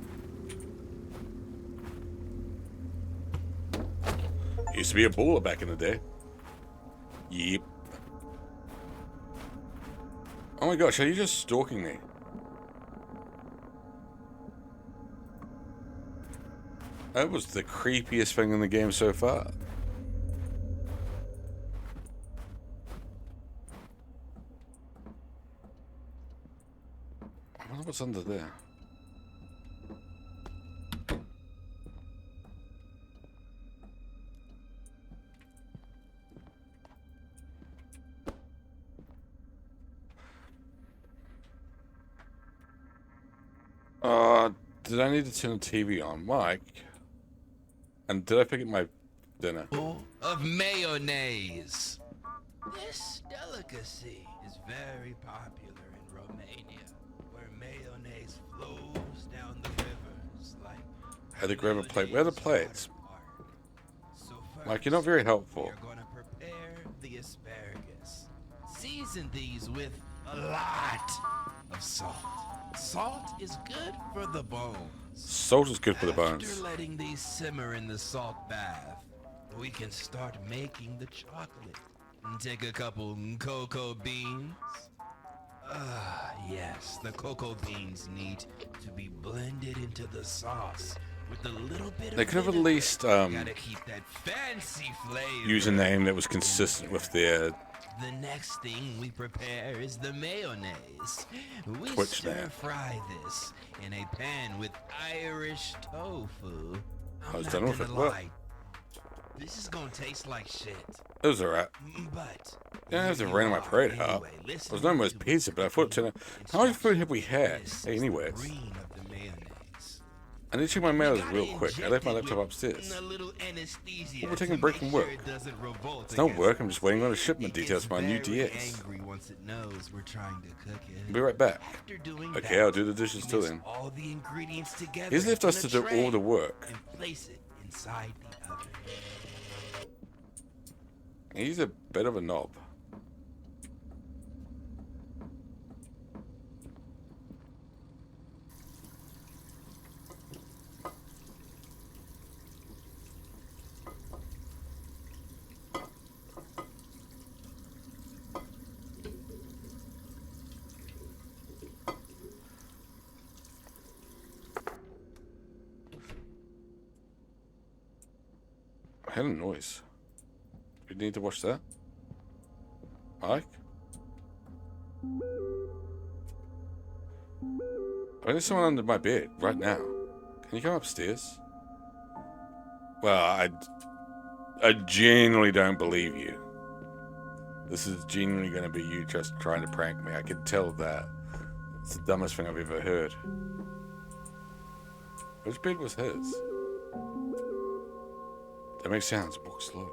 Used to be a baller back in the day. Yep. Oh my gosh, are you just stalking me? That was the creepiest thing in the game so far. What's under there? Did I need to turn the TV on, Mike? And did I forget my dinner? Of mayonnaise. This delicacy is very popular in Romania, where mayonnaise flows down the rivers like. Had to grab a plate. Where are the plates? Mike, you're not very helpful. We're gonna prepare the asparagus. Season these with a lot of salt. Salt is good for the bones. Salt is good for the bones. After letting these simmer in the salt bath, we can start making the chocolate. Take a couple cocoa beans. Yes, the cocoa beans need to be blended into the sauce with a little bit They of could have at vinegar. least Gotta keep that fancy flavor. used a name that was consistent with their The next thing we prepare is the mayonnaise. We Twitch stir name. fry this in a pan with Irish tofu. I was I'm done not with it. gonna What? lie, this is gonna taste like shit. It was alright. But You don't have to rain on my parade hop. It was known as pizza, but I thought to know how much food have we had? Hey, anyways. I need to check my mails real quick. I left my laptop upstairs. We're taking a break from work. It's not work, I'm just waiting on the shipment details for my new DX. Angry once it knows we're trying to cook it. I'll be right back. After doing Okay, that, I'll do the dishes till then. all the ingredients together. He's left us to in a do tray all the work. And place it inside the oven. He's a bit of a knob. I had a noise. You need to watch that? Mike? I think there's someone under my bed right now. Can you come upstairs? Well, I genuinely don't believe you. This is genuinely going to be you just trying to prank me. I can tell that. It's the dumbest thing I've ever heard. Which bed was his? That makes sounds. Walk slow.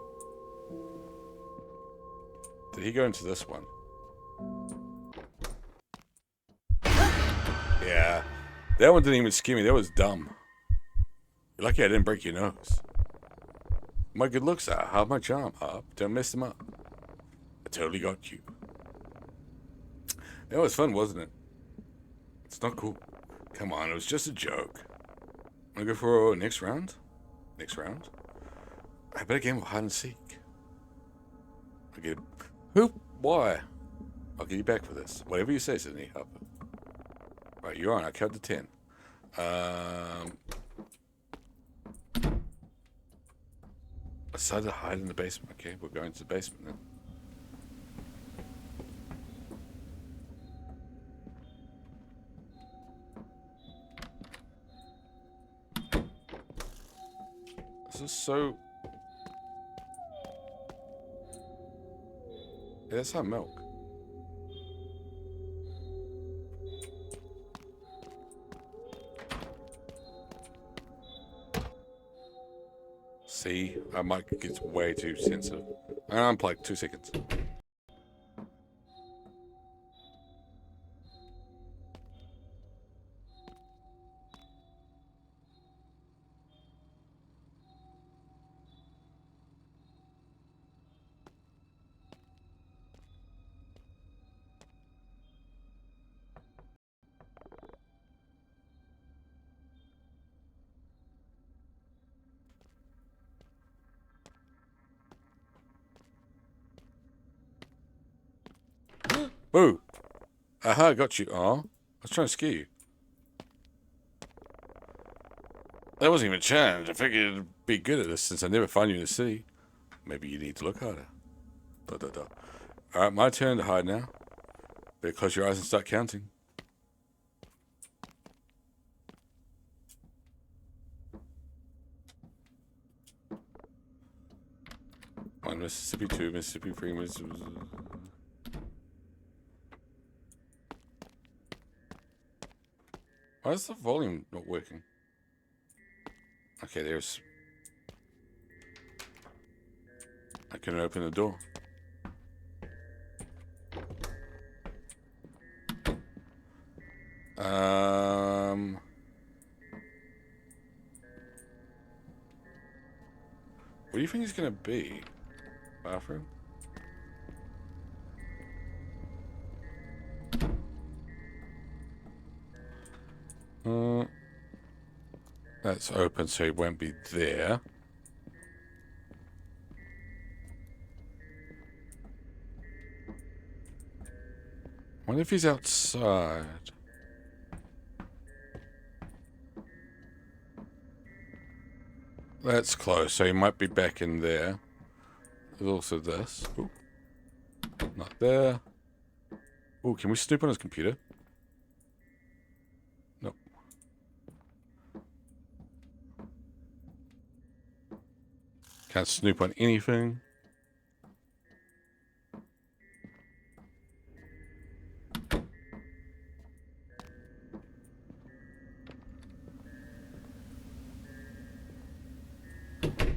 Did he go into this one? Yeah. That one didn't even scare me. That was dumb. You're lucky I didn't break your nose. My good looks are. Have my charm up. Don't mess them up. I totally got you. That was fun, wasn't it? It's not cool. Come on, it was just a joke. Wanna go for next round? Next round? I bet a game of hide and seek. Okay. Who? Why? I'll get you back for this. Whatever you say, Sydney. Up. Right, you're on. I count to 10. I decided to hide in the basement. Okay, we're going to the basement then. This is so... Yeah, that's not milk. See, our mic gets way too sensitive. I'm gonna unplug 2 seconds. Boo! Aha, got you. Aw. I was trying to scare you. That wasn't even a challenge. I figured you'd be good at this since I never find you in the city. Maybe you need to look harder. Alright, my turn to hide now. Better close your eyes and start counting. Mississippi 2, Mississippi 3, Mississippi... Why is the volume not working? Okay, there's... I can open the door. What do you think it's gonna be? Bathroom? That's open, so he won't be there. Wonder if he's outside. That's close, so he might be back in there. There's also this. Ooh. Not there. Ooh, can we snoop on his computer? Nope. Can't snoop on anything.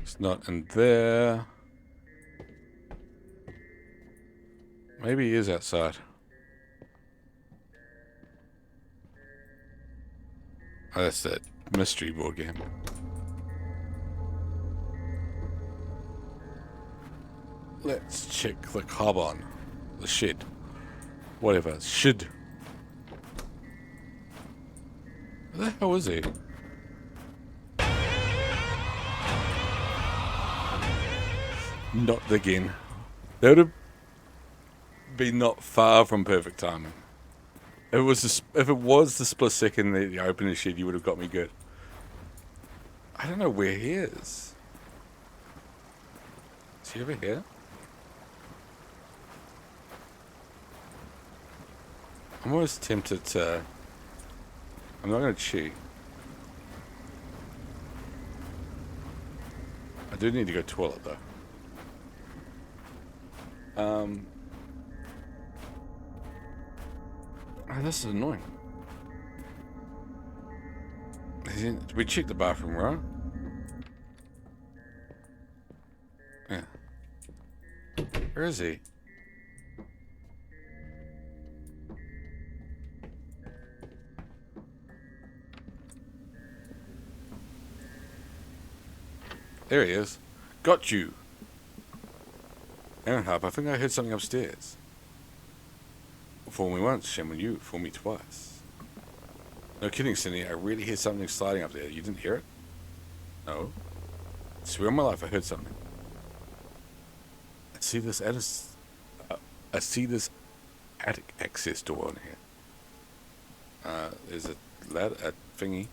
It's not in there. Maybe he is outside. Oh, that's that mystery board game. Let's check the carbon. The shed. Whatever. Shed. Where the hell is he? Not again. That would have been not far from perfect timing. If it was the split second that you opened the shed, you would have got me good. I don't know where he is. Is he over here? I'm almost tempted to... I'm not going to cheat. I do need to go to the toilet though. Oh, this is annoying. We checked the bathroom, right? Yeah. Where is he? There he is. Got you. Aaron Harp, I think I heard something upstairs. Fool me once, shame on you. Fool me twice. No kidding, Cindy. I really hear something sliding up there. You didn't hear it? No. I swear on my life I heard something. I see this attic access door on here. There's a ladder, a thingy.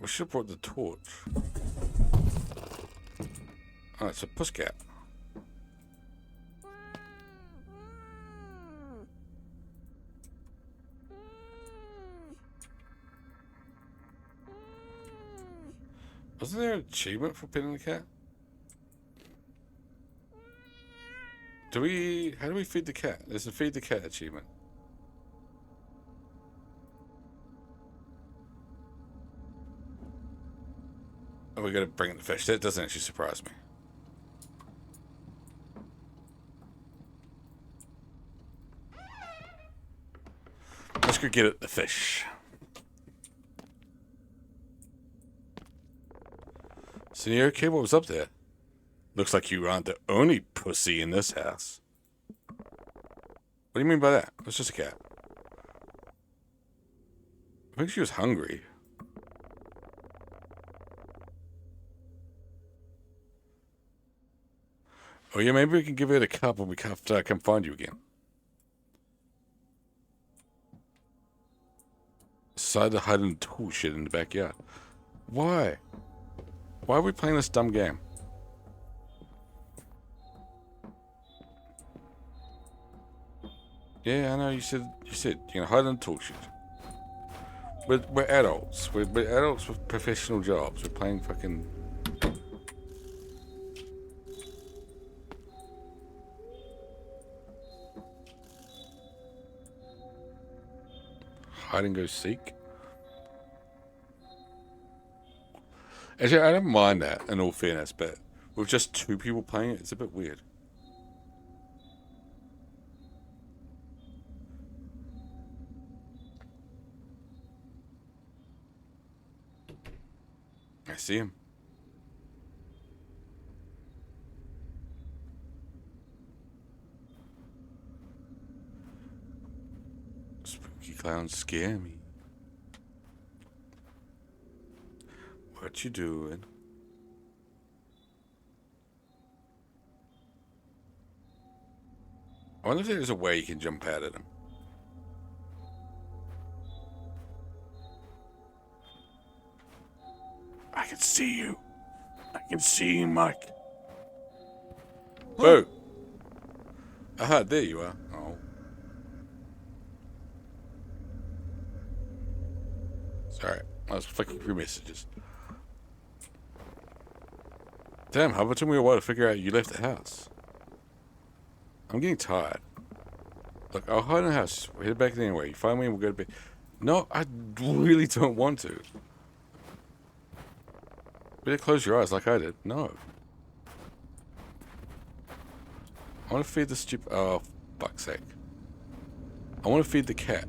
We should have brought the torch. Oh, it's a pussycat. Wasn't there an achievement for petting the cat? How do we feed the cat? There's a feed the cat achievement. Oh, we gotta bring in the fish. That doesn't actually surprise me. Let's go get it, the fish. So you okay? What was up there? Looks like you aren't the only pussy in this house. What do you mean by that? It's just a cat. I think she was hungry. Oh yeah, maybe we can give her the cup when we come find you again. Decided to hide in tool shit in the backyard. Why? Why are we playing this dumb game? Yeah, I know. You said you're gonna hide on the tool shed. We're adults. We're adults with professional jobs. We're playing fucking. Hide and go seek. Actually, I don't mind that, in all fairness, but with just two people playing it, it's a bit weird. I see him. Spooky clowns scare me. What you doing? I wonder if there's a way you can jump out at him. I can see you. I can see you, Mike. Boo! Aha, there you are. Oh. Sorry, I was flicking through messages. Damn, how about it took me a while to figure out you left the house? I'm getting tired. Look, I'll hide in the house. We'll head back anyway. You find me and we'll go to bed. No, I really don't want to. Better close your eyes like I did. No. I want to feed the stupid... Oh, fuck's sake. I want to feed the cat.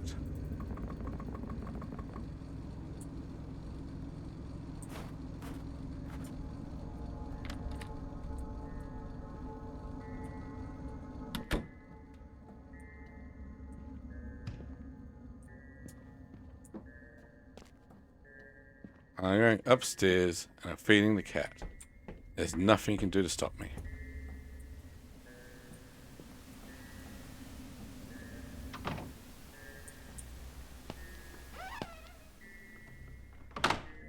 I'm going upstairs and I'm feeding the cat. There's nothing you can do to stop me.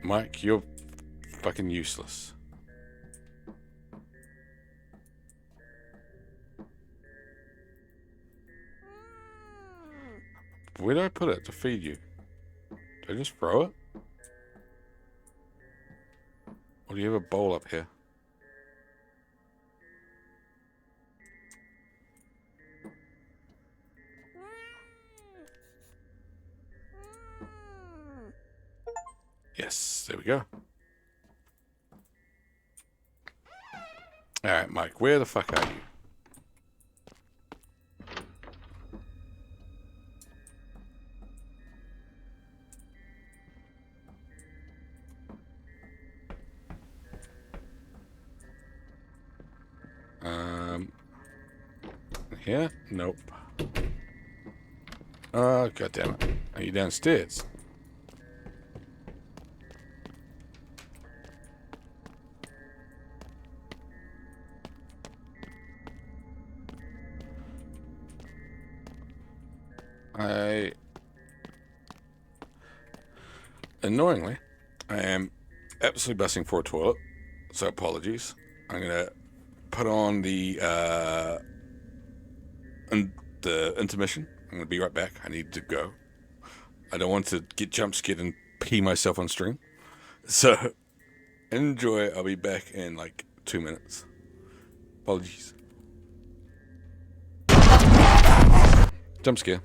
Mike, you're fucking useless. Where do I put it to feed you? Do I just throw it? Or do you have a bowl up here? Yes, there we go. Alright, Mike, where the fuck are you? Here? Nope. Oh, god damn it. Are you downstairs? Annoyingly, I am absolutely busting for a toilet, so apologies. I'm gonna put on the intermission. I'm gonna be right back. I need to go. I don't want to get jump scared and pee myself on stream. So, enjoy. I'll be back in like 2 minutes. Apologies. Jump scare.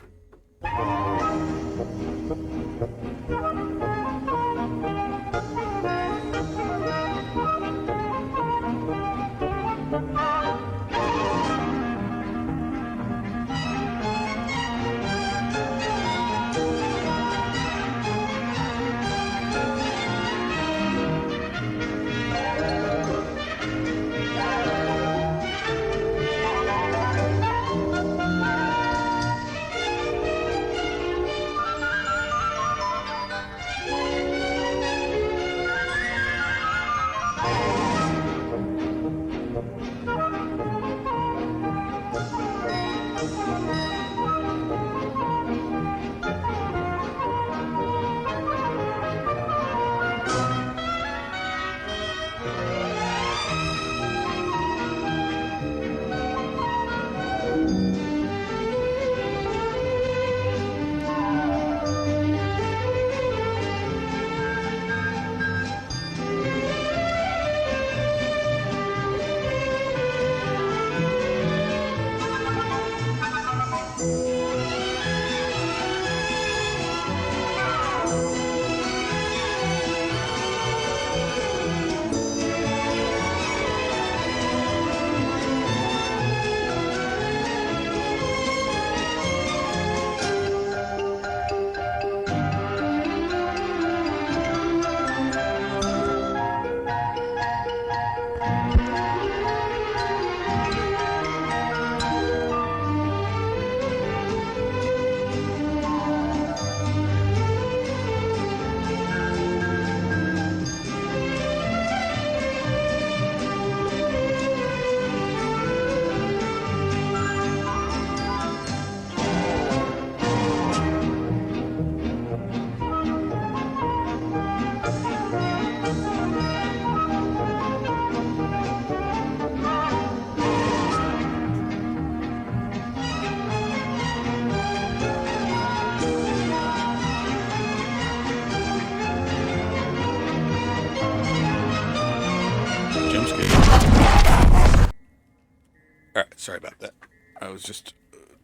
Sorry about that. I was just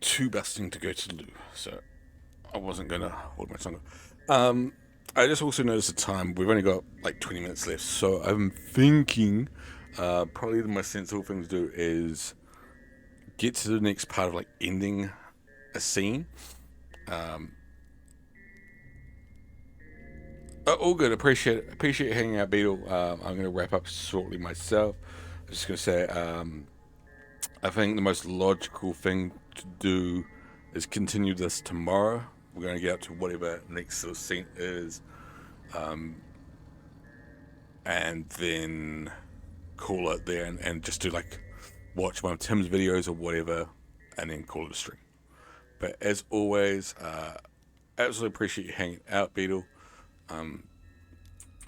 too busting to go to the loo, so I wasn't going to hold my tongue. I just also noticed the time. We've only got like 20 minutes left, so I'm thinking probably the most sensible thing to do is get to the next part of like ending a scene. All good. Appreciate hanging out, Beetle. I'm going to wrap up shortly myself. I'm just going to say, I think the most logical thing to do is continue this tomorrow. We're going to get up to whatever next sort of scene is, and then call it there, and just do like watch one of Tim's videos or whatever, and then call it a stream. But as always, absolutely appreciate you hanging out, Beetle.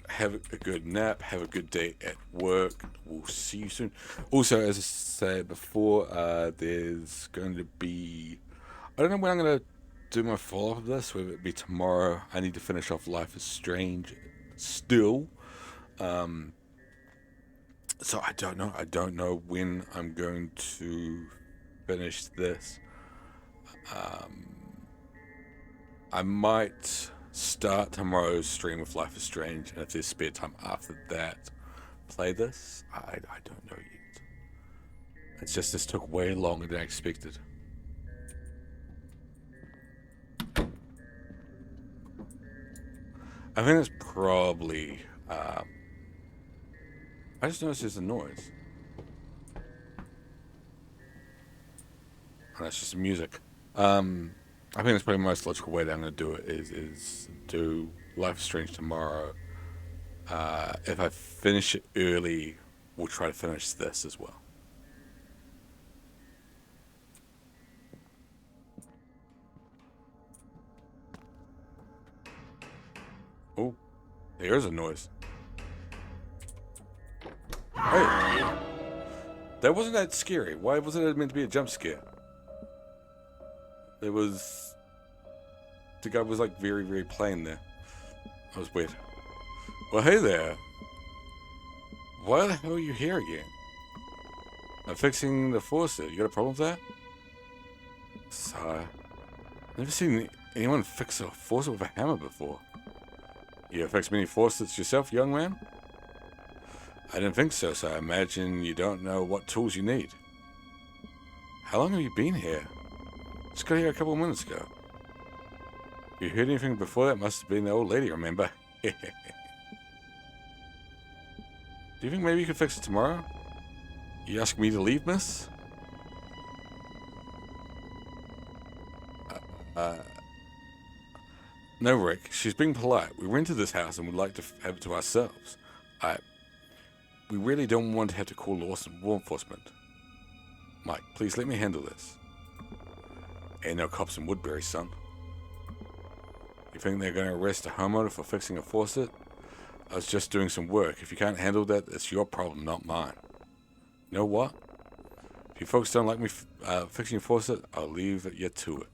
Have a good nap. Have a good day at work. We'll see you soon. Also, as I said before, there's going to be... I don't know when I'm going to do my follow-up of this, whether it be tomorrow. I need to finish off Life is Strange still. So I don't know. I don't know when I'm going to finish this. I might start tomorrow's stream with Life is Strange, and if there's spare time after that, play this. I don't know yet. It's just this took way longer than I expected. I think it's probably I just noticed there's a noise. And that's just music. I think that's probably the most logical way that I'm going to do it is do Life is Strange tomorrow. If I finish it early, we'll try to finish this as well. Oh, there's a noise. Hey, that wasn't that scary. Why wasn't it meant to be a jump scare? It was... The guy was like very, very plain there. That was weird. Well, hey there. Why the hell are you here again? I'm fixing the faucet. You got a problem with that? Sigh. Never seen anyone fix a faucet with a hammer before. You ever fix many faucets yourself, young man? I didn't think so, so I imagine you don't know what tools you need. How long have you been here? Just got here a couple of minutes ago. You heard anything before that? Must have been the old lady, remember? Do you think maybe you could fix it tomorrow? You ask me to leave, miss? No, Rick. She's being polite. We rented this house and would like to have it to ourselves. We really don't want to have to call law enforcement. Mike, please let me handle this. Ain't no cops in Woodbury, son. You think they're going to arrest a homeowner for fixing a faucet? I was just doing some work. If you can't handle that, it's your problem, not mine. You know what? If you folks don't like me fixing your faucet, I'll leave you to it.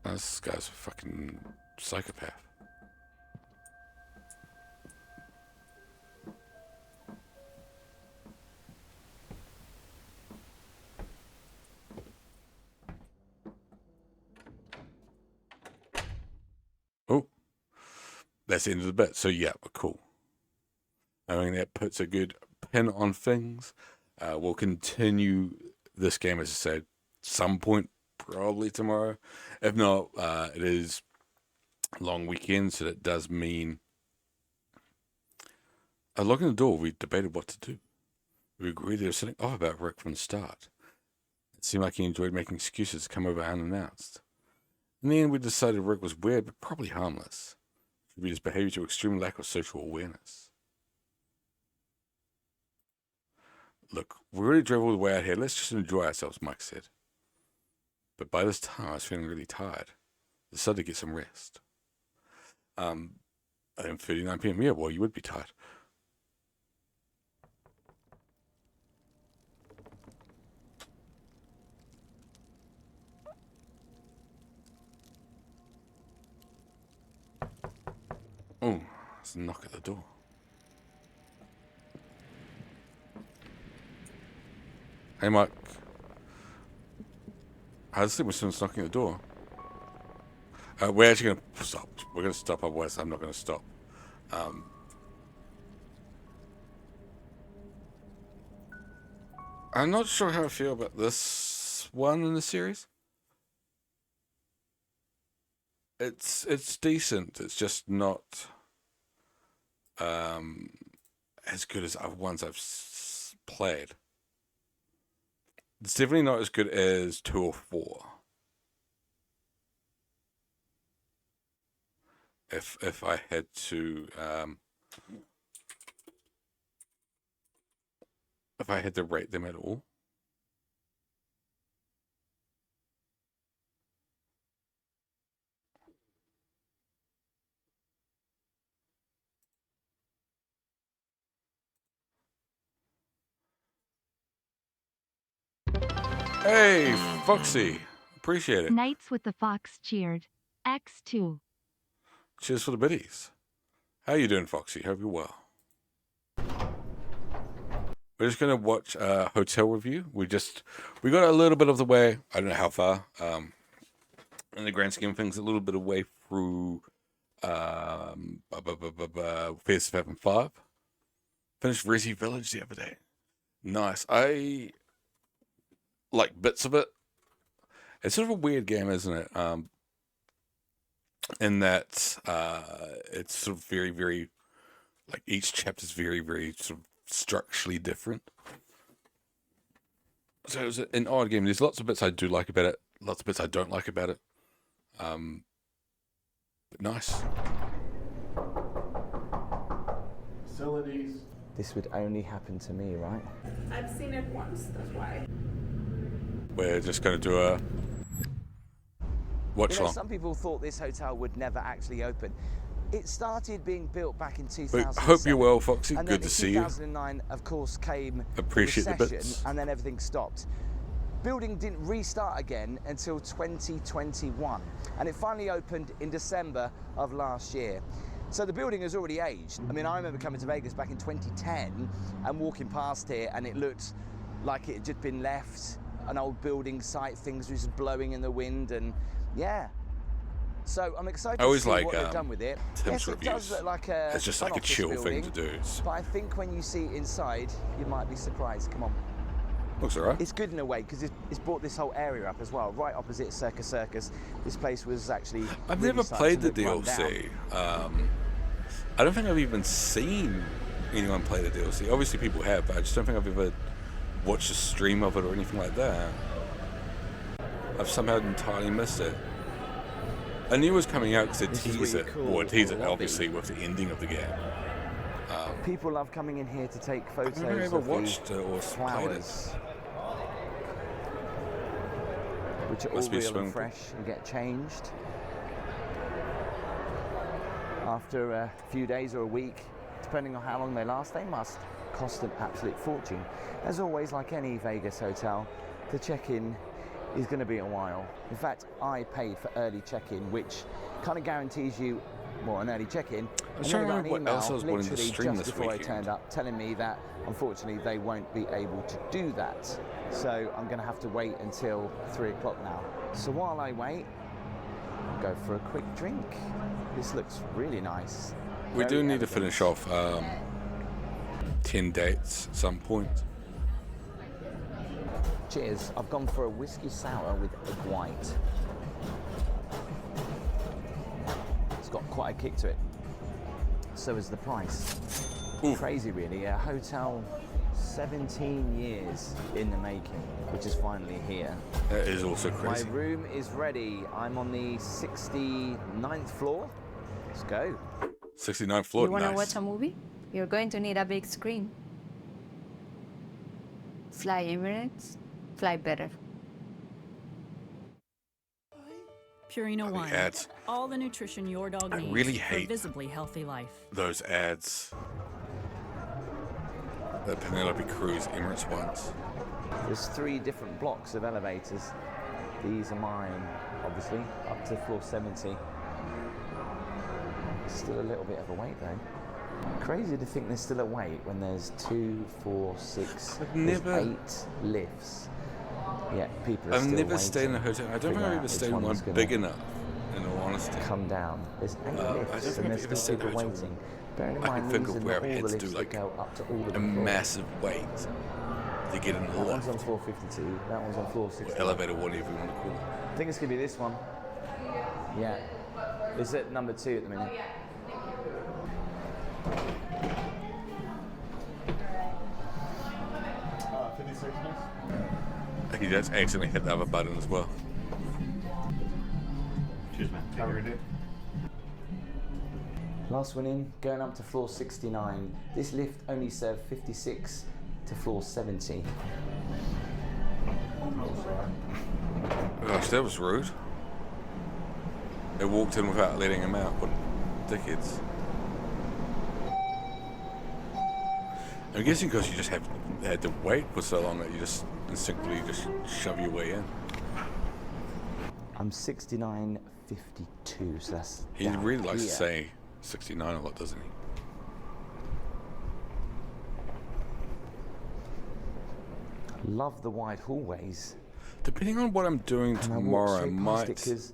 This guy's a fucking psychopath. Oh, that's the end of the bit. So yeah, cool. I mean, that puts a good pin on things. We'll continue this game, as I said, some point probably tomorrow. If not, it is a long weekend, so that does mean locking the door. We debated what to do. We agreed there was something off about Rick from the start. It seemed like he enjoyed making excuses to come over unannounced. In the end, we decided Rick was weird, but probably harmless. It could be his behavior to extreme lack of social awareness. Look, we already drove all the way out here. Let's just enjoy ourselves, Mike said. But by this time, I was feeling really tired. I decided to get some rest. 39 p.m. Yeah, well, you would be tired. Oh, there's a knock at the door. Hey, Mike. I just think we're someone's knocking at the door. We're actually going to stop. We're going to stop, otherwise I'm not going to stop. I'm not sure how I feel about this one in the series. It's decent. It's just not as good as other ones I've played. It's definitely not as good as 2 or 4. If I had to rate them at all. Hey, Foxy. Appreciate it. Knights with the Fox cheered. X2. Cheers for the biddies. How you doing, Foxy? Hope you're well. We're just going to watch a hotel review. We got a little bit of the way. I don't know how far. In the grand scheme of things, a little bit of way through Fathom Fridays 5. Finished Resi Village the other day. Nice. I like bits of it. It's sort of a weird game, isn't it? In that it's sort of very, very, like each chapter is very, very sort of structurally different. So it's an odd game. There's lots of bits I do like about it, lots of bits I don't like about it. But nice. Facilities. This would only happen to me, right? I've seen it once, that's why. We're just going to do a watch long. Some people thought this hotel would never actually open. It started being built back in 2007. Hope you're well, Foxy. And good then to see in you. 2009, of course, came Appreciate the the recession, bits. and then everything stopped. Building didn't restart again until 2021, and it finally opened in December of last year. So the building has already aged. I mean, I remember coming to Vegas back in 2010 and walking past here, and it looked like it had just been left, an old building site, things were just blowing in the wind, and yeah. So I'm excited to see what they've done with it. Tim's Yes, it does look like a it's just like a chill thing to do. But I think when you see inside, you might be surprised. Come on. Looks alright. It's good in a way because it's brought this whole area up as well, right opposite Circus Circus. This place was actually. I've really never played the starting to look run DLC. down. I don't think I've even seen anyone play the DLC. Obviously, people have, but I just don't think I've ever watched a stream of it or anything like that. I've somehow entirely missed it. I knew it was coming out because they teased it, or teased it obviously with the ending of the game. People love coming in here to take photos I've never ever of watched the it or played it. flowers, which are all Must be a real swimming and pool. fresh and get changed after a few days or a week, depending on how long they last. They must cost an absolute fortune. As always, like any Vegas hotel, the check-in is going to be a while. In fact, I paid for early check-in, which kind of guarantees you, well, an early check-in. was And trying then to I got an remember what else I was email wanting to literally stream just this before I weekend. turned up, telling me that unfortunately they won't be able to do that. So I'm going to have to wait until 3 o'clock now. So while I wait, I'll go for a quick drink. This looks really nice. We Very do need to elegant. finish off 10 dates at some point. Cheers. I've gone for a whiskey sour with egg white. It's got quite a kick to it. So is the price. Crazy, really. A hotel 17 years in the making, which is finally here. That is also crazy. My room is ready. I'm on the 69th floor. Let's go. 69th floor, You want to nice. watch a movie? You're going to need a big screen. Fly Emirates, fly better. Purina Wine. ads. All the nutrition your dog I needs really for a hate visibly healthy life. Those ads. The Penelope Cruz Emirates ones. There's 3 different blocks of elevators. These are mine, obviously, up to floor 70. Still a little bit of a wait though. Crazy to think they're still at weight when there's 2, 4, 6, I've there's never- 8 lifts. Yeah, people are I've still never stayed in a waiting hotel. I to don't think figure I've out ever which stayed in one one's gonna big enough, in all honesty. come down. There's 8 I don't lifts think and I've there's ever still stayed in a people hotel waiting. Bearing in I can mind, think these of are where not I've all had the to do lifts like that go up to all of a the floors. massive weight to get in the That one's lift. on floor 52, that one's on floor 60. Elevator, whatever you want to call it. I think it's going to be this one. Yeah. It's at number 2 at the minute. He just accidentally hit the other button as well. Cheers, man. Have a good day. Last one in, going up to floor 69. This lift only served 56 to floor 70. Gosh, that was rude. They walked in without letting him out. What dickheads. I'm guessing because you just had to wait for so long that you just instinctively just shove your way in. I'm 69.52, so that's He down really likes to here. say 69 a lot, doesn't he? Love the wide hallways. Depending on what I'm doing And I walk tomorrow, I straight past might. it 'cause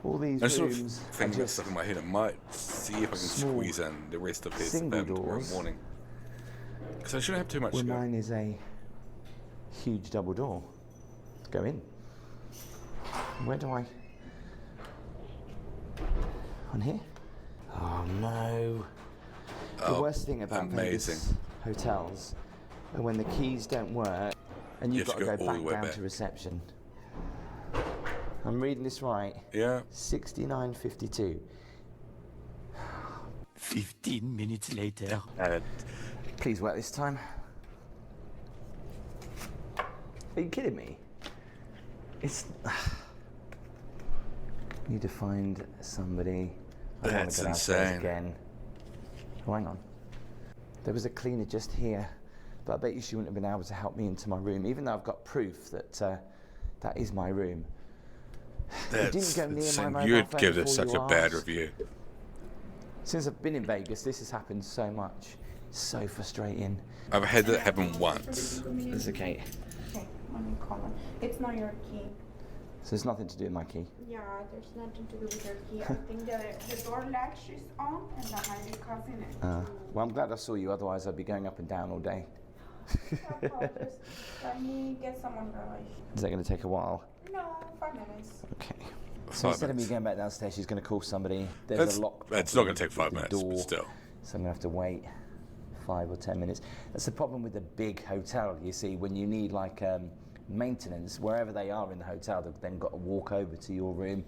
all these I'm sort of rooms are thinking that just stuff in my head. I might see if I can small squeeze in the rest of his single tomorrow doors. morning. Because I shouldn't have too much Well, to go. mine is a huge double door. Go in. Where do I? On here? Oh no. The Oh, worst thing about amazing. Vegas hotels are when the keys don't work and you've You got have to to go go all the back way down back. to reception. I'm reading this right. Yeah. 69.52. 15 minutes later. Please work this time. Are you kidding me? It's. Need to find somebody. I don't want That's to go downstairs insane. again. Oh, hang on. There was a cleaner just here, but I bet you she wouldn't have been able to help me into my room, even though I've got proof that that is my room. It That's didn't go near my insane. mobile You'd phone give it before such you a bad asked. review. Since I've been in Vegas, this has happened so much. It's so frustrating. I've had that happen once. It's okay. Okay, let me call him. It's not your key. So there's nothing to do with my key. Yeah, there's nothing to do with your key. I think the door latch is on, and that might be causing it. Well, I'm glad I saw you. Otherwise, I'd be going up and down all day. No problem. Just let me get someone garage. Is that going to take a while? No, 5 minutes. Okay. So 5 instead of me minutes. going back downstairs, she's going to call somebody. There's That's- a lock. that's not problem gonna take 5 with the minutes, but door, still. So I'm going to have to wait 5 or 10 minutes. That's the problem with a big hotel, you see, when you need like maintenance, wherever they are in the hotel, they've then got to walk over to your room,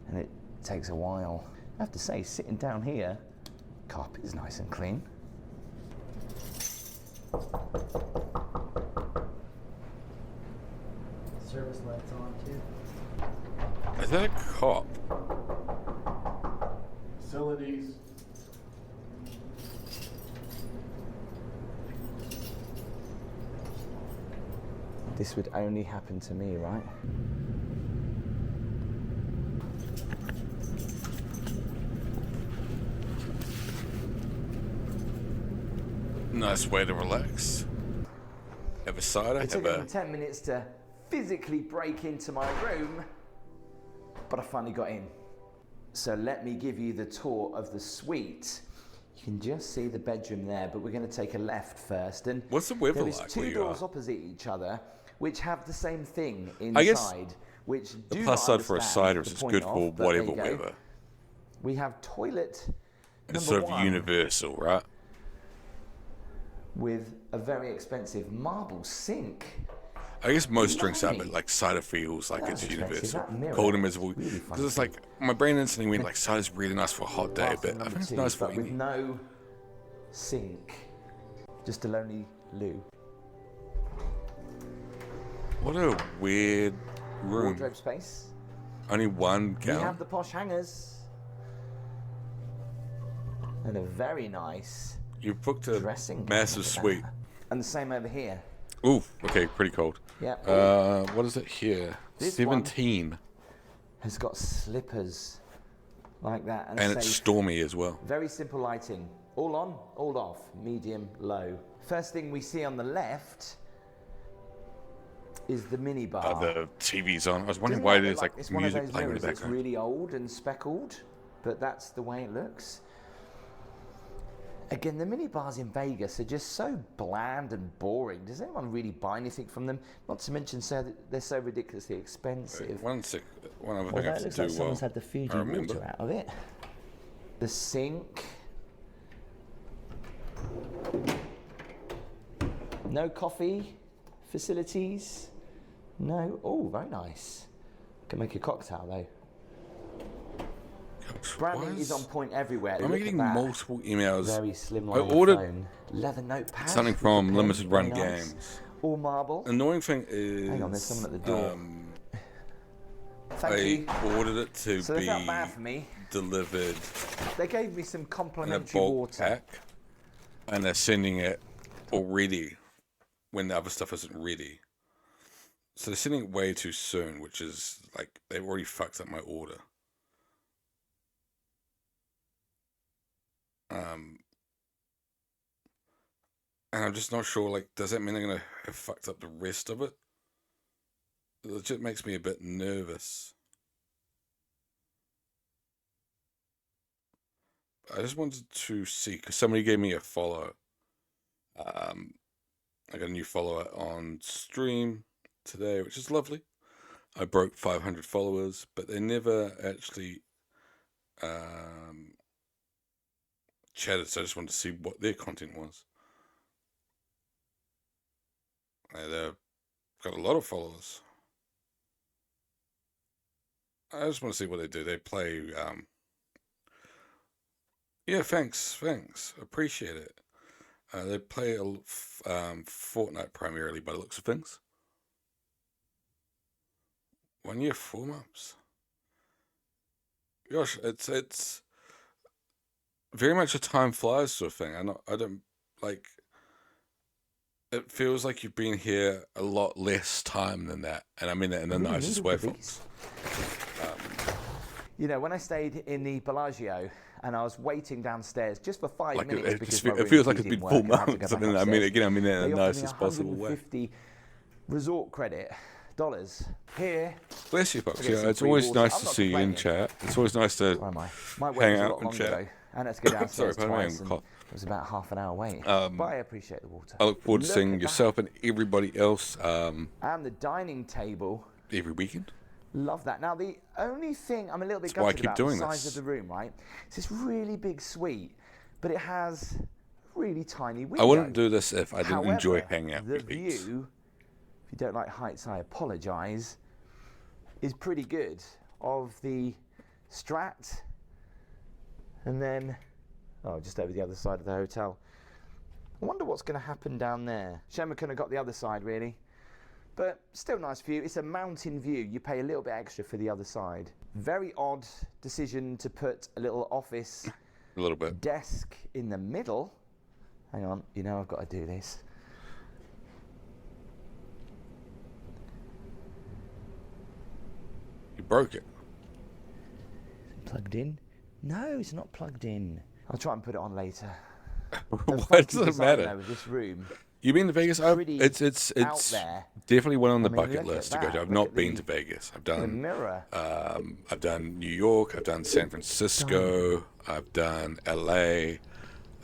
and it takes a while. I have to say, sitting down here, carpet is nice and clean. Service lights on too. Is that a cop? Facilities. This would only happen to me, right? Nice way to relax. Have a cider, It have took me a... 10 minutes to physically break into my room, but I finally got in. So let me give you the tour of the suite. You can just see the bedroom there, but we're going to take a left first. And What's the weather there is like two where you doors are? opposite each other, which have the same thing inside. I guess which the do plus not side for a understand cider is the it's point good of, for but there whatever you go. weather. We have toilet It's number sort of one universal, right? with a very expensive marble sink. I guess most drinks are, Blimey. but like cider feels like That's it's expensive. universal. That mirror Cold and miserable. is really Because it's funky. like, my brain instantly went like, cider's really nice for a hot day, Bathroom but I number think it's two, nice for but with eating. no sink, just a lonely loo. What a weird room. Wardrobe space. Only one We gown. have the posh hangers and a very nice You booked a dressing massive cabinet. suite. And the same over here. Ooh, okay, pretty cold. Yeah. What is it here? This 17. Has got slippers like that, And it's safe. stormy as well. Very simple lighting. All on, all off, medium, low. First thing we see on the left is the mini bar. The TV's on. I was wondering Doesn't why that there's look like it's one of music those playing in the mirrors that's background. really old and speckled, but that's the way it looks. Again, the mini bars in Vegas are just so bland and boring. Does anyone really buy anything from them? Not to mention they're so ridiculously expensive. One other thing Although I it have to looks do like someone's well. had the Fiji I remember. water out of it. The sink. No coffee facilities. No. Oh, very nice. Can make a cocktail though. Branding is on point everywhere. I'm Look getting at that. multiple emails. Very slim I line ordered phone. Leather notepad. something with from the pen. Limited Run Very nice. Games. All marble. Annoying thing is, Hang on, there's someone at the door. Thank I you. ordered it to So they be felt bad for me. delivered They gave me some in a complimentary bulk water. pack, and they're sending it already when the other stuff isn't ready. So they're sending it way too soon, which is like they've already fucked up my order. And I'm just not sure, like, does that mean they're gonna have fucked up the rest of it? It legit makes me a bit nervous. I just wanted to see, because somebody gave me a follow. I got a new follower on stream today, which is lovely. I broke 500 followers, but they never actually chatted, so I just wanted to see what their content was. They've got a lot of followers. I just want to see what they do. They play, yeah, thanks, appreciate it. They play Fortnite primarily by the looks of things. 1 year, 4 months. Gosh, it's very much a time flies sort of thing. I don't like. It feels like you've been here a lot less time than that, and I mean that in the nicest way, folks. You know, when I stayed in the Bellagio and I was waiting downstairs just for 5 Like minutes because my it room feels like it's didn't been work 4 and I had to go months. back I mean upstairs, again, I mean that in they the offered me nicest possible way. $150 resort credit dollars here. Bless you, folks. I get Yeah, some it's free always water. nice I'm to not see you in complaining. chat. It's always nice to My wait hang was a out lot and longer chat. though. And I had to go downstairs Sorry, pardon me, twice, and cough. it was about half an hour wait. But I appreciate the water. I look forward to Look seeing at yourself and everybody else and the dining table. every weekend. Love that. Now, the only thing I'm a little bit That's why I gutted keep about doing the size this. of the room, right? It's this really big suite, but it has a really tiny window. I wouldn't do this if I didn't enjoy However, hanging out the with peeps. view, if you don't like heights, I apologise, is pretty good of the Strat, and then, just over the other side of the hotel. I wonder what's going to happen down there. Shame I couldn't have got the other side, really. But still nice view. It's a mountain view. You pay a little bit extra for the other side. Very odd decision to put a little office A little bit. desk in the middle. Hang on, you know I've got to do this. You broke it. Plugged in? No, it's not plugged in. I'll try and put it on later. Why does it matter? With this room. You been to Vegas? It's out there. definitely one on the I mean, bucket look at list to go that. to. I've Look not at been the- to Vegas. I've The done mirror. I've done New York. I've done San Francisco. I've done LA.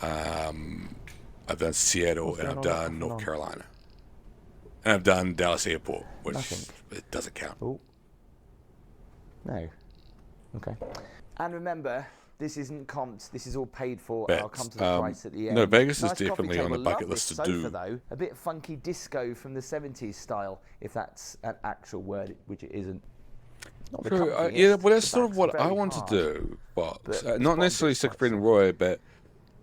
I've done Seattle, What's and going I've on? done North Hold on. Carolina. And I've done Dallas Airport, which Nothing. it doesn't count. Oh. No. Okay. And remember, this isn't comped. This is all paid for. And I'll come to the price at the end. No, Vegas is Nice coffee definitely on the table. bucket Love list this to sofa, do. Though. A bit funky disco from the 70s style, if that's an actual word, which it isn't. Not very True, comfy, yeah, it's- well, that's the sort of back's what I very want hard. to do, Box. But Not it's necessarily bonded Siegfried and Roy, but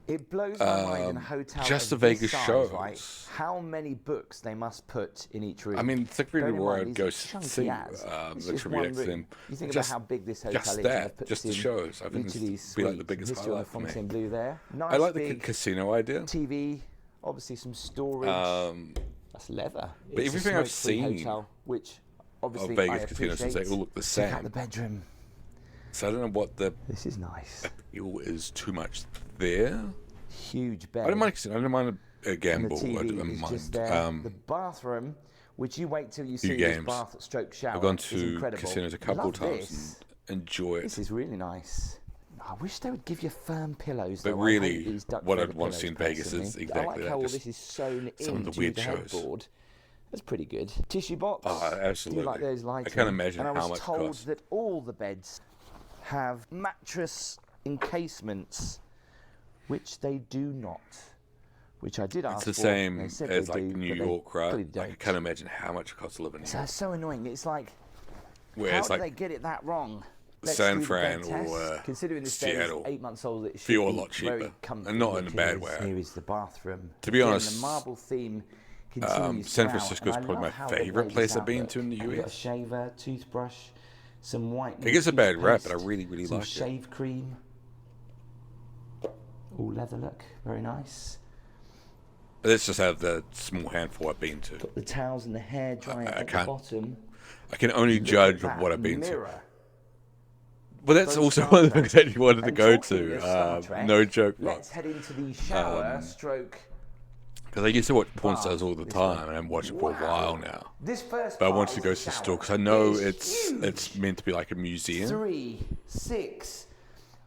It blows my mind in a hotel just of the this Vegas size, shows. right? How many books they must put in each room. I mean, Siegfried and Bearing in Roy mind, would these go are chunky see as. It's the just trivia one next room. thing. You think Just- about how big this hotel just is. that, I've put just this the in shows. I think each of it's these be like the suites. biggest History of highlight for me. Fontaine Bleu there. Nice I like the big casino idea. TV, obviously some storage. That's leather. But It's a everything I've smoke-free seen hotel, which obviously of Vegas I casinos, they appreciate. all look the Check out same. the bedroom. So I don't know what the This is nice. appeal is too much there. Huge bed. I don't mind a gamble. And the I TV don't is mind. just there. The bathroom, which you wait till you see this games. bath stroke shower. I've gone is to incredible. casinos a couple Love of times this. and enjoy it. This is really nice. I wish they would give you firm pillows. But though. I hate really, these duck what feather I'd want to see in pillows, Vegas is personally. exactly I like that, how all just this is sewn some of the into weird the shows. headboard. That's pretty good. Tissue box. Oh, absolutely. Do you like those I lighting? can't imagine and I how was much it told costs. that all the beds have mattress encasements, which they do not. Which I did ask It's the for. same They said as they like do, New but they York, right? clearly Like, I don't. can't imagine how much it costs to live in New So York. it's so annoying. It's like, Where how it's do like they get it that wrong? Let's San do the Fran bed test. or Considering this bed is Seattle 8 months old, it should feel a be lot very cheaper, comfy, and not in a which bad is- way. Here is the bathroom. To be Again, honest, the marble theme continues San throughout, Francisco is and I probably my love how they favorite laid place this I've out. been Look, to in the you've got a US. shaver, toothbrush, some white. It gets a bad rap, but I toothpaste, really, really some like it. shave cream. All leather look, very nice. Let's just have the small handful I've been to. Got the towels and the hair drying at the can't- bottom. I can only Look judge at of that what I've been mirror. to. Well, that's Both also Star one of the things Trek. that you wanted to And go talking to. of Star Trek, No joke, let's head into the shower stroke. Because I used to watch porn bath stars all the this time, way. and I haven't watched it for a while now. This first But I part wanted to is go the to the shower. store because I know It's it's meant to be like a museum. 3, 6.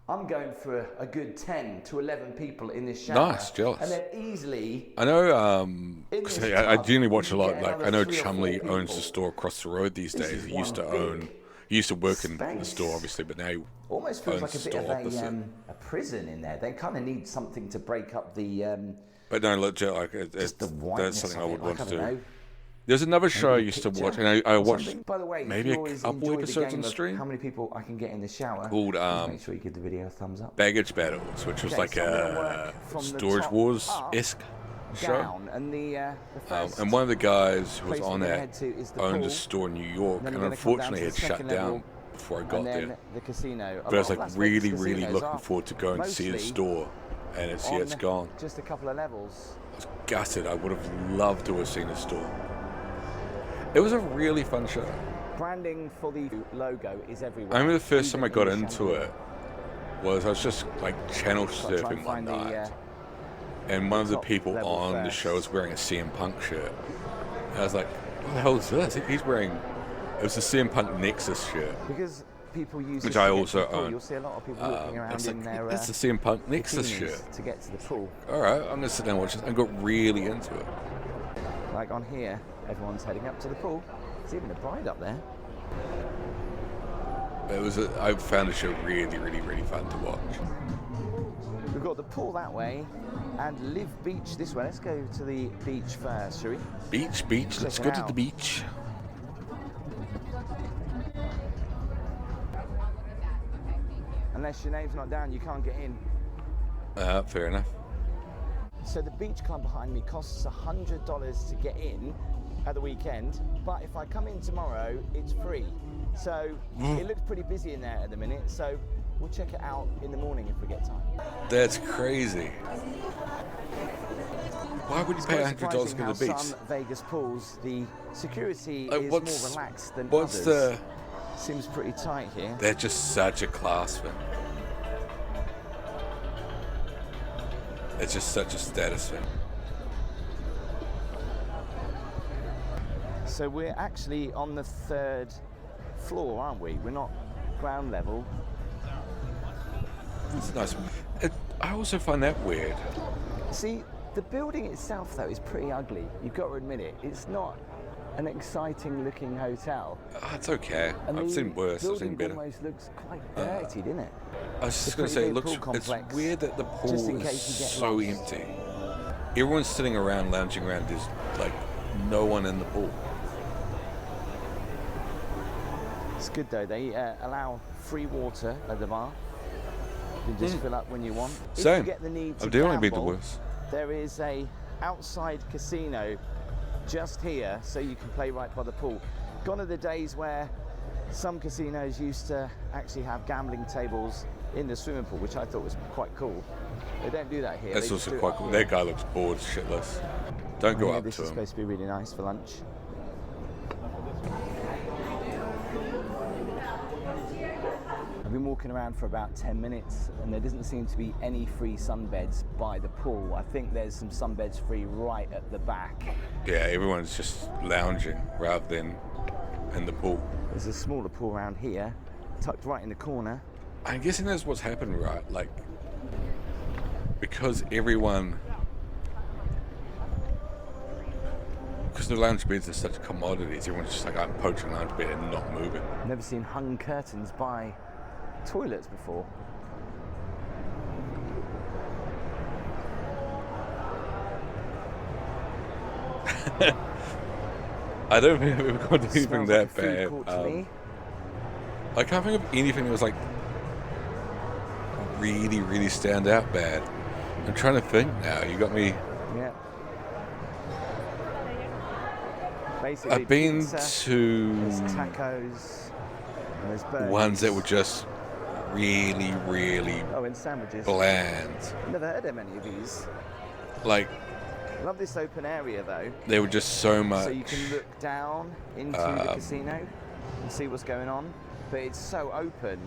I'm going for a good 10 to 11 people in this shower. Nice, jealous. And then easily. I know, because this I tub, generally watch a you lot. get Like I another know 3 or 4 Chumley owns people. the store across the road these This days. is He used to one own. big He used to work in the space. store, obviously, but now he Almost feels owns like a the bit store of opposite. a prison in there. They kind of need something to break up the. But no, legit, like that's whiteness something I of would it, want like, to I don't do. know. There's another show I Maybe a used to picture watch, and I or watched something. By the way, maybe if you a always couple enjoy the episodes game on the of stream. How many people I can get in the shower? Called Just make sure you give the video a thumbs up. Baggage Battles, which was Okay, like so I'm gonna a work from the Storage top Wars up, esque show. Down, and the first And one of the guys who was place on we're gonna that head to is the owned pool. a store in New York, Then and we're gonna come down unfortunately to it the shut second down level, before I got and then there. the casino. A But I was lot of like Las really, Vegas really casinos looking are forward to going to see the mostly store, and it's yeah, it's on gone. Just a couple of levels. I was gutted. I would have loved to have seen the store. It was a really fun show. Branding for the logo is everywhere. I remember the first even time I in got the into chandelier. it was I was just like channel Gotta try and surfing one find the, night, and one of the top people level on the first. show was wearing a CM Punk shirt. And I was like, what the hell is this? He's wearing, it was a CM Punk Nexus shirt. Because people use Which this I to get also to the pool. own. You'll see a lot of people walking around it's in like, their it's the CM Punk Nexus bikinis shirt. to get to the pool. All right, I'm gonna sit down and watch this. I got really into it. Like on here, everyone's heading up to the pool. There's even a bride up there. It was. I found the show really, really, really fun to watch. We've got the pool that way and Live Beach this way. Let's go to the beach first, shall we? Beach. Let's Check go it to the out. beach. Unless your name's not down, you can't get in. Fair enough. So the beach club behind me costs $100 to get in at the weekend, but if I come in tomorrow, it's free. So it looks pretty busy in there at the minute, so we'll check it out in the morning if we get time. That's crazy. Why would you It's pay quite $100 surprising to go how to the beach? some Vegas pools, the security Like, is what's- more relaxed than what's others. the- Seems pretty tight here. They're just such a class thing. It's just such a status thing. So we're actually on the 3rd floor, aren't we? We're not ground level. It's nice. I also find that weird. See, the building itself, though, is pretty ugly. You've got to admit it. It's not an exciting looking hotel. It's okay. And I've the seen worse. I've building seen better. almost looks quite dirty, didn't it? I was It's just a going to say, pretty it big looks. pool It's complex, weird that the just pool in is case you get so lost. empty. Everyone's sitting around, lounging around. There's like no one in the pool. It's good though. They allow free water at the bar. You can just fill up when you want. If Same. you get the need to I've definitely been to gamble, worse. there is a outside casino just here, so you can play right by the pool. Gone are the days where some casinos used to actually have gambling tables in the swimming pool, which I thought was quite cool. They don't do that here. That's They just also do it quite up cool. here. That guy looks bored shitless. Don't go Yeah, up this to is him. supposed to be really nice for lunch. I've been been walking around for about 10 minutes and there doesn't seem to be any free sunbeds by the pool. I think there's some sunbeds free right at the back. Yeah, everyone's just lounging rather than in the pool. There's a smaller pool around here, tucked right in the corner. I'm guessing that's what's happened, right? Like, because everyone... Because the lounge beds are such commodities, everyone's just like, I'm poaching lounge bed and not moving. Never seen hung curtains by toilets before. I don't think I've ever got anything that like a food bad. court to me. I can't think of anything that was like really, really stand out bad. I'm trying to think now. You got me. Yeah. Basically, I've been pizza, to there's tacos, and there's burgers. ones that were just really, really and sandwiches. bland. Never heard of any of these. Like, Love this open area though. they were just so much. So you can look down into the casino and see what's going on, but it's so open.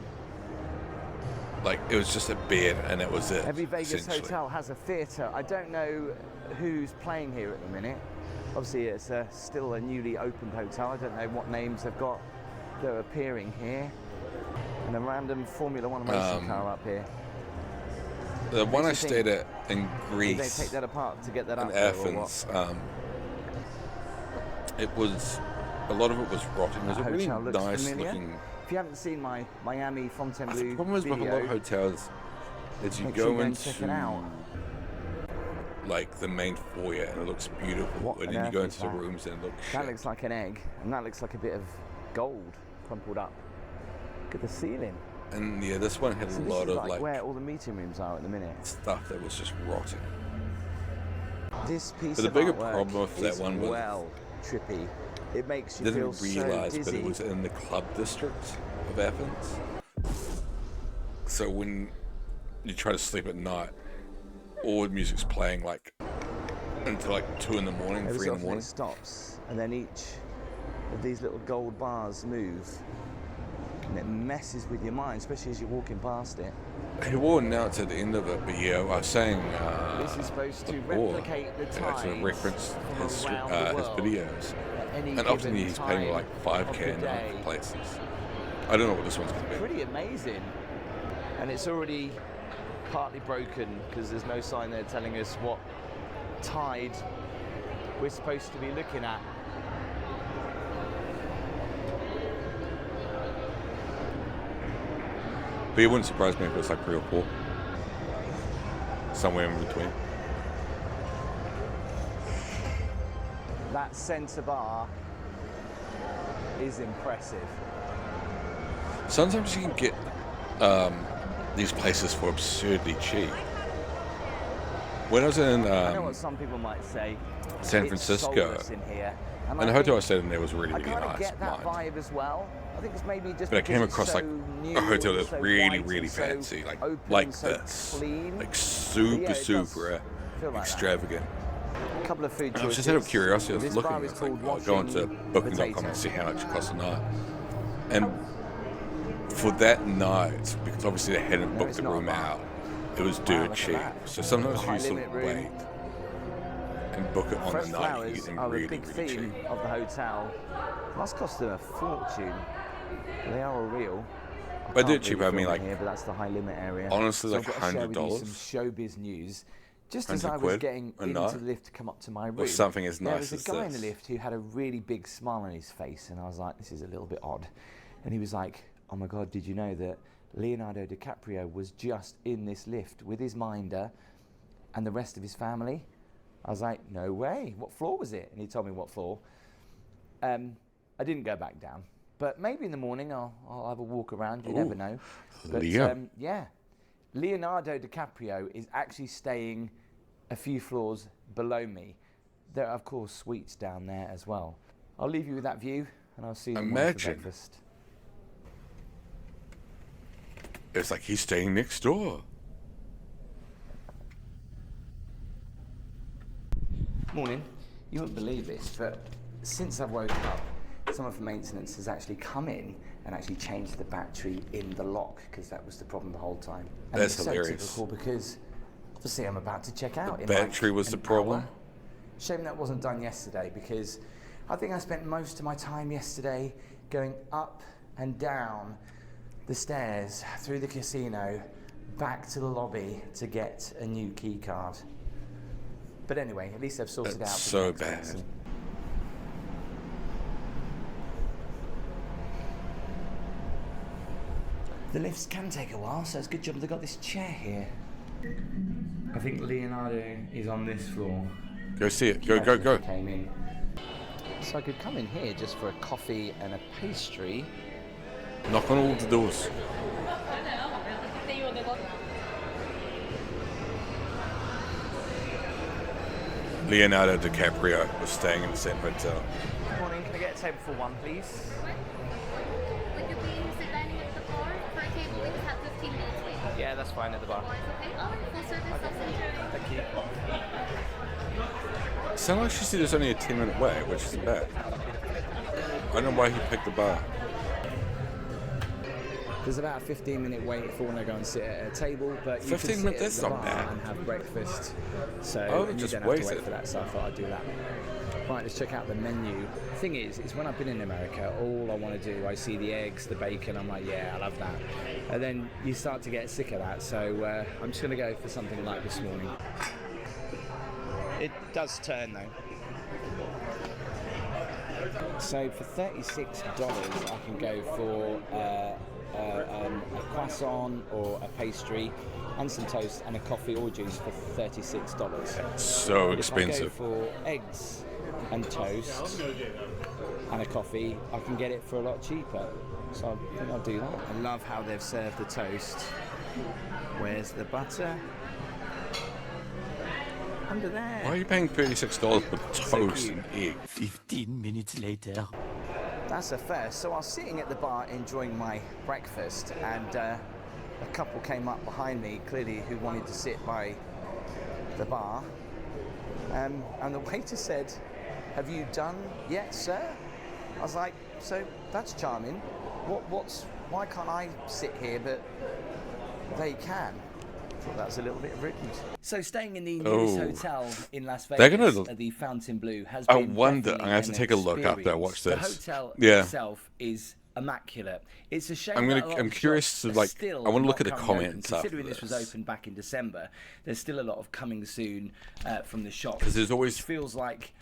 Like, it was just a bed and it was it. Every Vegas essentially. hotel has a theatre. I don't know who's playing here at the minute. Obviously, it's still a newly opened hotel. I don't know what names they've got that are appearing here. And a random Formula One racing car up here. The one I Makes you think, stayed at in Did Greece, they take that apart to get that in up there or Athens, what? it was, a lot of it was rotting. It was a really Hotel looks nice familiar. looking. If you haven't seen my Miami Fontainebleau The problem is with a lot of video, hotels is you make sure go and check it out. into like the main foyer and it looks beautiful, What and on then you earth go is into the that? rooms and it looks That shit. looks like an egg, and that looks like a bit of gold crumpled up. Look at the ceiling. And yeah, this one had So a this lot is of like where all the meeting rooms are at the minute. stuff that was just rotting. This piece But the of bigger artwork problem with that is one was well trippy. It makes you didn't feel realize, so but dizzy. it was in the club district of Athens. So when you try to sleep at night, all the music's playing like until like 2 in the morning, Every 3 so in the often morning. it stops, and then each of these little gold bars move, and it messes with your mind, especially as you're walking past it. He will announce at the end of it, but yeah, I was saying This is supposed to before, replicate the and it's a tides reference from his around the his world videos, at any and often given he's paying time like 5K of a the night day. for places. I don't know what this one's going to be. Pretty amazing, and it's already partly broken because there's no sign there telling us what tide we're supposed to be looking at. But it wouldn't surprise me if it was like 3 or 4, somewhere in between. That centre bar is impressive. Sometimes you can get these places for absurdly cheap. When I was in I know what some people might say. San It's Francisco, soulless in here. and I the hotel I think stayed in there was really, I really kind of nice. get that mind. vibe as well. I think it's maybe just But I because came it's across so like new a hotel and that's so really, white really and so fancy, open like and so this, clean. like super, Yeah, it does super feel like extravagant. A couple of food And I was choices. just out of curiosity, I was This looking, bar I is was like, called I'll go onto Washing booking.com Potato. and see how much it costs a night. And for that night, because obviously they hadn't No, booked it's the not a room bar. out, it was Wow, dirt look at cheap. that. So sometimes The you high sort limit of room. wait and book it on Fresh the night, you flowers get them are really, a big really theme cheap. of the hotel. Must cost them a fortune. They are real. By can't dirt cheap, really I mean, film like, it here, but that's the high limit area. honestly, So like I've got to share with you $100? some showbiz news. Just as 100 I was quid getting a into night? the lift to come up to my room, Or something as there nice was a as guy in the this. lift who had a really big smile on his face, and I was like, this is a little bit odd. And he was like, oh my God, did you know that Leonardo DiCaprio was just in this lift with his minder and the rest of his family? I was like, no way. What floor was it? And he told me what floor. I didn't go back down, but maybe in the morning I'll have a walk around. You never Ooh, know. But Leo. yeah, Leonardo DiCaprio is actually staying a few floors below me. There are, of course, suites down there as well. I'll leave you with that view, and I'll see you in the morning for Imagine. breakfast. It's like he's staying next door. Morning. You wouldn't believe this, but since I've woken up, someone from maintenance has actually come in and actually changed the battery in the lock, because that was the problem the whole time. And That's it's hilarious. So typical, because obviously I'm about to check out. The in battery like was the an problem? hour. Shame that wasn't done yesterday, because I think I spent most of my time yesterday going up and down the stairs through the casino back to the lobby to get a new key card. But anyway, at least I've sorted That's out. so bad. Person. The lifts can take a while, so it's a good job they got this chair here. I think Leonardo is on this floor. Go see it. Go, go, go. Came in. So I could come in here just for a coffee and a pastry. Knock on all the doors. Leonardo DiCaprio was staying in the same hotel. Good morning, can I get a table for one, please? Would you please sit dining at the bar? For a table, we just have 15 minutes wait. Yeah, that's fine at the bar. Okay, all right, full service, self-service. Thank you. It sounded like she said it's only a 10-minute wait, which isn't bad. I don't know why he picked the bar. There's about a 15-minute wait if you want to go and sit at a table, but you 15 can minutes, sit that's at the not bar bad. and have breakfast. So Oh, and you just don't have to waste wait it. for that, so I thought I'd do that. Right, let's check out the menu. Thing is when I've been in America, all I want to do, I see the eggs, the bacon, I'm like, yeah, I love that. And then you start to get sick of that, so I'm just going to go for something like this morning. It does turn though. So for $36, I can go for a croissant or a pastry and some toast and a coffee or juice for $36. So If expensive. I go for eggs and toast and a coffee, I can get it for a lot cheaper. So I think I'll do that. I love how they've served the toast. Where's the butter? Under there. Why are you paying $36 for toast and egg? 15 minutes later. That's a first. So I was sitting at the bar enjoying my breakfast, and a couple came up behind me, clearly who wanted to sit by the bar. And the waiter said, "Have you done yet, sir?" I was like, "So that's charming. Why can't I sit here, but they can?" I thought that was a little bit rude. So staying in the newest hotel in Las They're Vegas, gonna- the Fountain Blue, has I been wonder. definitely I have to an take a look after I experience. watch this. The hotel Yeah. itself is immaculate. It's a shame. I'm that gonna- a lot I'm of curious shops to, are like, still I wanna look not at the currently comments open. after Considering this was this. opened back in December, there's still a lot of coming soon from the shops. 'Cause there's always- Which feels like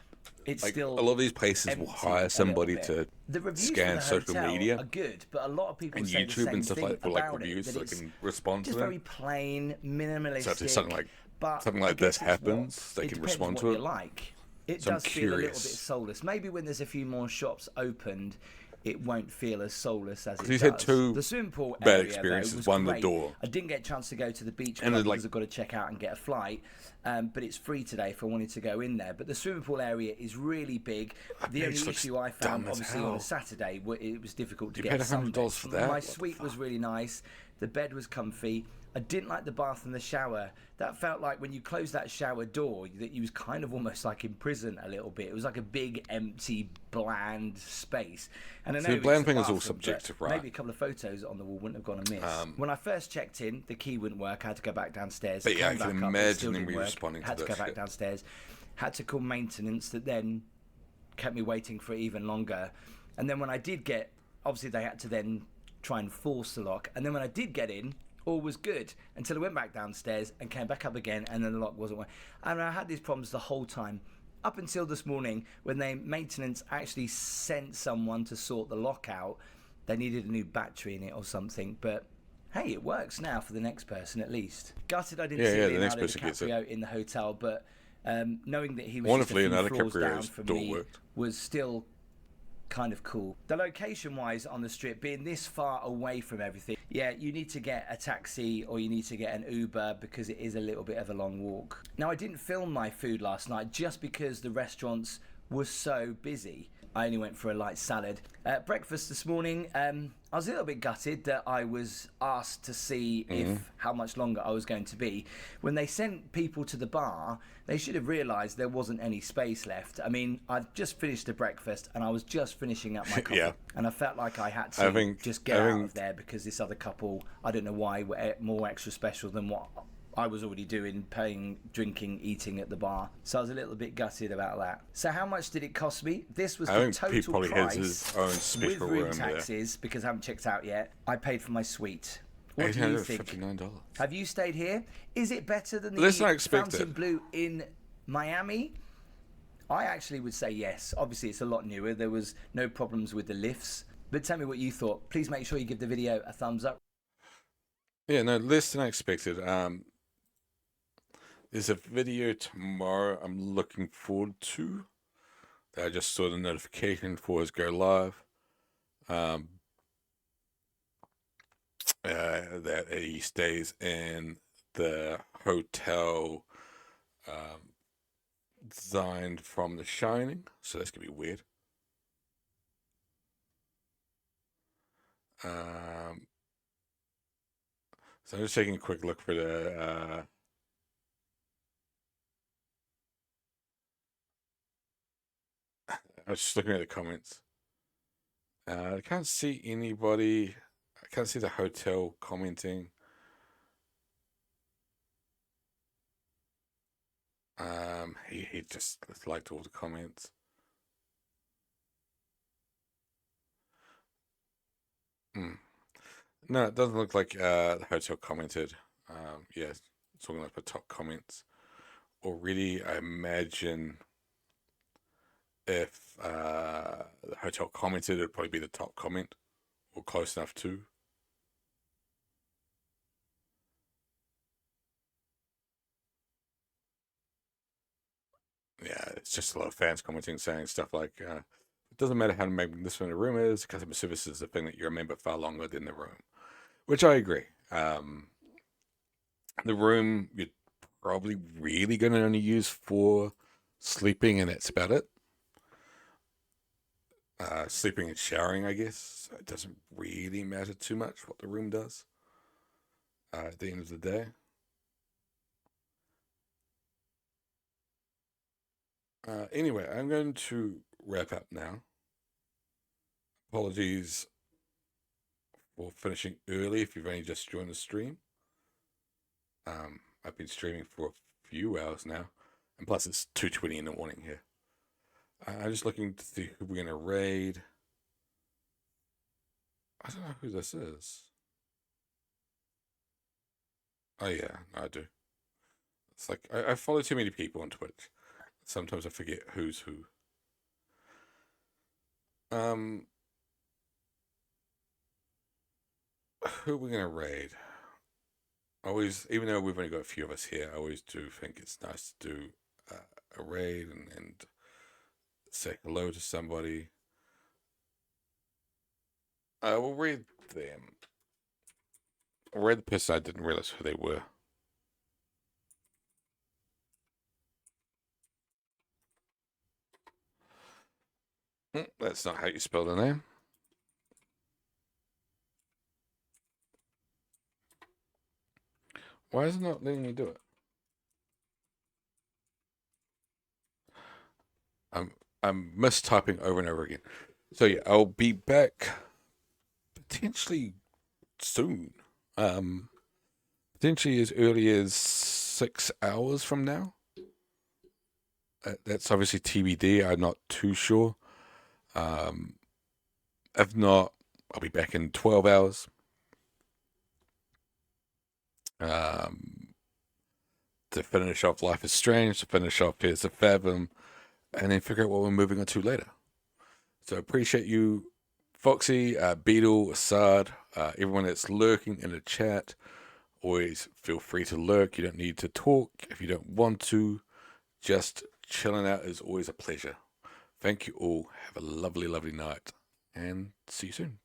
it's Like, still a lot of these places will empty hire a somebody little bit. to The reviews scan for the social hotel media are good, but a lot of people and say the YouTube same and stuff thing like for like about it, reviews, that so I it's can respond to just them. very plain, minimalistic. So if something like but something I like this guess it's what- happens, they it can depends respond what to you it. like. It So I'm does feel a little bit curious. soulless. Maybe when there's a few more shops opened, it won't feel as soulless as it He's does. had two the swimming pool bad area, experiences. though, was One, the great. door. I didn't get a chance to go to the beach And club then, like- because I've got to check out and get a flight. But it's free today if I wanted to go in there. But the swimming pool area is really big. The only place looks issue I found, dumb as obviously, on hell. a Saturday, it was difficult to You get paid a $100 sunbed. for that? My What the suite was really nice. The bed was comfy. I didn't like the bath and the shower. That felt like when you closed that shower door, that you was kind of almost like in prison a little bit. It was like a big, empty, bland space. And I know See, the it's bland the thing is all bathroom, but subjective, right? Maybe a couple of photos on the wall wouldn't have gone amiss. When I first checked in, the key wouldn't work. I had to go back downstairs. But yeah, came I can back up, it imagine still them didn't work. responding to Had to go this back shit. downstairs. Had to call maintenance that then kept me waiting for even longer. And then when I did get, obviously they had to then try and force the lock. And then when I did get in, all was good until I went back downstairs and came back up again, and then the lock wasn't working. And I had these problems the whole time up until this morning when maintenance actually sent someone to sort the lock out. They needed a new battery in it or something, but hey, it works now for the next person at least. Gutted I didn't see the next Leonardo person gets it. DiCaprio in the hotel, but knowing that he was One just of a few Leonardo floors down DiCaprio's from door me worked. was still kind of cool. The location-wise on the strip, being this far away from everything, yeah, you need to get a taxi or you need to get an Uber because it is a little bit of a long walk. Now, I didn't film my food last night just because the restaurants were so busy. I only went for a light salad. Breakfast this morning, I was a little bit gutted that I was asked to see how much longer I was going to be. When they sent people to the bar, they should have realised there wasn't any space left. I mean, I'd just finished the breakfast and I was just finishing up my coffee. Yeah. And I felt like I had to just get out of there because this other couple, I don't know why, were more extra special than what I was already doing, paying, drinking, eating at the bar. So I was a little bit gutted about that. So how much did it cost me? This was the total price his own special with room room taxes, because I haven't checked out yet. I paid for my suite. What do you think? $859. Have you stayed here? Is it better than the Less than I expected. Fontainebleau in Miami? I actually would say yes. Obviously, it's a lot newer. There was no problems with the lifts. But tell me what you thought. Please make sure you give the video a thumbs up. Yeah, no, less than I expected. There's a video tomorrow I'm looking forward to. I just saw the notification for his go live. That he stays in the hotel designed from The Shining, so that's gonna be weird. So I'm just taking a quick look for the I was just looking at the comments. I can't see anybody. I can't see the hotel commenting. He just liked all the comments. No, it doesn't look like the hotel commented. Yeah, it's talking like the top comments. Already, I imagine if the hotel commented, it'd probably be the top comment, or close enough to. Yeah, it's just a lot of fans commenting, saying stuff like, it doesn't matter how magnificent a room is, customer service is the thing that you remember far longer than the room. Which I agree. The room, you're probably really going to only use for sleeping, and that's about it. Sleeping and showering, I guess. So it doesn't really matter too much what the room does at the end of the day. Anyway, I'm going to wrap up now. Apologies for finishing early if you've only just joined the stream. I've been streaming for a few hours now, and plus it's 2:20 in the morning here. I'm just looking to see who we're going to raid. I don't know who this is. Oh yeah, I do. It's like, I follow too many people on Twitch. Sometimes I forget who's who. Who are we going to raid? Always, even though we've only got a few of us here, I always do think it's nice to do a raid and say hello to somebody. We'll raid them. I'll raid the person I didn't realize who they were. That's not how you spell the name. Why is it not letting me do it? I'm mistyping over and over again. So yeah, I'll be back potentially soon. Potentially as early as 6 hours from now. That's obviously TBD. I'm not too sure. If not, I'll be back in 12 hours. To finish off Life is Strange, to finish off Here's a Fathom, and then figure out what we're moving on to later. So appreciate you, Foxy, Beetle, Assad, everyone that's lurking in the chat. Always feel free to lurk. You don't need to talk if you don't want to. Just chilling out is always a pleasure. Thank you all. Have a lovely, lovely night, and see you soon.